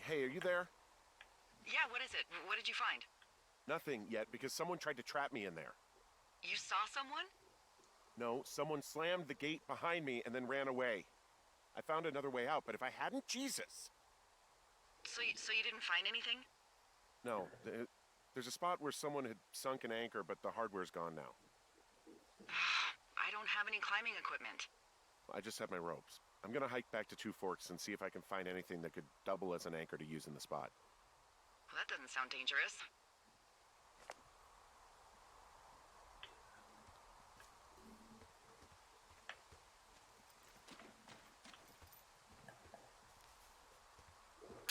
Hey, are you there? Yeah, what is it? What did you find? Nothing yet, because someone tried to trap me in there. You saw someone? No, someone slammed the gate behind me and then ran away. I found another way out, but if I hadn't, Jesus! So you didn't find anything? No, there's a spot where someone had sunk an anchor, but the hardware's gone now. I don't have any climbing equipment. I just have my ropes. I'm gonna hike back to Two Forks and see if I can find anything that could double as an anchor to use in the spot. Well, that doesn't sound dangerous.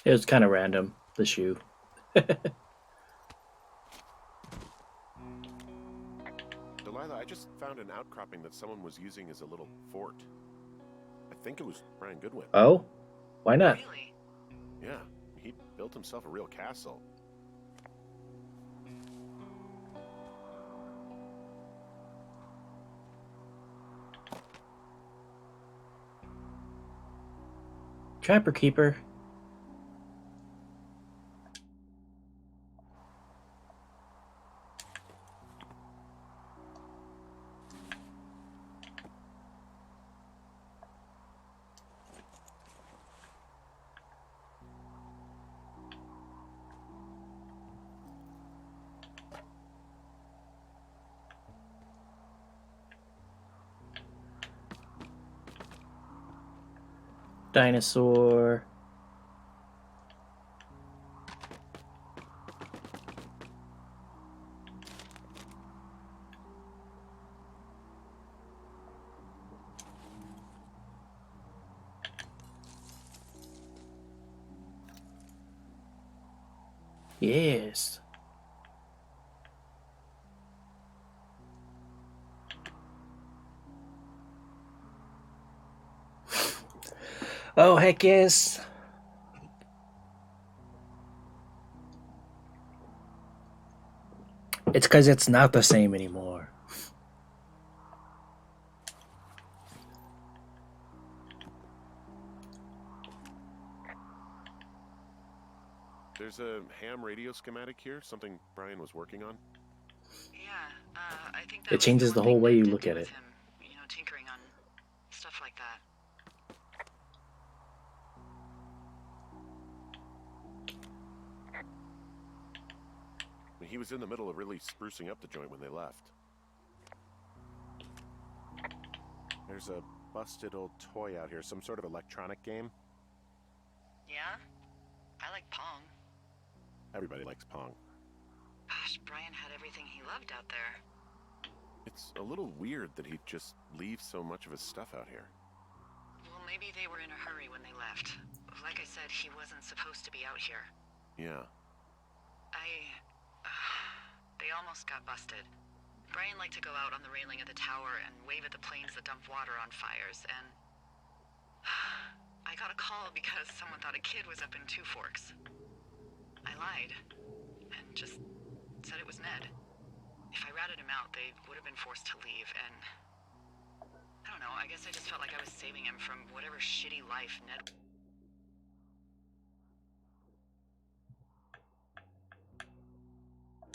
It was kind of random, the shoe. Delilah, I just found an outcropping that someone was using as a little fort. I think it was Brian Goodwin. Oh? Why not? Really? Yeah, he built himself a real castle. Trapper Keeper. Dinosaur. Yes. Oh, heck yes. It's because it's not the same anymore. There's a ham radio schematic here, something Brian was working on. Yeah, I think that It was changes the the one whole thing way Ned you did look do at with it. him, you know, tinkering on stuff like that. He was in the middle of really sprucing up the joint when they left. There's a busted old toy out here, some sort of electronic game. Yeah? I like Pong. Everybody likes Pong. Gosh, Brian had everything he loved out there. It's a little weird that he'd just leave so much of his stuff out here. Well, maybe they were in a hurry when they left. Like I said, he wasn't supposed to be out here. Yeah. They almost got busted. Brian liked to go out on the railing of the tower and wave at the planes that dumped water on fires, and I got a call because someone thought a kid was up in Two Forks. I lied, and just said it was Ned. If I ratted him out, they would have been forced to leave, and I don't know, I guess I just felt like I was saving him from whatever shitty life Ned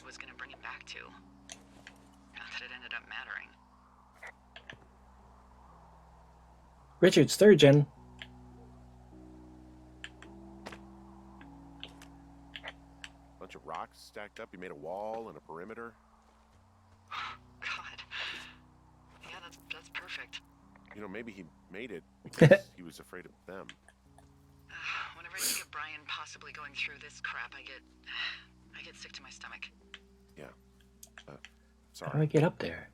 was gonna bring him back to. Not that it ended up mattering. Richard Sturgeon. Bunch of rocks stacked up. He made a wall and a perimeter. God. Yeah, that's perfect. You know, maybe he made it because he was afraid of them. Whenever I think of Brian possibly going through this crap, I get sick to my stomach. Yeah. How do Sorry. I get up there?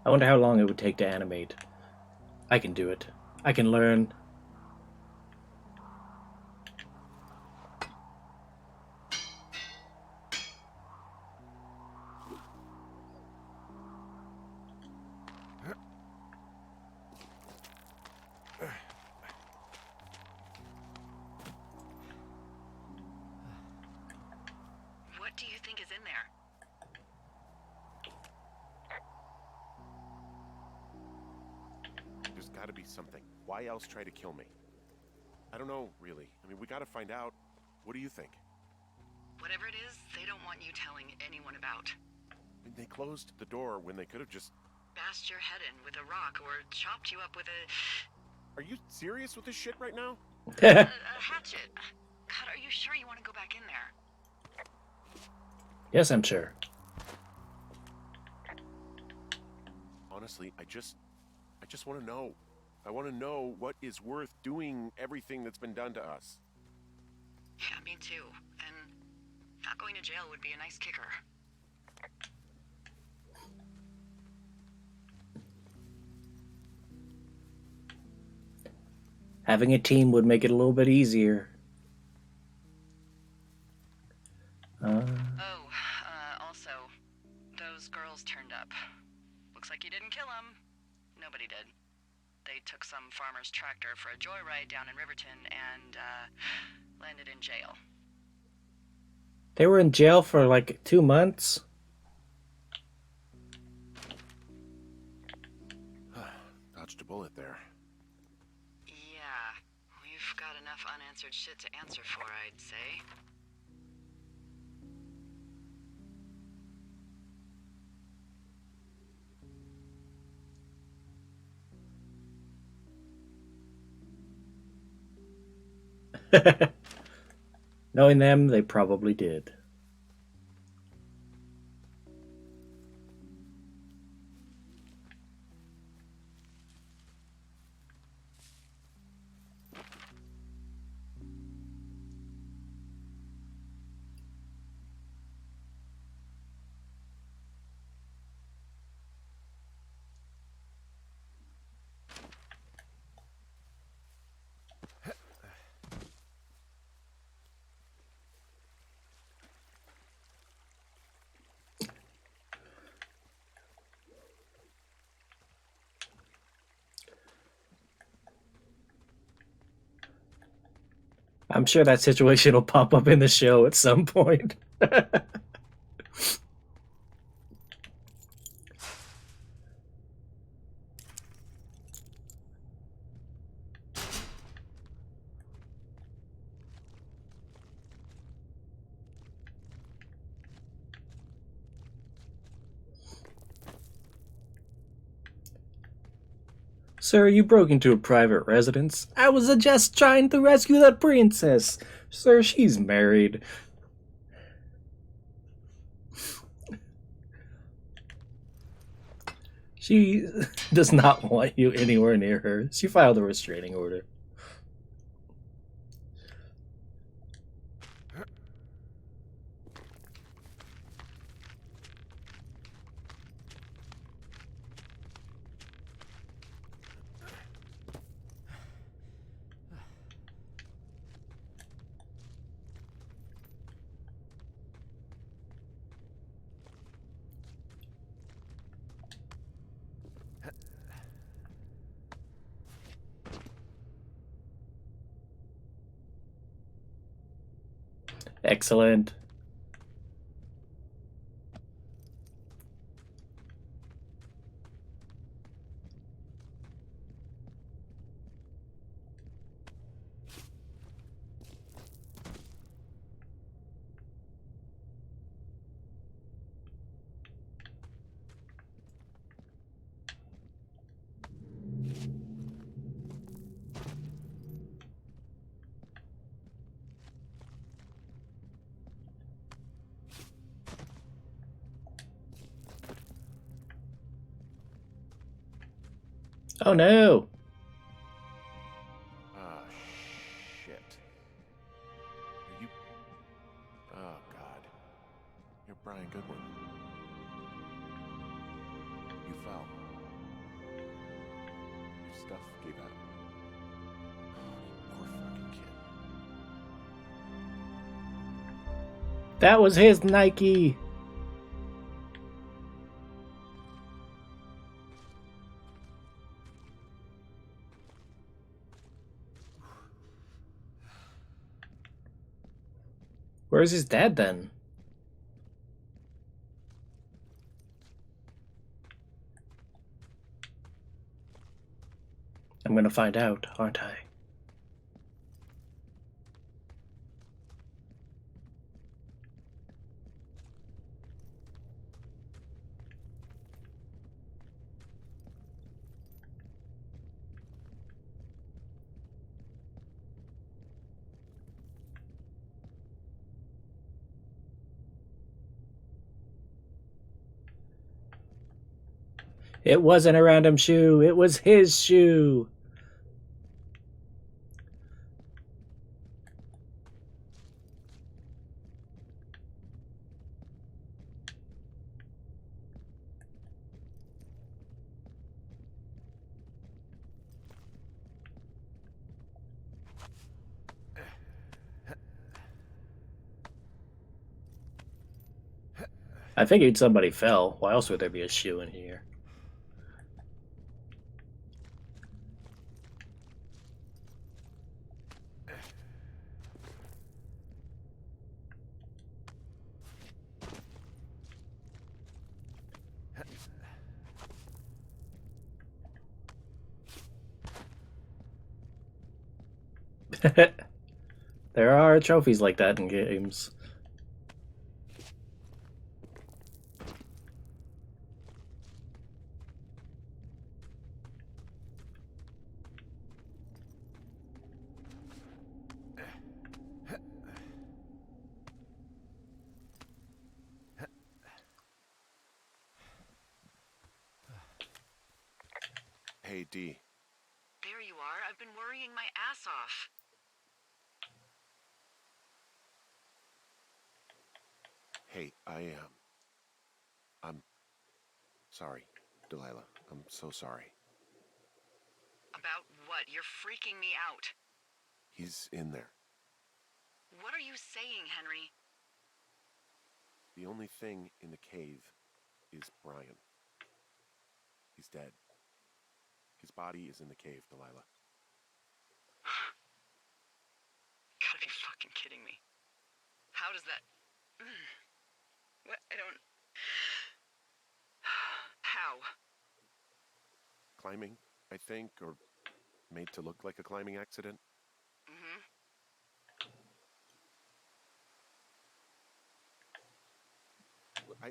I wonder how long it would take to animate. I can do it. I can learn. What do you think is in there? There's got to be something. Why else try to kill me? I don't know, really. I mean, we got to find out. What do you think? Whatever it is, they don't want you telling anyone about. I mean, they closed the door when they could have just... Bashed your head in with a rock or chopped you up with a Are you serious with this shit right now? hatchet. God, are you sure you want to go back in there? Yes, I'm sure. Honestly, I just want to know. I want to know what is worth doing everything that's been done to us. Yeah, me too. And not going to jail would be a nice kicker. Having a team would make it a little bit easier. Also, those girls turned up. Looks like you didn't kill them. Nobody did. They took some farmer's tractor for a joyride down in Riverton and, landed in jail. They were in jail for like 2 months. Dodged a bullet there. Yeah, we've got enough unanswered shit to answer for, I'd say. Knowing them, they probably did. I'm sure that situation will pop up in the show at some point. Sir, you broke into a private residence. I was just trying to rescue that princess. Sir, she's married. She does not want you anywhere near her. She filed a restraining order. Excellent. Oh no! Ah, shit. Are you... Oh, God. You're Brian Goodwin. You fell. Your stuff gave out. Oh, you poor fucking kid. That was his Nike! Where's his dad then? I'm gonna find out, aren't I? It wasn't a random shoe, it was his shoe! I figured somebody fell. Why else would there be a shoe in here? There are trophies like that in games. Hey, D. There you are. I've been worrying my ass off. Hey, I'm sorry, Delilah. I'm so sorry. About what? You're freaking me out. He's in there. What are you saying, Henry? The only thing in the cave is Brian. He's dead. His body is in the cave, Delilah. Gotta be fucking kidding me. How does that... What? I don't... How? Climbing, I think, or made to look like a climbing accident. Mm-hmm.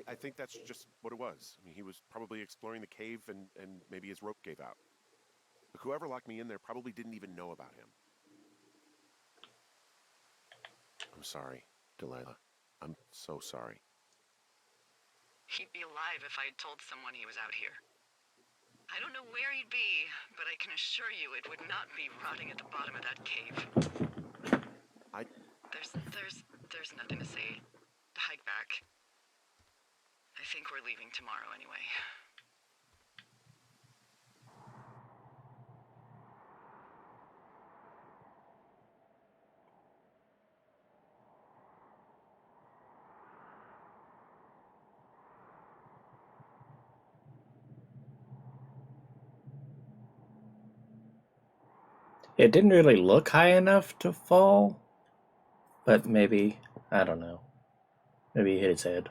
I think that's just what it was. I mean, he was probably exploring the cave and maybe his rope gave out. But whoever locked me in there probably didn't even know about him. I'm sorry, Delilah. I'm so sorry. He'd be alive if I'd told someone he was out here. I don't know where he'd be, but I can assure you it would not be rotting at the bottom of that cave. There's nothing to say. Hike back. I think we're leaving tomorrow anyway. It didn't really look high enough to fall, but maybe, I don't know. Maybe he hit his head.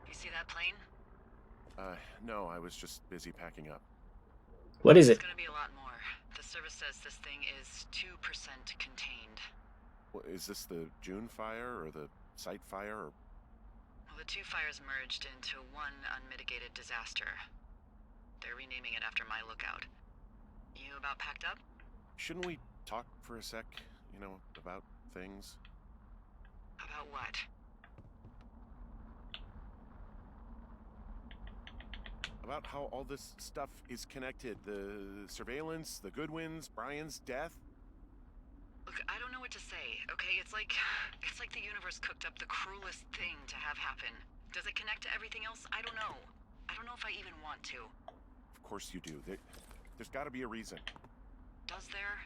You see that plane? No, I was just busy packing up. What is It's it? gonna be a lot more. The service says this thing is 2% contained. Well, is this the June fire or the site fire? Or... Well, the two fires merged into one unmitigated disaster. They're renaming it after my lookout. You about packed up? Shouldn't we talk for a sec, about things? About what? About how all this stuff is connected. The surveillance, the Goodwins, Brian's death. Look, I don't know what to say, okay? It's like the universe cooked up the cruelest thing to have happen. Does it connect to everything else? I don't know. I don't know if I even want to. Of course you do. There's got to be a reason. Does there?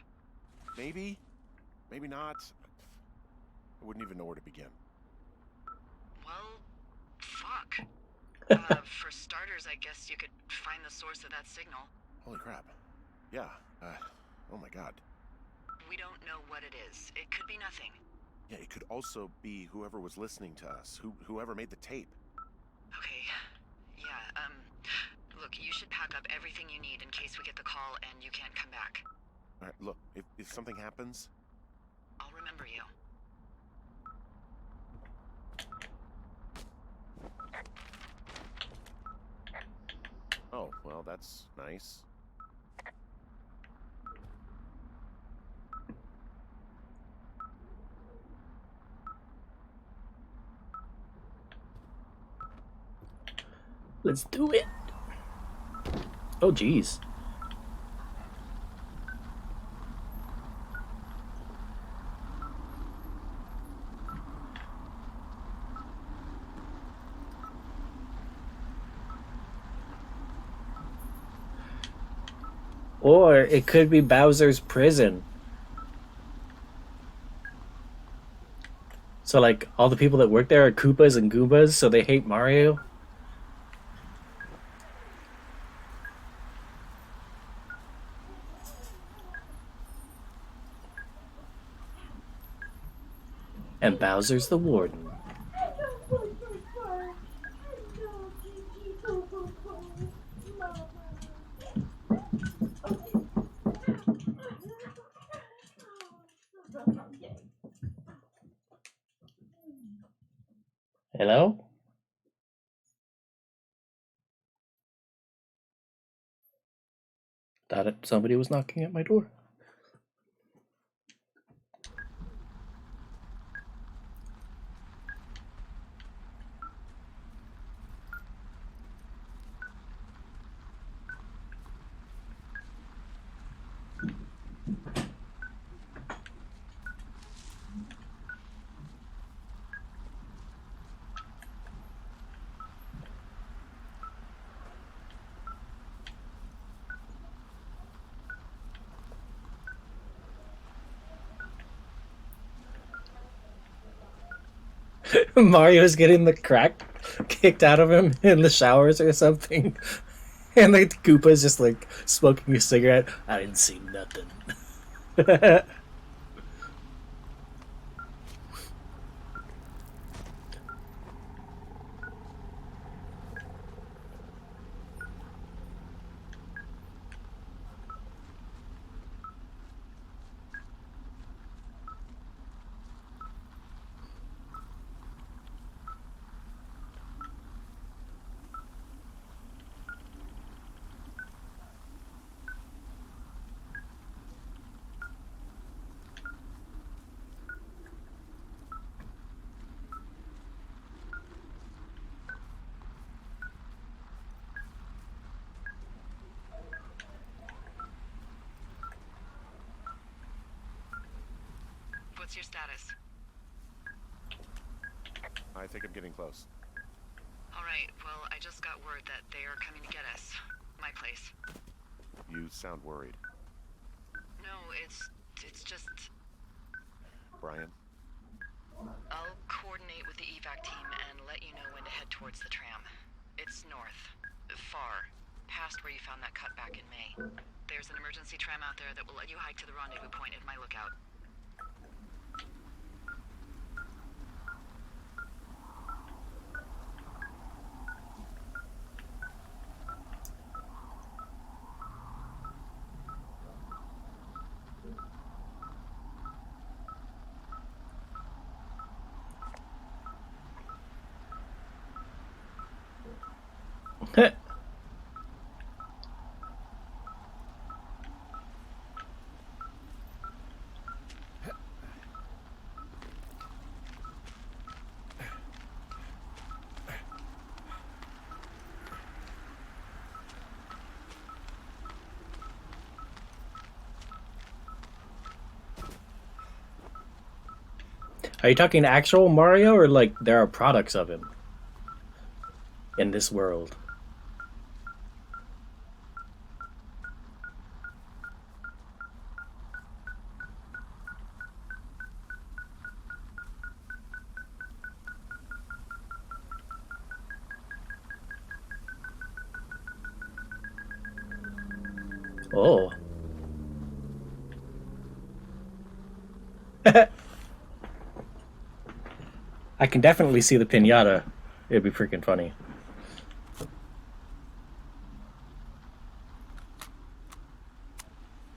Maybe. Maybe not. I wouldn't even know where to begin. Well, fuck. For starters, I guess you could find the source of that signal. Holy crap. Yeah. Oh my god. We don't know what it is. It could be nothing. Yeah, it could also be whoever was listening to us, whoever made the tape. Okay. Yeah, look, you should pack up everything you need in case we get the call and you can't come back. All right, look, if something happens... I'll remember you. Oh, well, that's nice. Let's do it. Oh, geez. Or it could be Bowser's prison. So, like, all the people that work there are Koopas and Goombas, so they hate Mario? And Bowser's the warden. Hello? Thought somebody was knocking at my door. Mario's getting the crack kicked out of him in the showers or something. And like Koopa's just like smoking a cigarette. I didn't see nothing. What's your status? I think I'm getting close. Alright, well, I just got word that they are coming to get us. My place. You sound worried. No, it's just... Brian? I'll coordinate with the evac team and let you know when to head towards the tram. It's north. Far. Past where you found that cut back in May. There's an emergency tram out there that will let you hike to the rendezvous point at my lookout. Are you talking actual Mario or like there are products of him in this world? Oh. I can definitely see the pinata. It'd be freaking funny.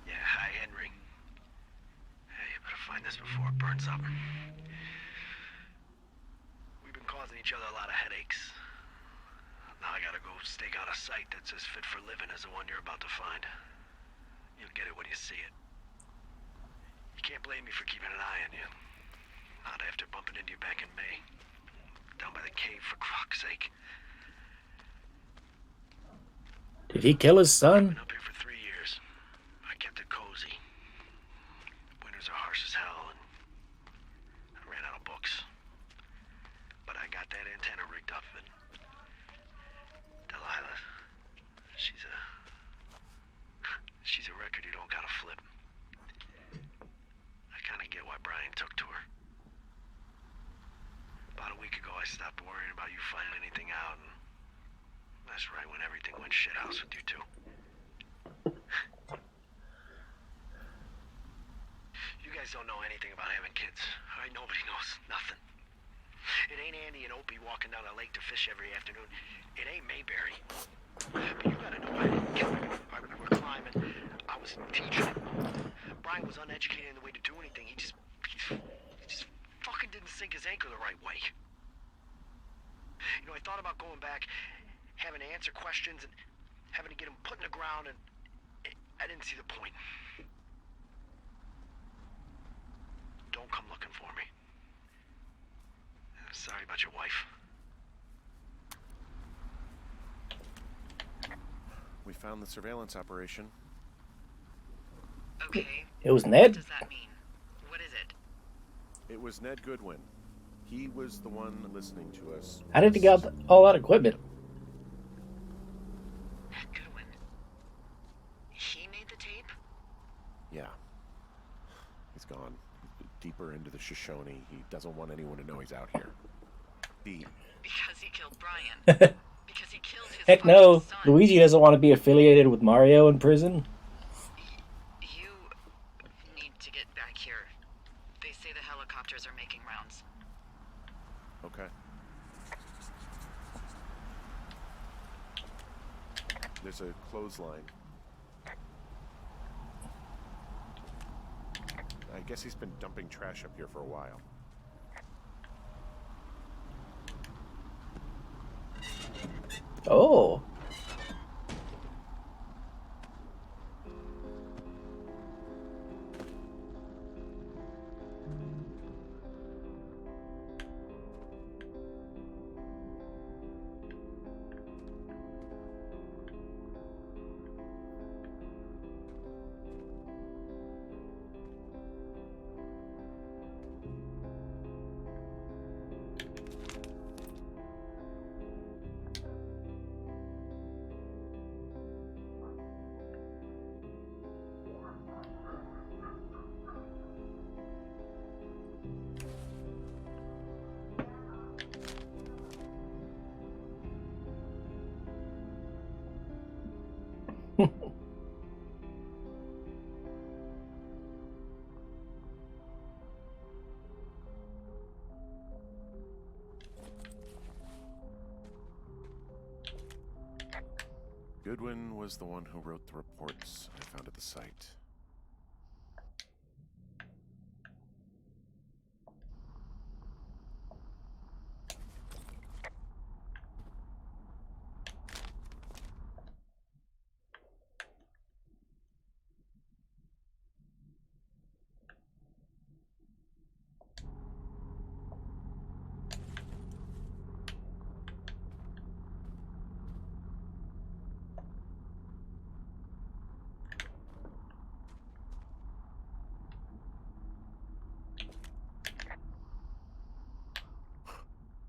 Yeah, hi, Henry. Hey, you better find this before it burns up. We've been causing each other a lot of headaches. Now I gotta go stake out a site that's as fit for living as the one you're about to find. You'll get it when you see it. You can't blame me for keeping an eye on you. Not after bumping into you back in May. Down by the cave, for croc's sake. Did he kill his son? Been up here for 3 years. I kept it cozy. Winters are harsh as hell, and I ran out of books. But I got that antenna rigged up, and Delilah, she's a record you don't gotta flip. I kinda get why Brian took to her. About a week ago, I stopped worrying about you finding anything out, and that's right when everything went shithouse with you two. You guys don't know anything about having kids. All right, nobody knows nothing. It ain't Andy and Opie walking down the lake to fish every afternoon. It ain't Mayberry. But you gotta know I didn't kill her. All right, we were climbing. I was teaching. Brian was uneducated in the way to do anything. He just fucking didn't sink his anchor the right way. You know, I thought about going back, having to answer questions, and having to get him put in the ground, and I didn't see the point. Don't come looking for me. Sorry about your wife. We found the surveillance operation. Okay, It was what Ned? does that mean? What is it? It was Ned Goodwin. He was the one listening to us. How did he get all that equipment? Goodwin. He made the tape? Yeah. He's gone deeper into the Shoshone. He doesn't want anyone to know he's out here. be? Because he killed Brian. Because he killed his Heck fucking no, son. Luigi doesn't want to be affiliated with Mario in prison. You need to get back here. They say the helicopters are making rounds. Okay. There's a clothesline. I guess he's been dumping trash up here for a while. Oh. Goodwin was the one who wrote the reports I found at the site.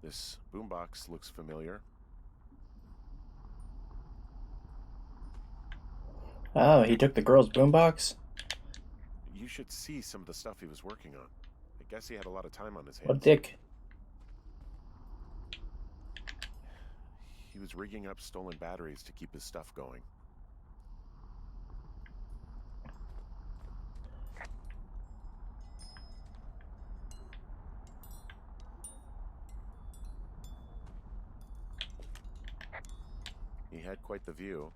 This boombox looks familiar. Oh, he took the girl's boombox? You should see some of the stuff he was working on. I guess he had a lot of time on his hands. What dick? He was rigging up stolen batteries to keep his stuff going. He had quite the view.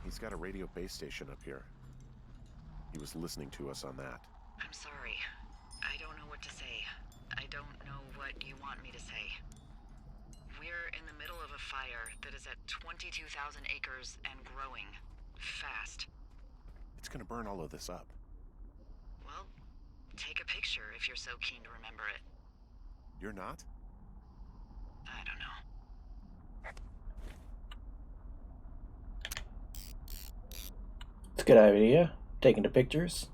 He's got a radio base station up here. He was listening to us on that. I'm sorry. I don't know what to say. I don't know what you want me to say. We're in the middle of a fire that is at 22,000 acres and growing. Fast. It's gonna burn all of this up. Well, take a picture if you're so keen to remember it. You're not? I don't know. It's a good idea. Taking the pictures.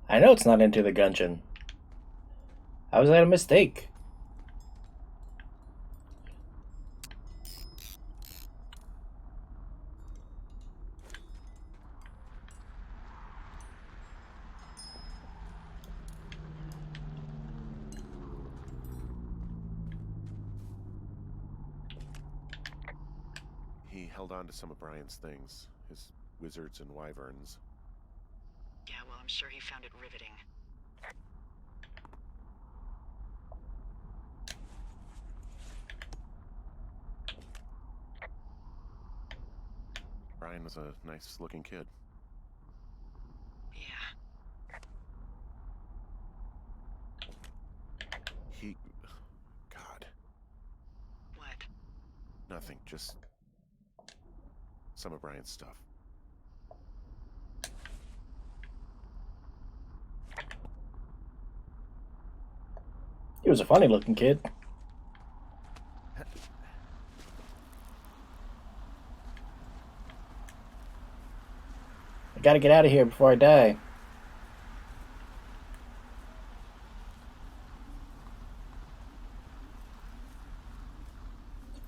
I know it's not Into the Gungeon. How was that a mistake? He held on to some of Brian's things, his wizards and wyverns. Yeah, well, I'm sure he found it riveting. Brian was a nice-looking kid. Yeah. God, What? nothing, just some of Brian's stuff. He was a funny looking kid. I gotta get out of here before I die.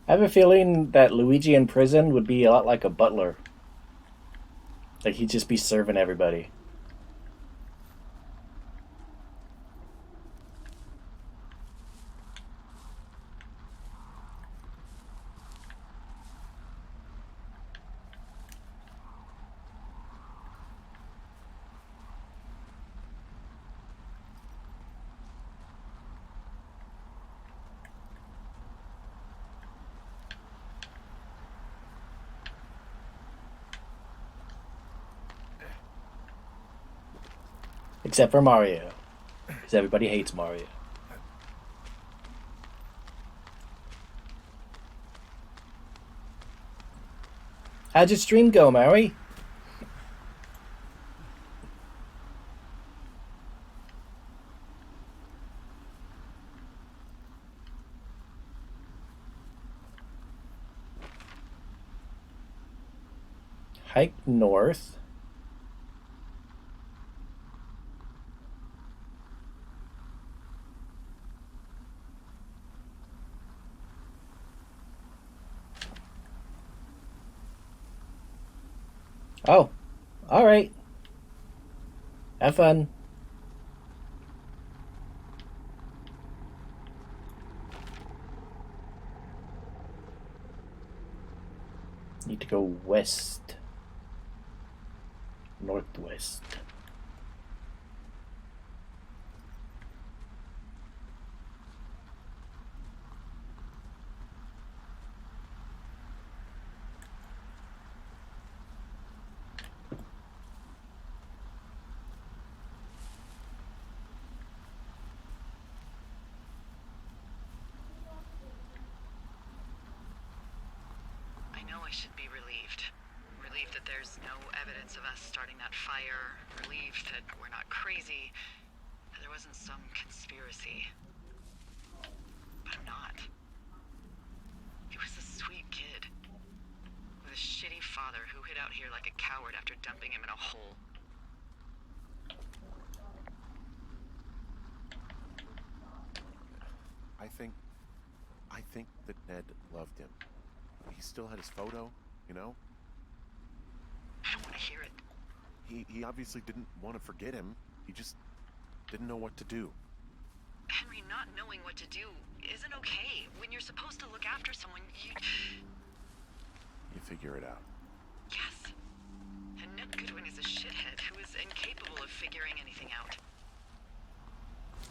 I have a feeling that Luigi in prison would be a lot like a butler. Like he'd just be serving everybody. Except for Mario. Because everybody hates Mario. How'd your stream go, Mary? Hike north. Oh, alright. Have fun. Need to go west. Northwest. I know I should be relieved. Relieved that there's no evidence of us starting that fire. Relieved that we're not crazy. That there wasn't some conspiracy. But I'm not. He was a sweet kid. With a shitty father who hid out here like a coward after dumping him in a hole. I think that Ned loved him. He still had his photo, you know? I don't want to hear it. He obviously didn't want to forget him. He just didn't know what to do. Henry, not knowing what to do isn't okay. When you're supposed to look after someone, you figure it out. Yes. And Ned Goodwin is a shithead who is incapable of figuring anything out.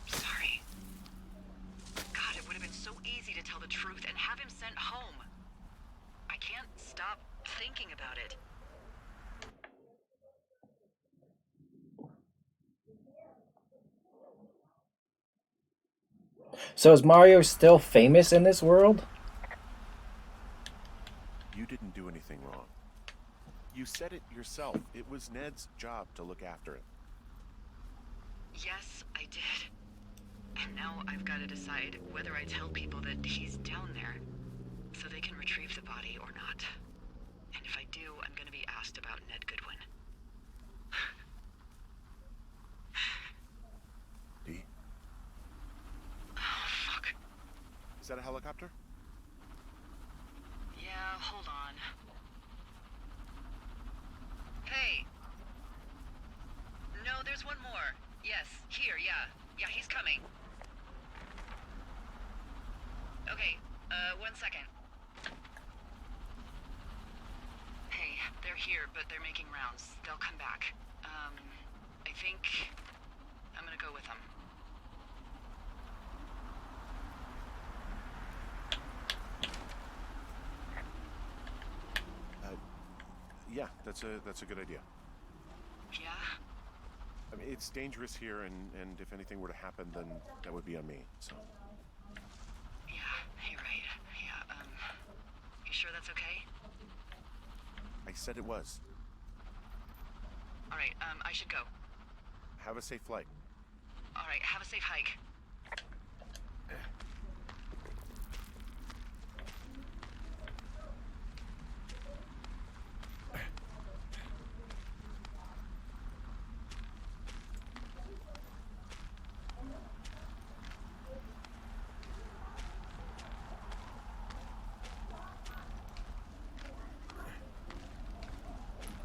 Sorry. God, it would have been so easy to tell the truth and have him sent home. I can't stop thinking about it. So is Mario still famous in this world? You didn't do anything wrong. You said it yourself. It was Ned's job to look after it. Yes, I did. And now I've got to decide whether I tell people that he's down there so they can retrieve the body or not. And if I do, I'm going to be asked about Ned Goodwin. Dee? Oh, fuck. Is that a helicopter? Yeah, hold on. Hey. No, there's one more. Yes, here, yeah. Yeah, he's coming. Okay, 1 second. Hey, they're here, but they're making rounds. They'll come back. I think I'm gonna go with them. Yeah, that's a good idea. Yeah? I mean, it's dangerous here, and if anything were to happen, then that would be on me, so. Yeah, you're right. Yeah, you sure that's okay? I said it was. Alright, I should go. Have a safe flight. Alright, have a safe hike.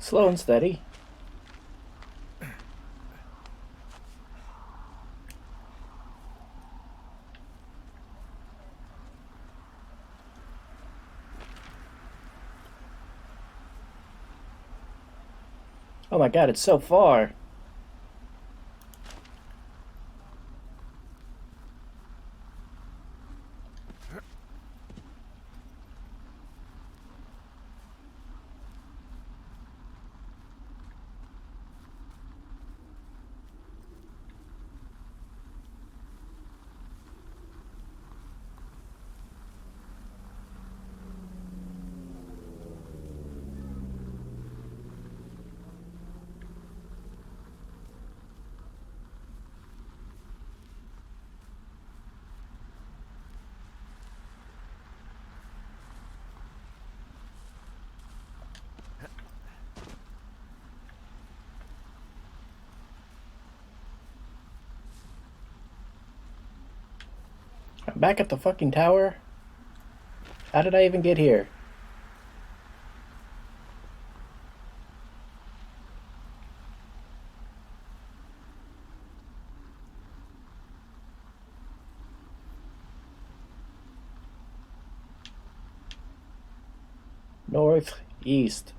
Slow and steady. Oh my god, it's so far. I'm back at the fucking tower? How did I even get here? North, east.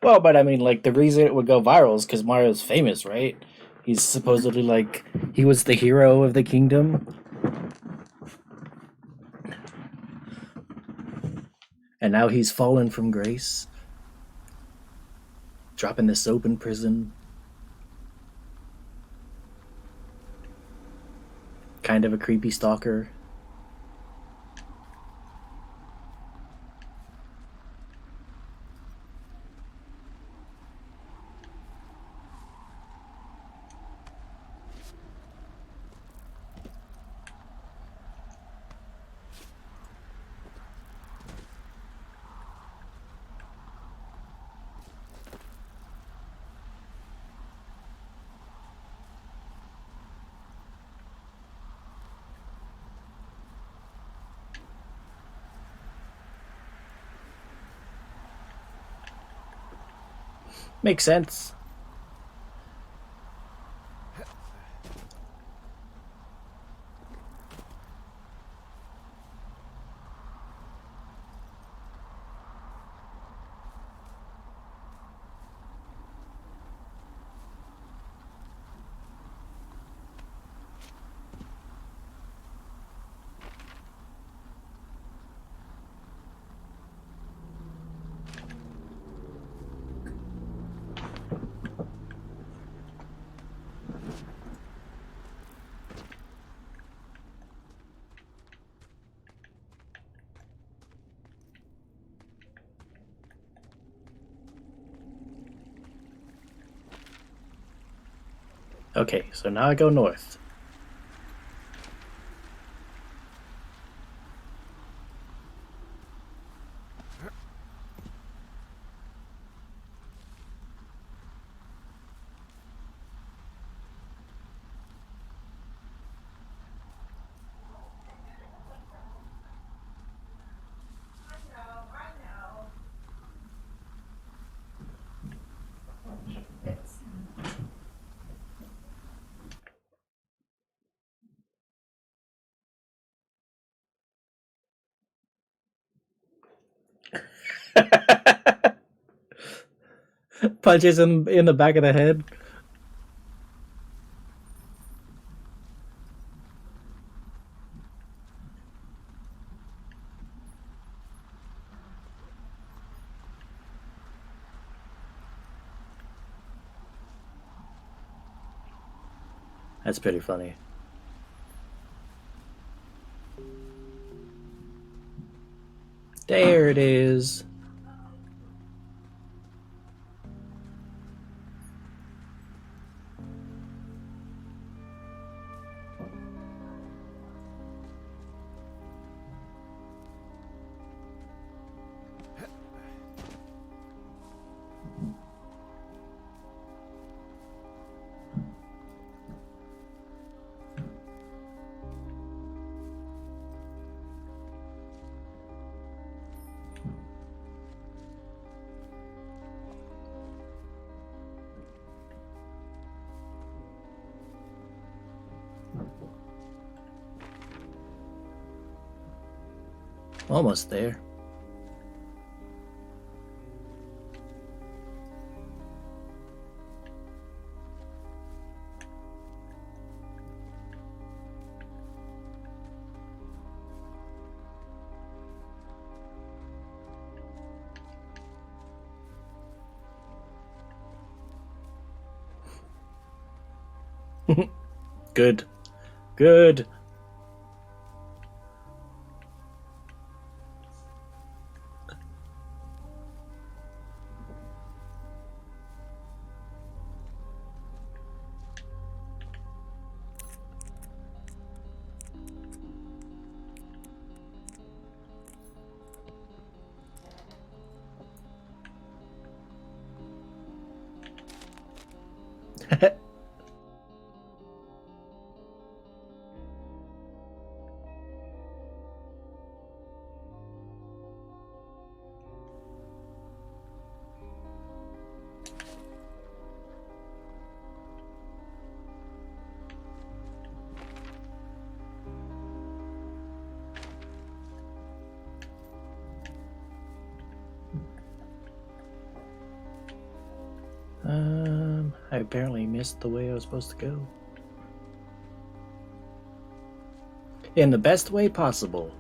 Well, but I mean, like, the reason it would go viral is because Mario's famous, right? He's supposedly, like, he was the hero of the kingdom. And now he's fallen from grace. Dropping the soap in prison. Kind of a creepy stalker. Makes sense. Okay, so now I go north. Punches in the back of the head. That's pretty funny. There it is. Almost there. Good. Good. I apparently missed the way I was supposed to go. In the best way possible.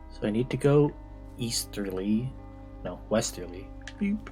So I need to go easterly. No, westerly. Beep.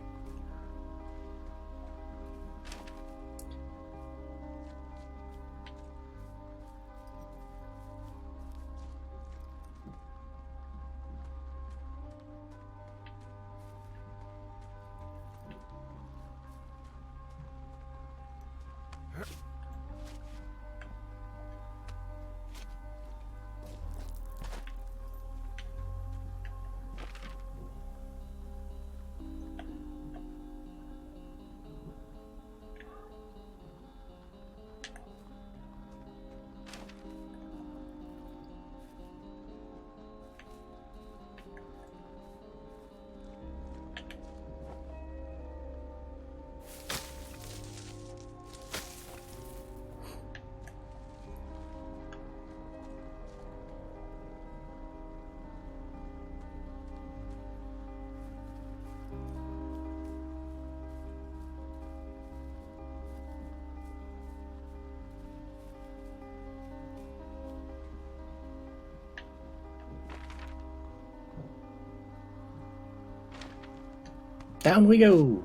Down we go.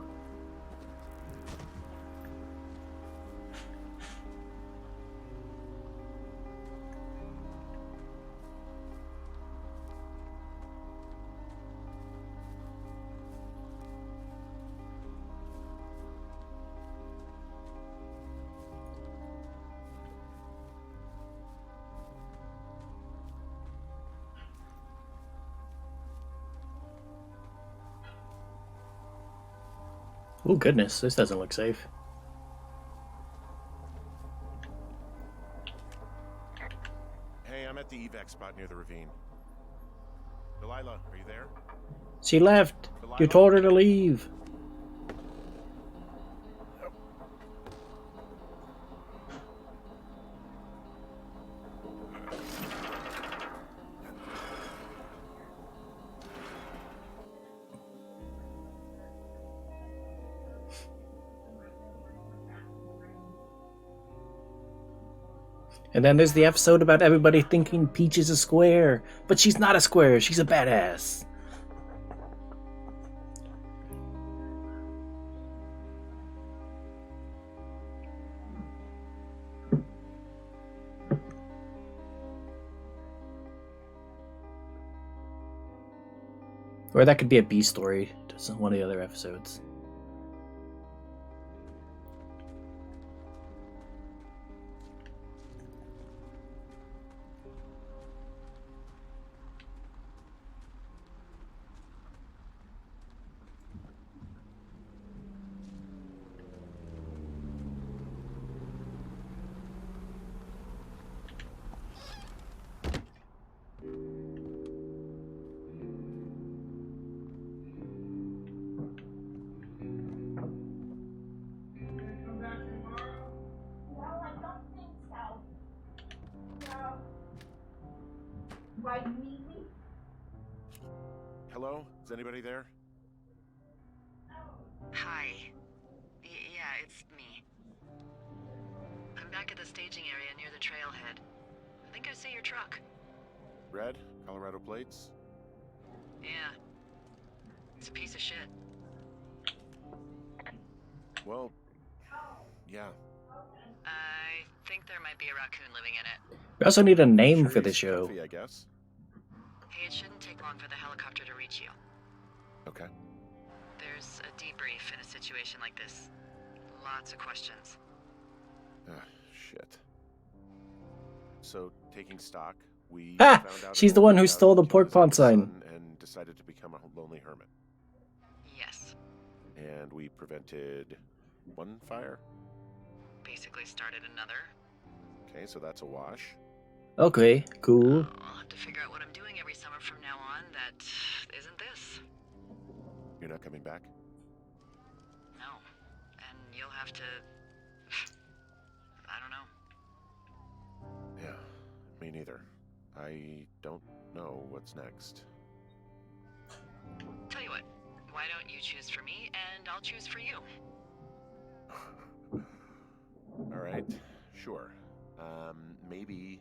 Oh goodness, this doesn't look safe. Hey, I'm at the evac spot near the ravine. Delilah, are you there? She left. You told her to leave. And then there's the episode about everybody thinking Peach is a square, but she's not a square, she's a badass. Or that could be a B story to one of the other episodes. Hello? Is anybody there? Hi. Yeah, it's me. I'm back at the staging area near the trailhead. I think I see your truck. Red? Colorado plates? Yeah. It's a piece of shit. Well, yeah. I think there might be a raccoon living in it. We also need a name Sure for the he's show. comfy, I guess. Hey, it shouldn't take long for the helicopter to reach you. Okay. There's a debrief in a situation like this. Lots of questions. Shit. So, taking stock, we Ha! found out She's an the old one who scout stole the killed pork his pond eldest sign. son and decided to become a lonely hermit. Yes. And we prevented one fire. Basically started another. Okay, so that's a wash. Okay, cool. I'll have to figure out what I'm doing every summer from now on that isn't this. You're not coming back? No. And you'll have to... I don't know. Yeah, me neither. I don't know what's next. Tell you what, why don't you choose for me and I'll choose for you? All right, sure. Maybe